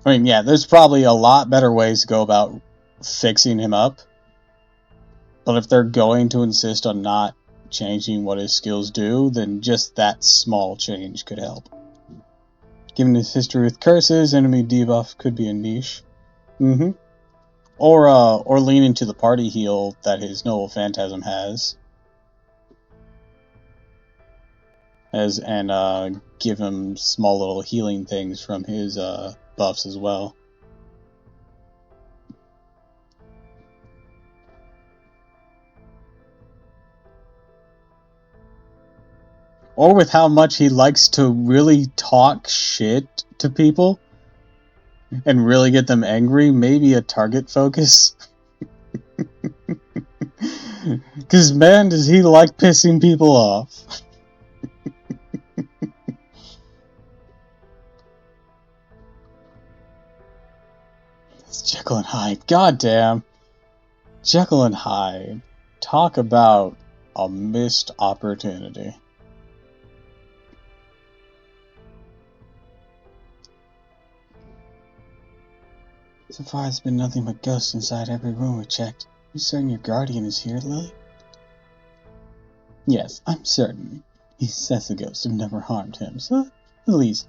I mean, yeah, there's probably a lot better ways to go about fixing him up. But if they're going to insist on not changing what his skills do, then just that small change could help. Given his history with curses, enemy debuff could be a niche. Or lean into the party heal that his Noble Phantasm has. And give him small little healing things from his buffs as well. Or with how much he likes to really talk shit to people and really get them angry, maybe a target focus. Because man, does he like pissing people off. It's Jekyll and Hyde. Goddamn. Jekyll and Hyde. Talk about a missed opportunity. So far, it's been nothing but ghosts inside every room we checked. You certain your guardian is here, Lily? Yes, I'm certain. He says the ghosts have never harmed him, so at least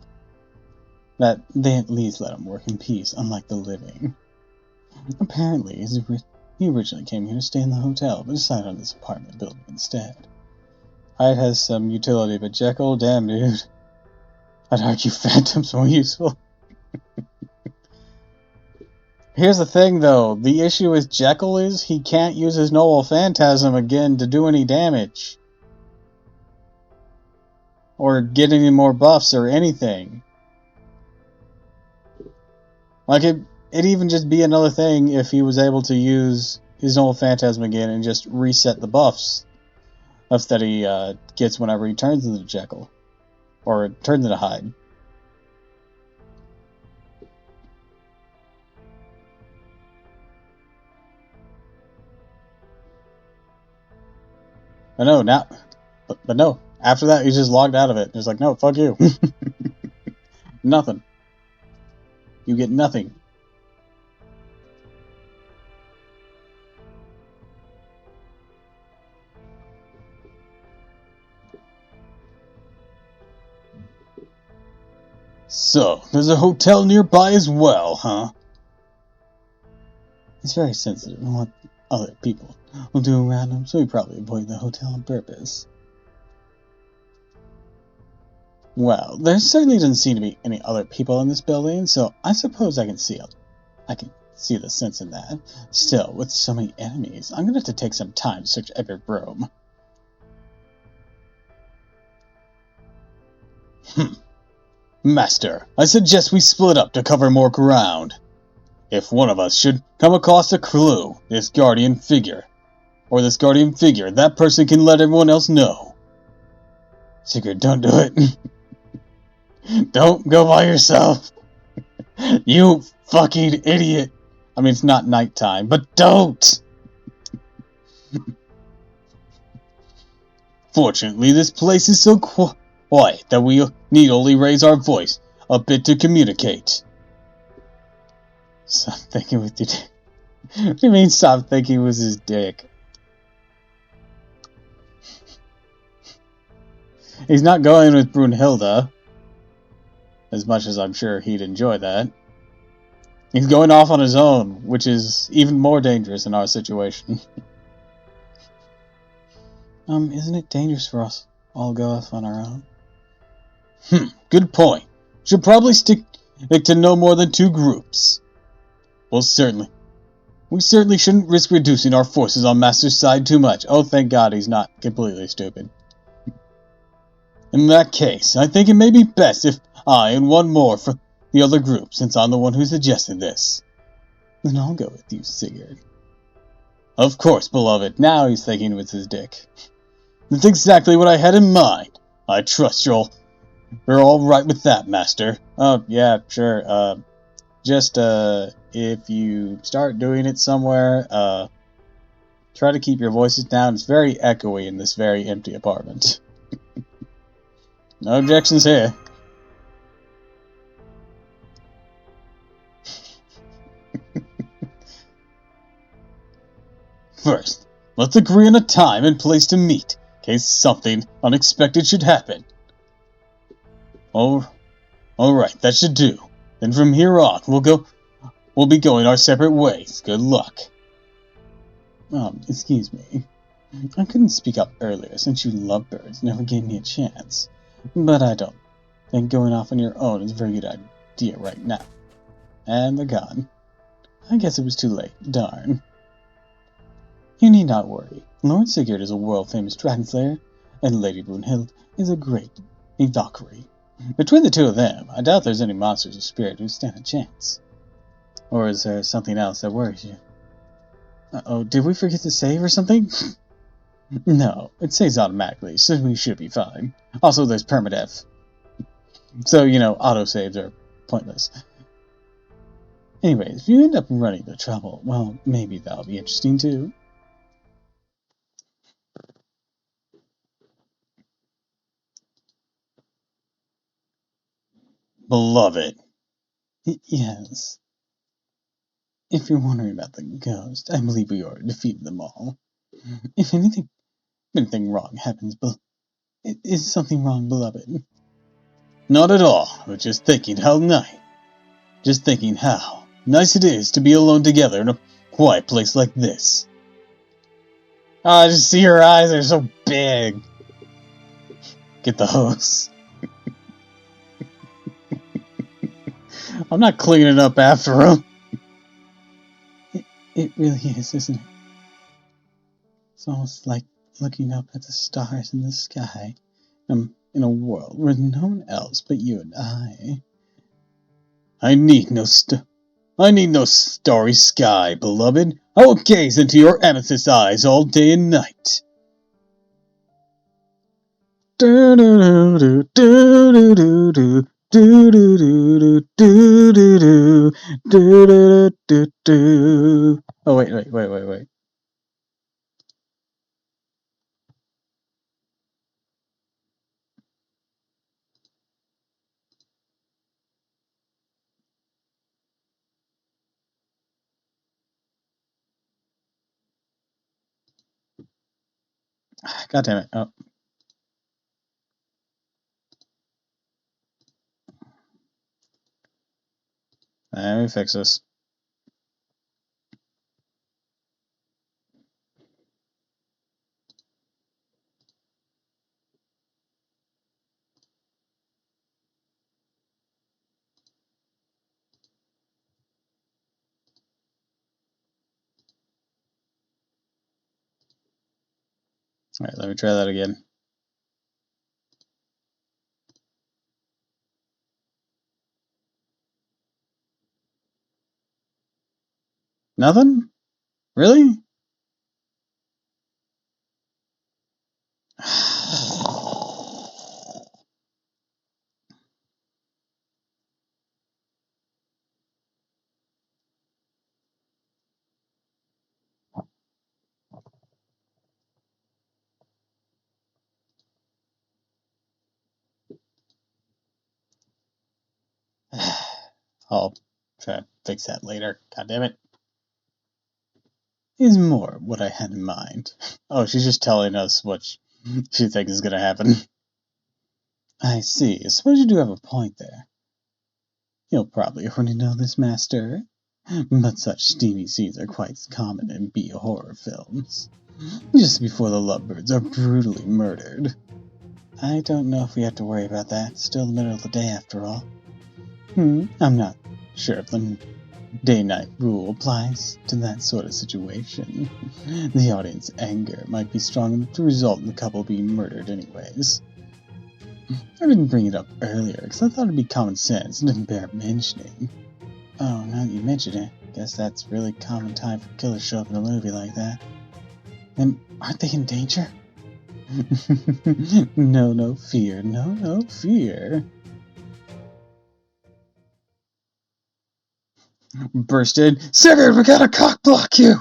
let him work in peace, unlike the living. Apparently, he originally came here to stay in the hotel, but decided on this apartment building instead. Hyde has some utility, but Jekyll, damn dude. I'd argue Phantom's more useful. Here's the thing, though. The issue with Jekyll is he can't use his Noble Phantasm again to do any damage. Or get any more buffs or anything. Like, it'd even just be another thing if he was able to use his Noble Phantasm again and just reset the buffs that he gets whenever he turns into Jekyll. Or turns into Hyde. But no, now, but no. After that, he's just logged out of it. He's like, no, fuck you. Nothing. You get nothing. So, there's a hotel nearby as well, huh? He's very sensitive and what other people will do around him, so he probably avoided the hotel on purpose. Well, there certainly doesn't seem to be any other people in this building, so I suppose I can see the sense in that. Still, with so many enemies, I'm gonna have to take some time to search every room. Master, I suggest we split up to cover more ground. If one of us should come across a clue, this guardian figure, that person can let everyone else know. Sigurd, don't do it. Don't go by yourself. You fucking idiot. I mean, it's not nighttime, but don't! Fortunately, this place is so quiet that we need only raise our voice a bit to communicate. Stop thinking with your dick. What do you mean stop thinking with his dick? He's not going with Brunhilde, as much as I'm sure he'd enjoy that. He's going off on his own, which is even more dangerous in our situation. Isn't it dangerous for us all to go off on our own? Good point. Should probably stick to no more than 2 groups. We certainly shouldn't risk reducing our forces on Master's side too much. Oh, thank God he's not completely stupid. In that case, I think it may be best if I and one more for the other group, since I'm the one who suggested this. Then I'll go with you, Sigurd. Of course, beloved. Now he's thinking with his dick. That's exactly what I had in mind. I trust you're all right with that, Master. Oh, yeah, sure. Just, if you start doing it somewhere, try to keep your voices down. It's very echoey in this very empty apartment. No objections here. First, let's agree on a time and place to meet, in case something unexpected should happen. Alright, that should do. Then from here on, we'll be going our separate ways. Good luck. Excuse me. I couldn't speak up earlier since you lovebirds never gave me a chance. But I don't think going off on your own is a very good idea right now. And they're gone. I guess it was too late. Darn. You need not worry. Lord Sigurd is a world-famous dragon slayer, and Lady Brunhild is a great Valkyrie. Between the two of them, I doubt there's any monsters or spirit who stand a chance. Or is there something else that worries you? Uh-oh, did we forget to save or something? No, it saves automatically, so we should be fine. Also, there's permadeath. So, autosaves are pointless. Anyways, if you end up running into trouble, well, maybe that'll be interesting too. Beloved. Yes. If you're wondering about the ghost, I believe we already defeated them all. If anything wrong happens, is something wrong, beloved? Not at all. We're just thinking how nice it is to be alone together in a quiet place like this. I just see her eyes, they're so big. Get the hose. I'm not cleaning up after him. It really is, isn't it? It's almost like looking up at the stars in the sky in a world where no one else but you and I. I need no starry sky, beloved. I will gaze into your amethyst eyes all day and night. Do do do do do do do do do do do do do. Oh wait. God damn it. Oh. Let me fix this. Alright, let me try that again. Nothing? Really? I'll try to fix that later. God damn it. Is more what I had in mind. Oh, she's just telling us what she thinks is gonna happen. I see. I suppose you do have a point there. You'll probably already know this, Master, but such steamy scenes are quite common in B horror films. Just before the lovebirds are brutally murdered. I don't know if we have to worry about that. It's still the middle of the day after all. I'm not sure if the day-night rule applies to that sort of situation. The audience anger might be strong enough to result in the couple being murdered anyways. I didn't bring it up earlier because I thought it'd be common sense and didn't bear mentioning. Oh, now that you mention it, I guess that's really common time for killers to show up in a movie like that. And aren't they in danger? No fear, no fear. Burst in, Sigurd, we gotta cock block you!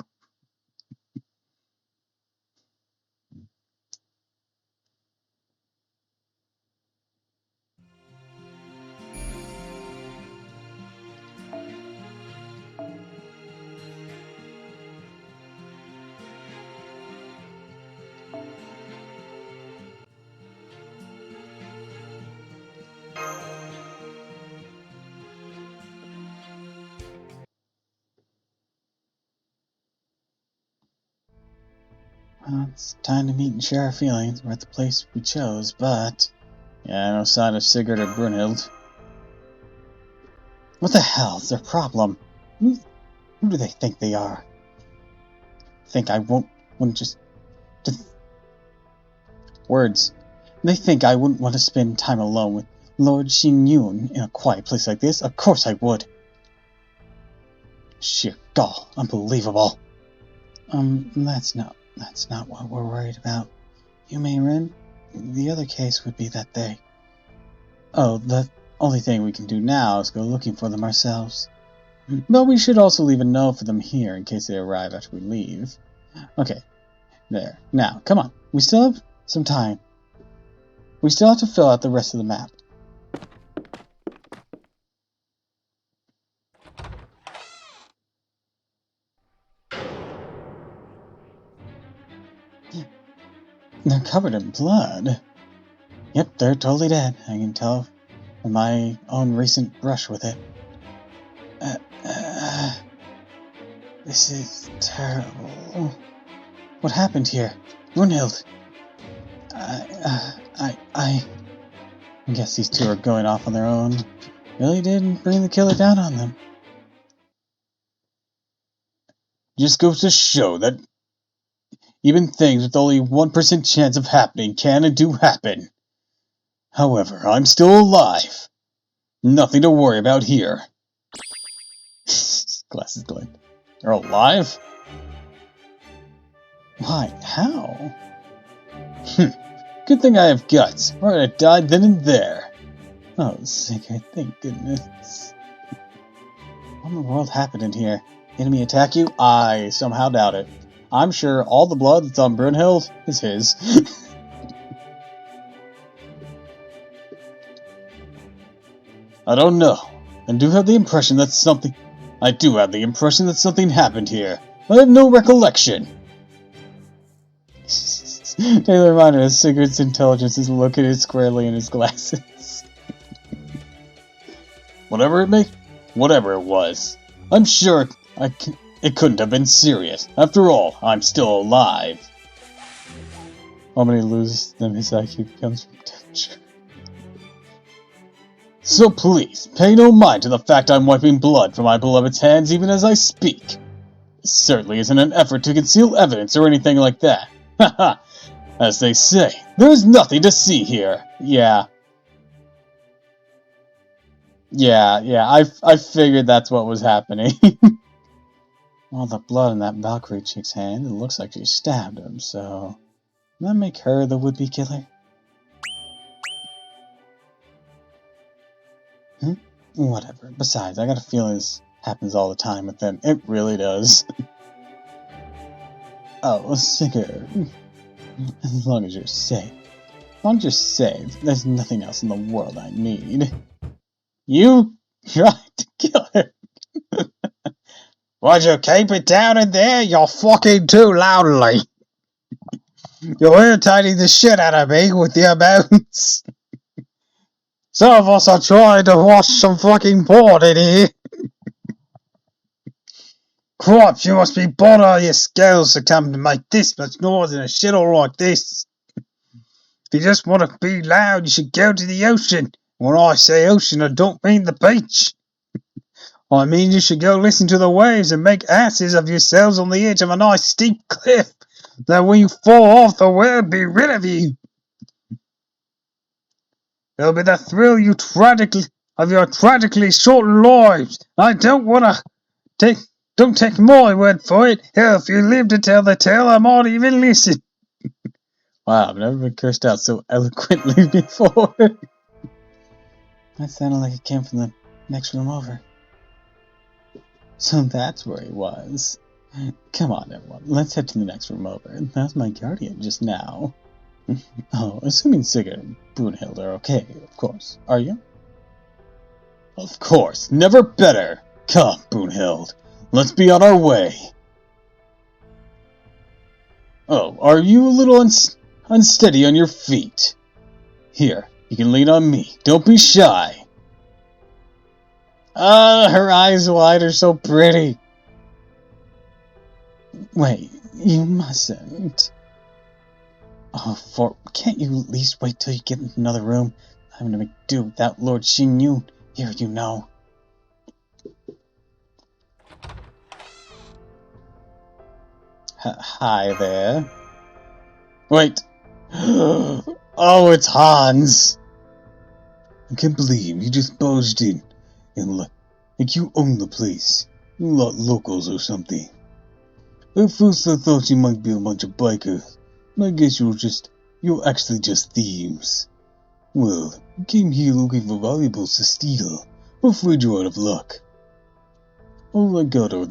Well, it's time to meet and share our feelings. We're at the place we chose, but... Yeah, no sign of Sigurd or Brunhild. What the hell is their problem? Who do they think they are? Think I wouldn't just... Words. They think I wouldn't want to spend time alone with Lord Xingyun in a quiet place like this? Of course I would. Sheer gall. Unbelievable. That's not what we're worried about. You may Rin. The other case would be that they... Oh, the only thing we can do now is go looking for them ourselves. But we should also leave a note for them here in case they arrive after we leave. Okay, there. Now, come on. We still have some time. We still have to fill out the rest of the map. They're covered in blood. Yep, they're totally dead. I can tell from my own recent brush with it. This is terrible. What happened here? Brunhild. I guess these two are going off on their own. Really didn't bring the killer down on them. Just goes to show that even things with only 1% chance of happening can and do happen. However, I'm still alive. Nothing to worry about here. Glasses glint. They're alive? Why? How? Good thing I have guts, or I'd have died then and there. Oh, Sigurd, thank goodness. What in the world happened in here? Enemy attack you? I somehow doubt it. I'm sure all the blood that's on Brunhild is his. I don't know. I do have the impression that something happened here. I have no recollection. Daily reminder that Sigurd's intelligence is located squarely in his glasses. Whatever it was, I'm sure it couldn't have been serious. After all, I'm still alive. How many loses them his IQ becomes from temperature. So please, pay no mind to the fact I'm wiping blood from my beloved's hands even as I speak. This certainly isn't an effort to conceal evidence or anything like that. Haha. As they say, there's nothing to see here. Yeah. I figured that's what was happening. All the blood in that Valkyrie chick's hand, it looks like she stabbed him, so... Does that make her the would-be killer? Whatever. Besides, I got a feeling this happens all the time with them. It really does. Oh, Sigurd. As long as you're safe. As long as you're safe, there's nothing else in the world I need. You tried to kill her. Would you keep it down in there? You're fucking too loudly. You're irritating the shit out of me with your moans. Some of us are trying to watch some fucking porn in here. Crap, you must be born on your scales to come to make this much noise in a shithole like this. If you just want to be loud, you should go to the ocean. When I say ocean, I don't mean the beach. I mean you should go listen to the waves and make asses of yourselves on the edge of a nice steep cliff, that when you fall off the world be rid of you. It'll be the thrill of your tragically shortened lives. I don't take my word for it. Hell, if you live to tell the tale, I might even listen. Wow, I've never been cursed out so eloquently before. That sounded like it came from the next room over. So that's where he was. Come on, everyone. Let's head to the next room over. That's my guardian just now. Oh, assuming Sigurd and Brunhild are okay, of course. Are you? Of course. Never better. Come, Brunhild. Let's be on our way. Oh, are you a little unsteady on your feet? Here, you can lean on me. Don't be shy. Her eyes wide are so pretty. Wait, you mustn't. Oh, can't you at least wait till you get into another room? I'm gonna make do without Lord Shinyu. Here, you know. Hi there. Wait. Oh, it's Hans. I can't believe you just barged in. And like you own the place. You're not locals or something. At first I thought you might be a bunch of bikers. But I guess you're actually just thieves. Well, you came here looking for valuables to steal. I'm afraid you're out of luck. All I got are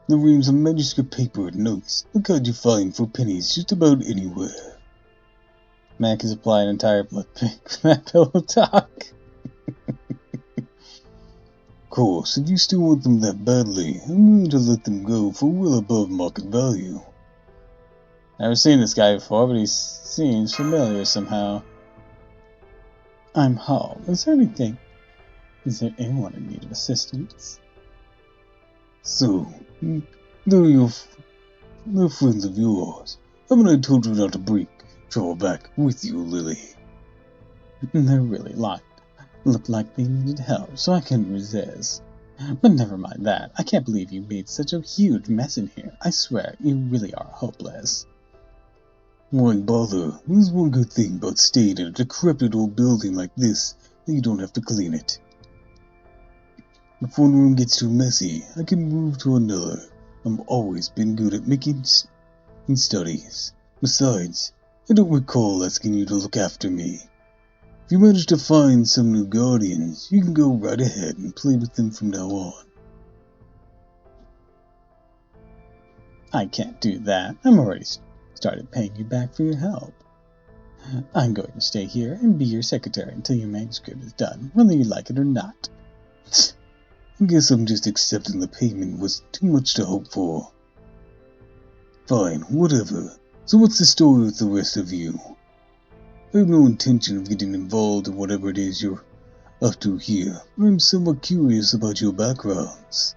the reams of manuscript paper and notes. The kind you find for pennies just about anywhere. Mac has applied an entire blood pink for that pillow talk. Of course, if you still want them that badly, I'm willing to let them go for well above market value. Never seen this guy before, but he seems familiar somehow. I'm Hall. Is there anyone in need of assistance? So, they're friends of yours. Haven't I told you not to bring trouble back with you, Lily? They're really looked like they needed help, so I couldn't resist. But never mind that. I can't believe you made such a huge mess in here. I swear, you really are hopeless. Why bother? There's one good thing about staying in a decrepit old building like this, that you don't have to clean it. If one room gets too messy, I can move to another. I've always been good at making studies. Besides, I don't recall asking you to look after me. If you manage to find some new guardians, you can go right ahead and play with them from now on. I can't do that. I'm already started paying you back for your help. I'm going to stay here and be your secretary until your manuscript is done, whether you like it or not. I guess I'm just accepting the payment was too much to hope for. Fine, whatever. So what's the story with the rest of you? I have no intention of getting involved in whatever it is you're up to here, but I'm somewhat curious about your backgrounds.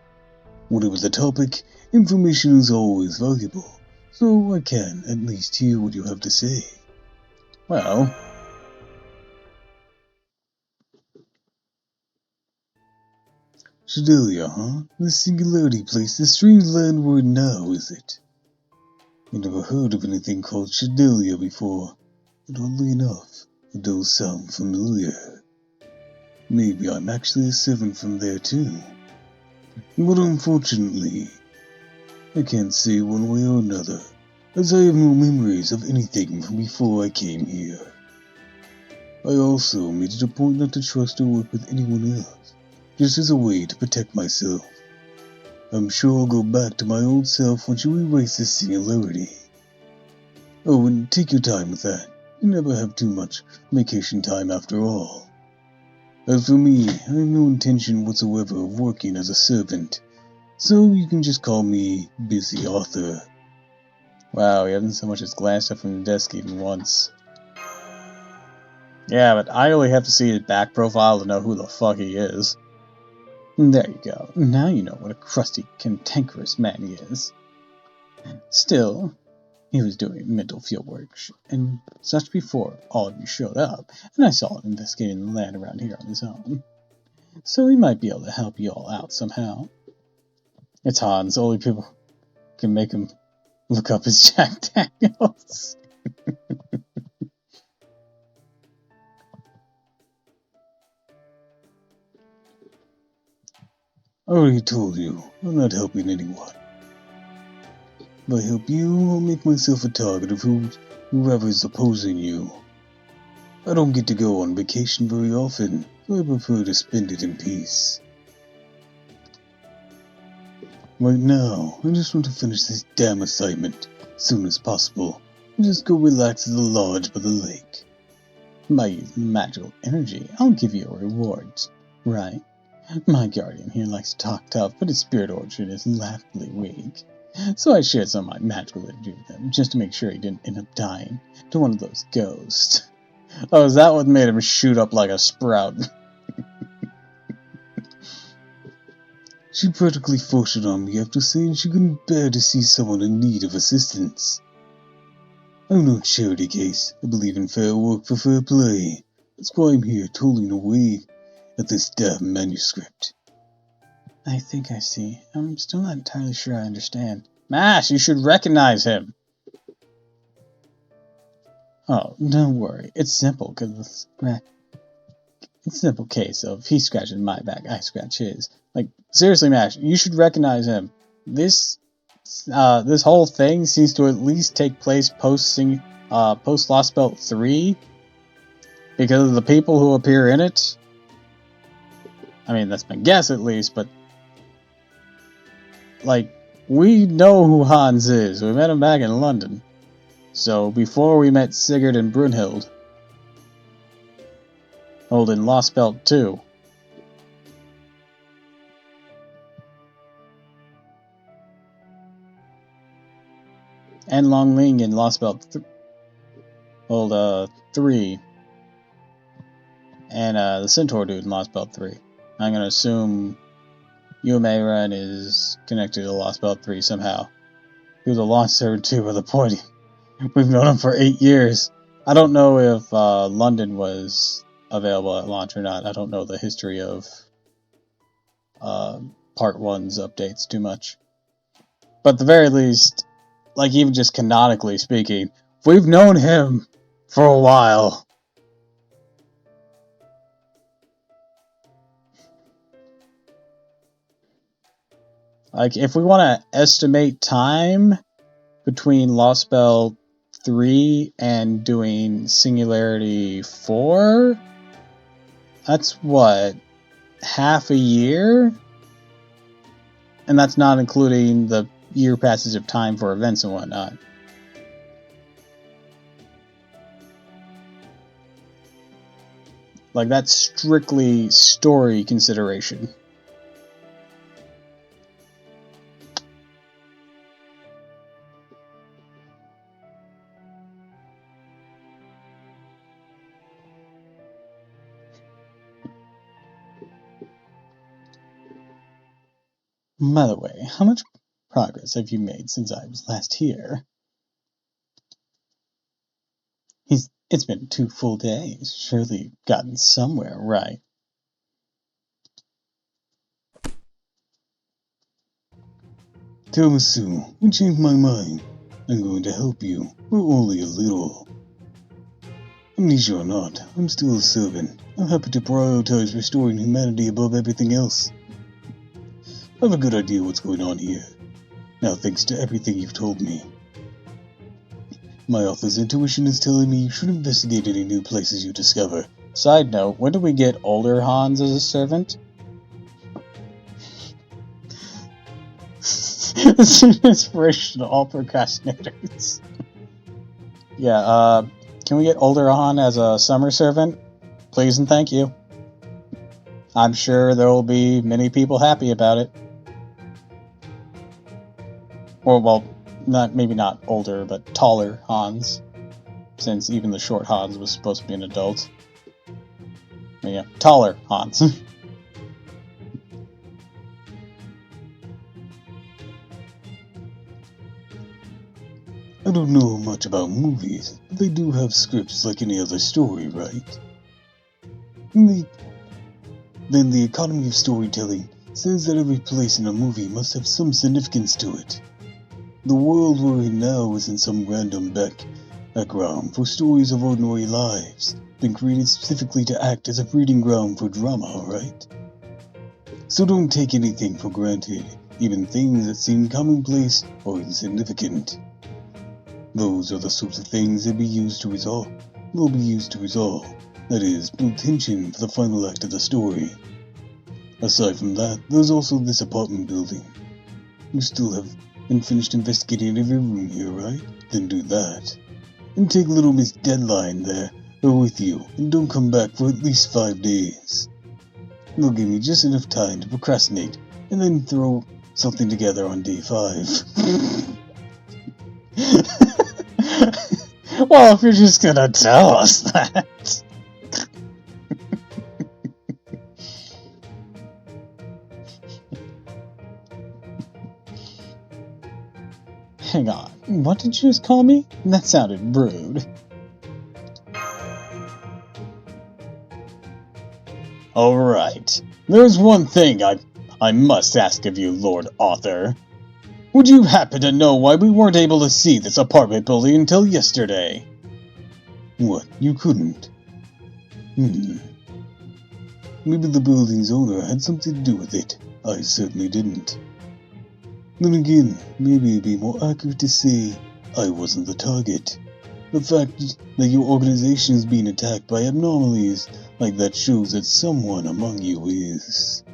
Whatever the topic, information is always valuable, so I can at least hear what you have to say. Well... Sedalia, huh? The Singularity place, the strange land we're in now, is it? I never heard of anything called Chedelia before, but oddly enough, it does sound familiar. Maybe I'm actually a 7 from there too. But unfortunately, I can't say one way or another, as I have no memories of anything from before I came here. I also made it a point not to trust or work with anyone else, just as a way to protect myself. I'm sure I'll go back to my old self once you erase this singularity. Oh, and take your time with that. You never have too much vacation time after all. As for me, I have no intention whatsoever of working as a servant, so you can just call me Busy Author. Wow, he hasn't so much as glanced up from the desk even once. Yeah, but I only have to see his back profile to know who the fuck he is. There you go. Now you know what a crusty, cantankerous man he is. Still, he was doing mental fieldwork and such before all of you showed up, and I saw him investigating the land around here on his own. So he might be able to help you all out somehow. It's Hans. Only people can make him look up his Jack Daniels. I already told you, I'm not helping anyone. If I help you, I'll make myself a target of whoever's opposing you. I don't get to go on vacation very often, so I prefer to spend it in peace. Right now, I just want to finish this damn assignment as soon as possible, and just go relax at the lodge by the lake. By magical energy, I'll give you a reward, right? My guardian here likes to talk tough, but his spirit origin is laughably weak. So I shared some of my magical energy with him, just to make sure he didn't end up dying to one of those ghosts. Oh, is that what made him shoot up like a sprout? She practically forced it on me after saying she couldn't bear to see someone in need of assistance. I'm no charity case. I believe in fair work for fair play. That's why I'm here toiling away at this damn manuscript. I think I see. I'm still not entirely sure I understand. Mash, you should recognize him. Oh, don't worry. It's simple, because it's a simple case of he scratches my back, I scratch his. Like, seriously, Mash, you should recognize him. This whole thing seems to at least take place post Lost Belt 3, because of the people who appear in it. I mean, that's my guess at least, but like, we know who Hans is. We met him back in London. So, before we met Sigurd and Brunhild. In Lost Belt 2. And Long Ling in Lost Belt 3. And the Centaur dude in Lost Belt 3. I'm gonna assume Yumeran is connected to Lost Belt 3 somehow. Through the launch server 2 of the point. We've known him for 8 years. I don't know if London was available at launch or not. I don't know the history of Part 1's updates too much. But at the very least, like even just canonically speaking, we've known him for a while. Like, if we want to estimate time between Lost Belt 3 and doing Singularity 4, that's what, half a year? And that's not including the year passage of time for events and whatnot. Like, that's strictly story consideration. By the way, how much progress have you made since I was last here? It's been 2 full days. Surely you've gotten somewhere, right? Tomasu, you changed my mind. I'm going to help you, but only a little. Amnesia or not, I'm still a servant. I'm happy to prioritize restoring humanity above everything else. I have a good idea what's going on here. Now, thanks to everything you've told me. My author's intuition is telling me you should investigate any new places you discover. Side note, when do we get older Hans as a servant? This is inspiration to all procrastinators. Yeah, can we get older Han as a summer servant? Please and thank you. I'm sure there will be many people happy about it. Or, well, maybe not older, but taller Hans. Since even the short Hans was supposed to be an adult. But yeah, taller Hans. I don't know much about movies, but they do have scripts like any other story, right? Then the economy of storytelling says that every place in a movie must have some significance to it. The world we're in now isn't some random background for stories of ordinary lives, been created specifically to act as a breeding ground for drama, right? So don't take anything for granted, even things that seem commonplace or insignificant. Those are the sorts of things they'll be used to resolve. That is, build tension for the final act of the story. Aside from that, there's also this apartment building. You still haven't finished investigating every room here, right? Then do that. And take little Miss Deadline there, her with you, and don't come back for at least 5 days. They'll give me just enough time to procrastinate, and then throw something together on day 5. Well, if you're just gonna tell us that. Hang on, what did you just call me? That sounded rude. Alright, there's one thing I must ask of you, Lord Author. Would you happen to know why we weren't able to see this apartment building until yesterday? What, you couldn't? Maybe the building's owner had something to do with it. I certainly didn't. Then again, maybe it'd be more accurate to say I wasn't the target. The fact that your organization is being attacked by anomalies like that shows that someone among you is.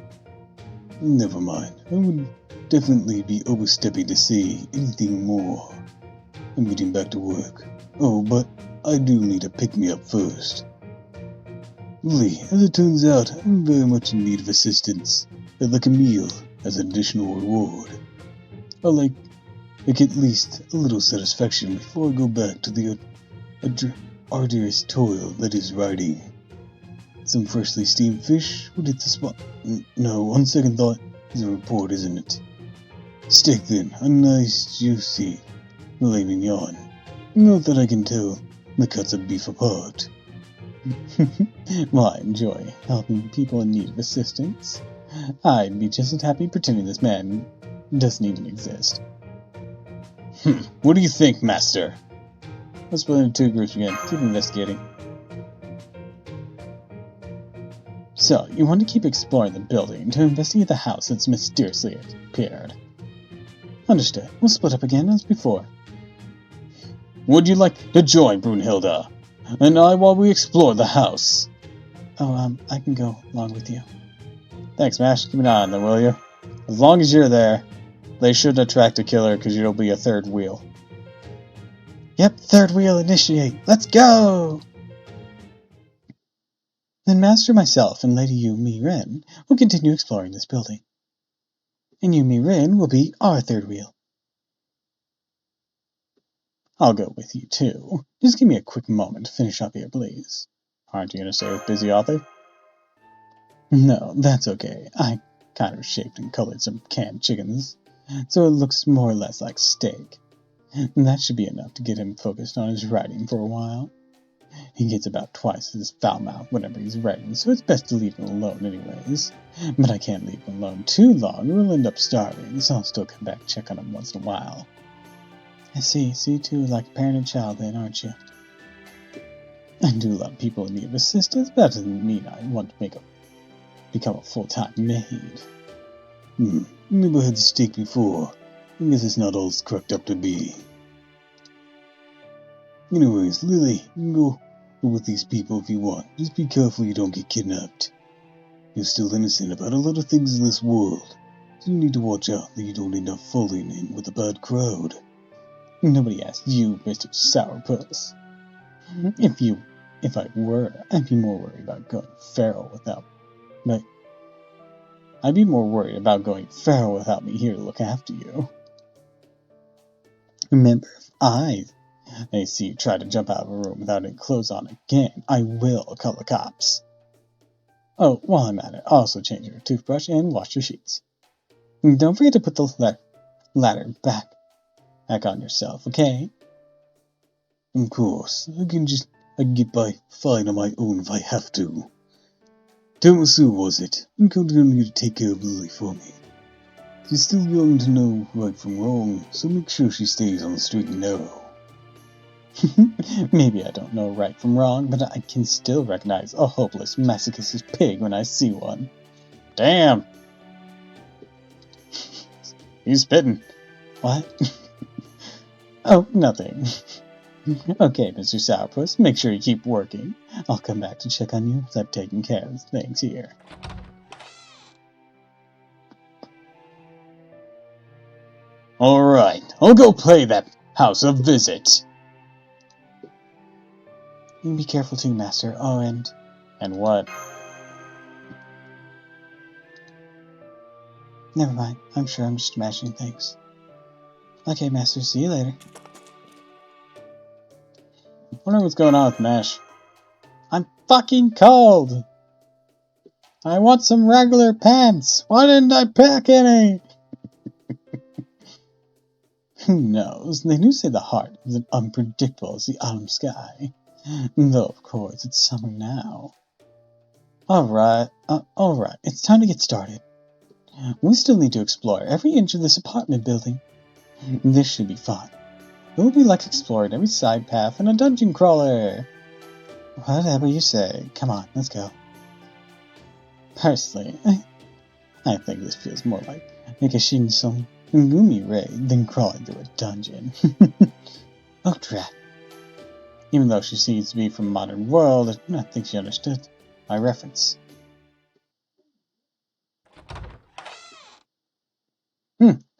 Never mind, I would definitely be overstepping to say anything more. I'm getting back to work. Oh, but I do need to pick me up first. Lee, as it turns out, I'm very much in need of assistance. I'd like a meal as an additional reward. I like at least a little satisfaction before I go back to the arduous toil that is writing. Some freshly steamed fish would hit the spot. No, on second thought, is a report, isn't it? Steak then, a nice juicy filet mignon. Not that I can tell the cuts of beef apart. Well, I enjoy helping people in need of assistance. I'd be just as happy pretending this man doesn't even exist. What do you think, Master? Let's split into 2 groups again. Keep investigating. So, you want to keep exploring the building to investigate the house that's mysteriously appeared. Understood. We'll split up again as before. Would you like to join Brunhilde and I while we explore the house? Oh, I can go along with you. Thanks, Mash. Keep an eye on them, will you? As long as you're there, they shouldn't attract a killer because you'll be a third wheel. Yep, third wheel initiate. Let's go! Then Master, myself, and Lady Yu Mi Ren will continue exploring this building. And Yu Mi Ren will be our third wheel. I'll go with you, too. Just give me a quick moment to finish up here, please. Aren't you going to stay with Busy Author? No, that's okay. I kind of shaped and colored some canned chickens, so it looks more or less like steak. And that should be enough to get him focused on his writing for a while. He gets about twice as foul mouth whenever he's writing, so it's best to leave him alone anyways. But I can't leave him alone too long or he'll end up starving, so I'll still come back and check on him once in a while. I see. So you two are like a parent and child then, aren't you? I do love people in need of assistance, but that doesn't mean I want to become a full-time maid. Never had the steak before. I guess it's not all it's cracked up to be. Anyways, Lily, you can go with these people if you want. Just be careful you don't get kidnapped. You're still innocent about a lot of things in this world, so you need to watch out that you don't end up falling in with a bad crowd. Nobody asked you, Mr. Sourpuss. If I were, I'd be more worried about going feral without me. I'd be more worried about going feral without me here to look after you. Remember, if I see you try to jump out of a room without any clothes on again, I will call the cops. Oh, while I'm at it, also change your toothbrush and wash your sheets. And don't forget to put the ladder back on yourself, okay? Of course, I can get by fine on my own if I have to. Tomasu, was it? I'm counting on you to take care of Lily for me. She's still young to know right from wrong, so make sure she stays on the straight and narrow. Maybe I don't know right from wrong, but I can still recognize a hopeless masochist pig when I see one. Damn! He's spitting. What? Oh, nothing. Okay, Mr. Sourpuss, make sure you keep working. I'll come back to check on you once I've taken care of things here. Alright, I'll go pay that house a visit. You can be careful too, Master. Oh, and what? Never mind. I'm sure I'm just imagining things. Okay, Master, see you later. Wonder what's going on with Nash. I'm fucking cold! I want some regular pants! Why didn't I pack any? Who knows? They do say the heart is as unpredictable as the autumn sky. Though, of course, it's summer now. Alright, it's time to get started. We still need to explore every inch of this apartment building. This should be fun. It will be like exploring every side path in a dungeon crawler. Whatever you say. Come on, let's go. Personally, I think this feels more like a Shinsong Gumi raid than crawling through a dungeon. Oh, drat. Even though she seems to be from a modern world, I think she understood my reference.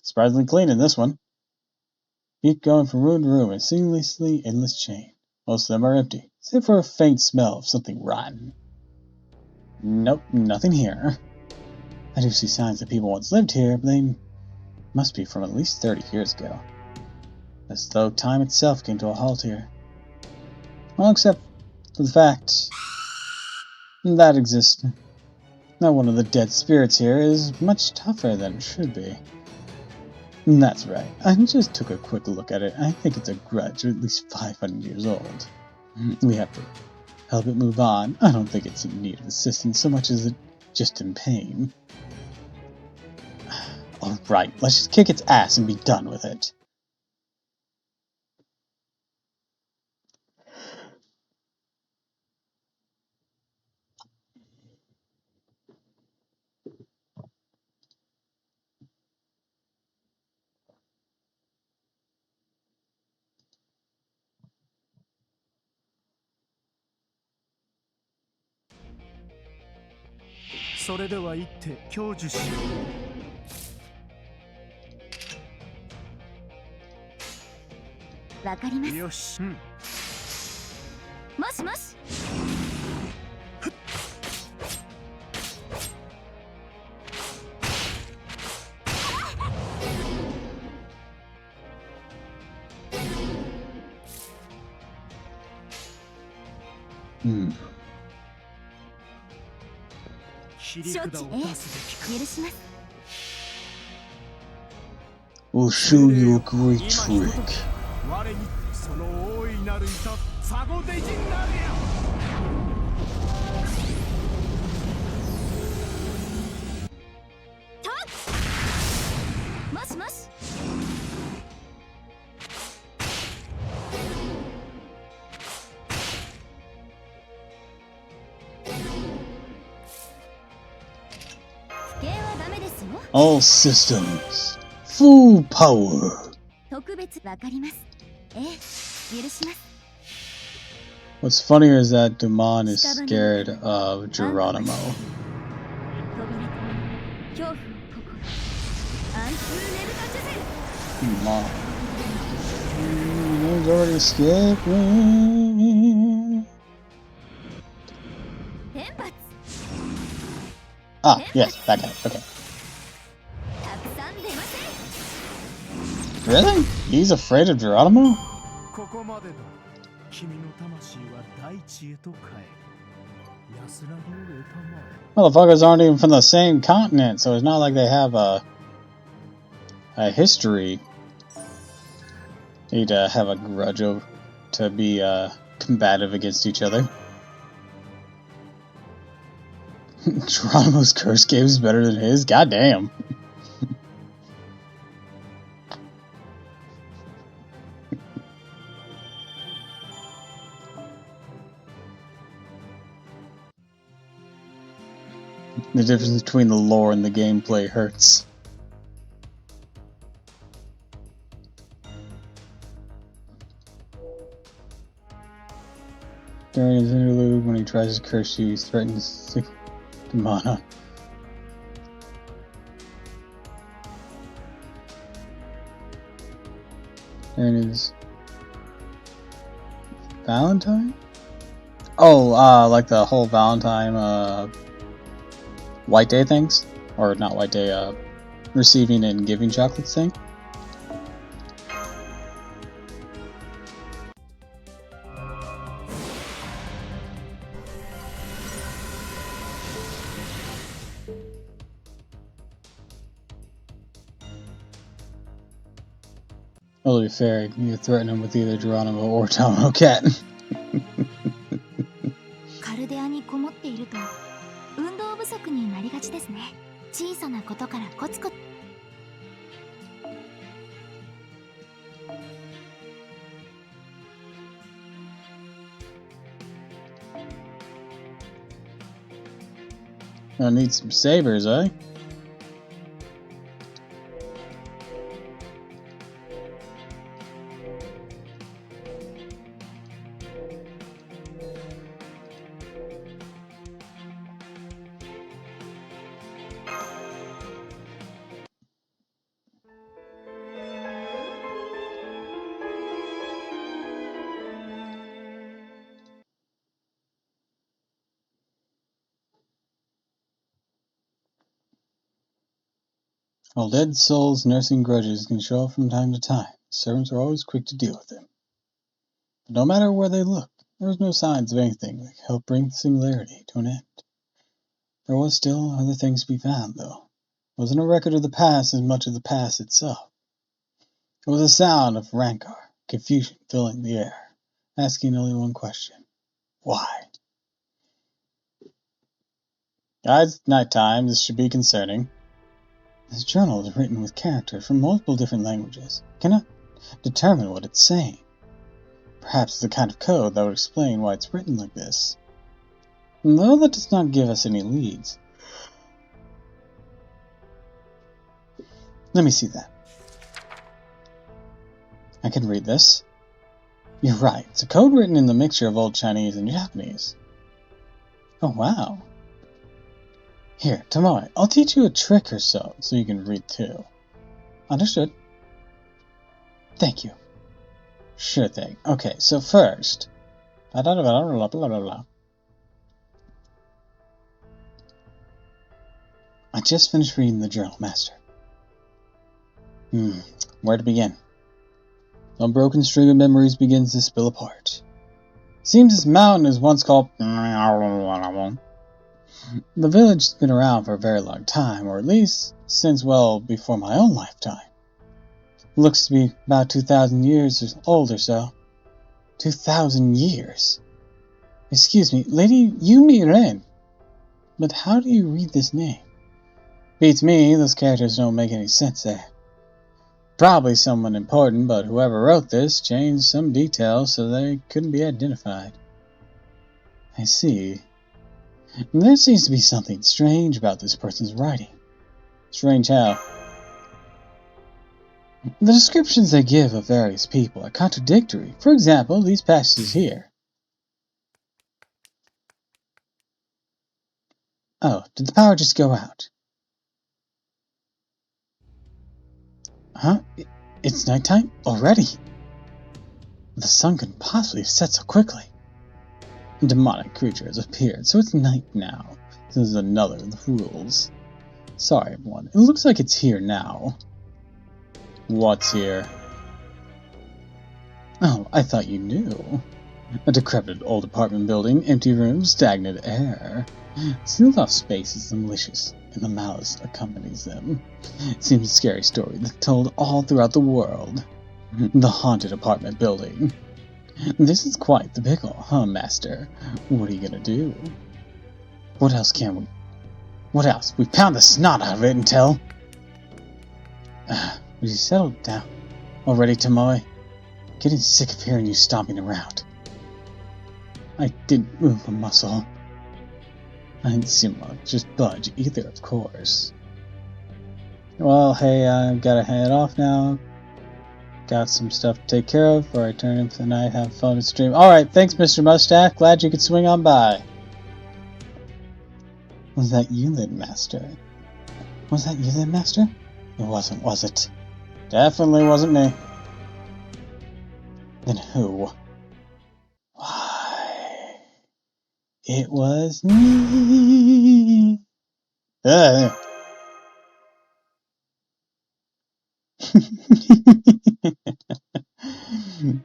Surprisingly clean in this one. Keep going from room to room in a seamlessly endless chain. Most of them are empty, save for a faint smell of something rotten. Nope, nothing here. I do see signs that people once lived here, but they must be from at least 30 years ago. As though time itself came to a halt here. Well, except for the fact that exists. Now one of the dead spirits here is much tougher than it should be. That's right, I just took a quick look at it, and I think it's a grudge at least 500 years old. We have to help it move on. I don't think it's in need of assistance so much as it's just in pain. Alright, let's just kick its ass and be done with it.わかります。よし。もしもし。承知、許します。We'll show you a great trick. 我にその大いなるいたサゴデジになれよ。もしもし。All systems, full power. 特別わかります。ええ、許します。 What's funnier is that Dumont is scared of Geronimo. 扉と恐怖を心アンツーネルタチュゼル Mom. He's already escaping. 天罰 Ah, yes, that guy. Okay. たくさん出ません Really? He's afraid of Geronimo? ここまでだ。君の魂は大地へと帰る。安らぎを得たまえ。 Motherfuckers aren't even from the same continent, so it's not like they have a history. They'd have a grudge to be combative against each other. Geronimo's curse game is better than his? Goddamn. The difference between the lore and the gameplay hurts. During his interlude, when he tries to curse you, he threatens to mana. During his Valentine? Oh, like the whole Valentine, White Day things? Or not White Day, receiving and giving chocolates thing? Well, to be fair, you threaten him with either Geronimo or Domino Cat. カルデアにこもっていると運動不足になりがちですね。小さなことからコツコツ I need some sabers, eh? While dead souls nursing grudges can show up from time to time, servants are always quick to deal with them. But no matter where they looked, there was no signs of anything that could help bring the similarity to an end. There was still other things to be found, though. It wasn't a record of the past as much as the past itself. It was a sound of rancor, confusion filling the air, asking only one question. Why? Guys, nighttime, this should be concerning. This journal is written with characters from multiple different languages. I cannot determine what it's saying. Perhaps it's a kind of code that would explain why it's written like this. And though that does not give us any leads. Let me see that. I can read this. You're right, it's a code written in the mixture of Old Chinese and Japanese. Oh wow. Here, Tomoe, I'll teach you a trick or so you can read too. Understood. Thank you. Sure thing. Okay, so first... I just finished reading the journal, Master. Where to begin? A broken string of memories begins to spill apart. Seems this mountain is once called... The village has been around for a very long time, or at least since well before my own lifetime. It looks to be about 2,000 years old or so. 2,000 years? Excuse me, Lady Yumi Ren. But how do you read this name? Beats me, those characters don't make any sense there. Probably someone important, but whoever wrote this changed some details so they couldn't be identified. I see. There seems to be something strange about this person's writing. Strange how. The descriptions they give of various people are contradictory. For example, these passages here. Oh, did the power just go out? Huh? It's nighttime? Already? The sun couldn't possibly have set so quickly. A demonic creature has appeared, so it's night now. This is another of the rules. Sorry, everyone. It looks like it's here now. What's here? Oh, I thought you knew. A decrepit old apartment building, empty rooms, stagnant air. Sealed off spaces are malicious, and the malice accompanies them. It seems a scary story that's told all throughout the world. The haunted apartment building. This is quite the pickle, huh, Master? What are you gonna do? What else can we? What else? We pound the snot out of it until... Will you settle down already, Tomoe? Getting sick of hearing you stomping around. I didn't move a muscle. I didn't seem to just budge either, of course. Well, hey, I've gotta head off now. Got some stuff to take care of before I turn in for the night. Have fun and stream. Alright, thanks, Mr. Mustache. Glad you could swing on by. Was that you then, Master? Was that you then, Master? It wasn't, was it? Definitely wasn't me. Then who? Why? It was me.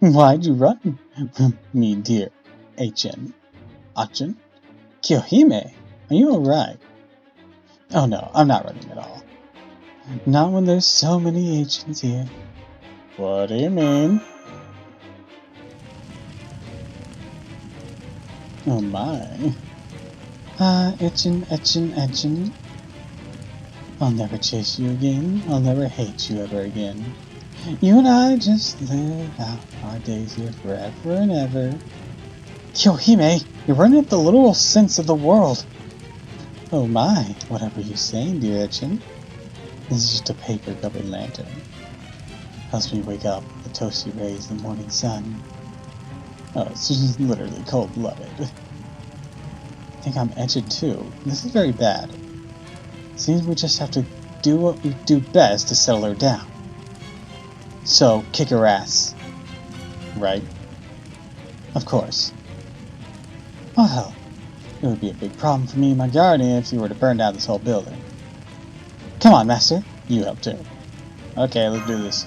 Why'd you run from me, dear Achin? Kyohime, are you alright? Oh no, I'm not running at all. Not when there's so many Achins here. What do you mean? Oh my. Etchin. I'll never chase you again. I'll never hate you ever again. You and I just live out our days here forever and ever. Kyohime, you're running up the literal sense of the world. Oh my, whatever you're saying, dear Etchin. This is just a paper-covered lantern. Helps me wake up with the toasty rays of the morning sun. Oh, it's just literally cold-blooded. I think I'm etched too. This is very bad. Seems we just have to do what we do best to settle her down. So, kick her ass. Right? Of course. Oh hell. It would be a big problem for me and my guardian if you were to burn down this whole building. Come on, Master. You help too. Okay, let's do this.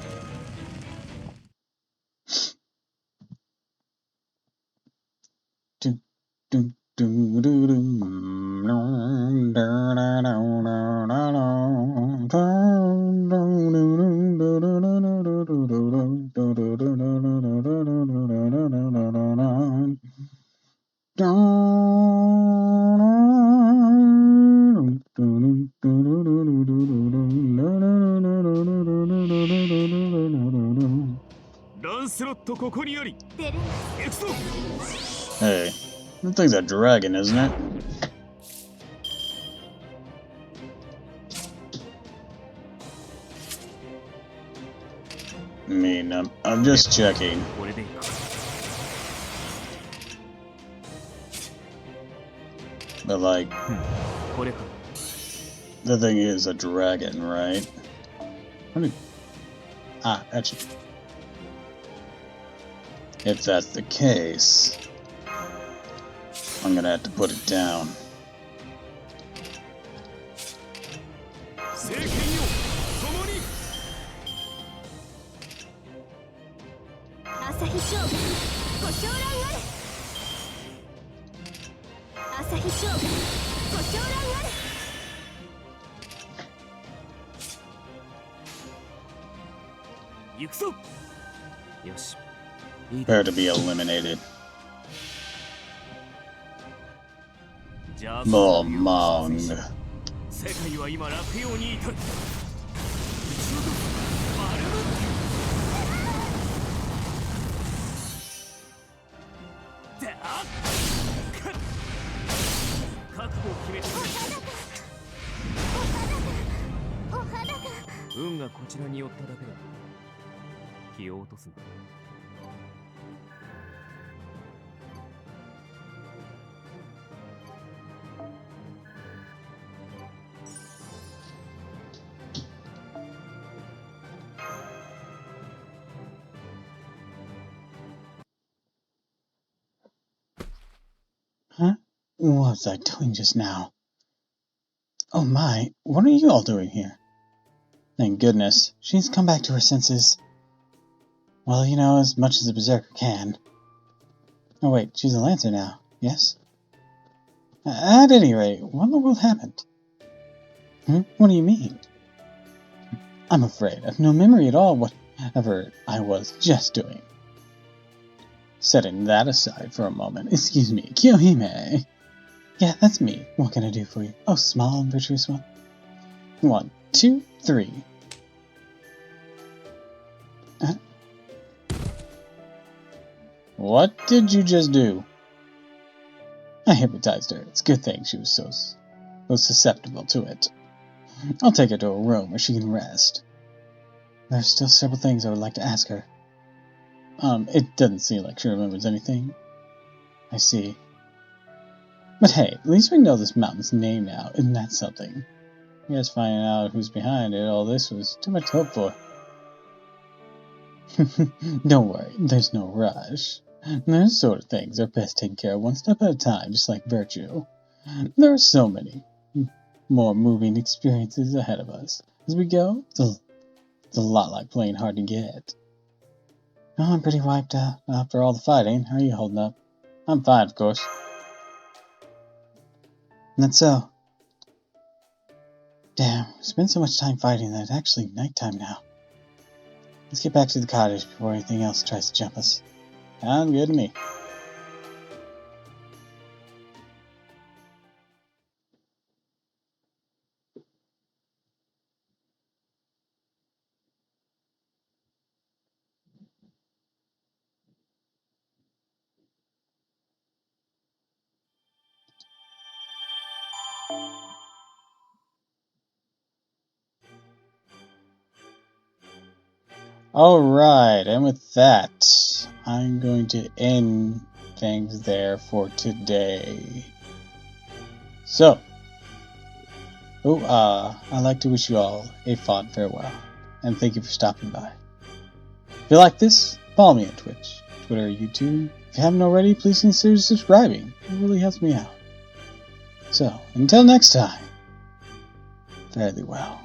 Hey, that thing's a dragon, isn't it? I mean, I'm just checking. But like, the thing is a dragon, right? Actually, if that's the case, I'm gonna have to put it down. Prepare to be eliminated. Mong. 運がこちらに寄っただけだ。気を落とすな。Huh? What was I doing just now? Oh my, what are you all doing here? Thank goodness, she's come back to her senses. Well, you know, as much as a berserker can. Oh wait, she's a lancer now, yes? At any rate, what in the world happened? What do you mean? I'm afraid I've no memory at all whatever I was just doing. Setting that aside for a moment, excuse me, Kiyohime. Yeah, that's me. What can I do for you? Oh, small and virtuous one. 1, 2, 3. What did you just do? I hypnotized her. It's a good thing she was so susceptible to it. I'll take her to a room where she can rest. There's still several things I would like to ask her. It doesn't seem like she remembers anything. I see. But hey, at least we know this mountain's name now. Isn't that something? I guess finding out who's behind it, all this was too much to hope for. Don't worry, there's no rush. Those sort of things are best taken care of one step at a time, just like virtue. There are so many more moving experiences ahead of us. As we go, it's a lot like playing hard to get. Oh, I'm pretty wiped out after all the fighting. How are you holding up? I'm fine, of course. That's so. Damn, we spent so much time fighting that it's actually nighttime now. Let's get back to the cottage before anything else tries to jump us. Sounds good to me. Alright, and with that, I'm going to end things there for today. So, I'd like to wish you all a fond farewell, and thank you for stopping by. If you like this, follow me on Twitch, Twitter, YouTube. If you haven't already, please consider subscribing. It really helps me out. So, until next time, fare thee well.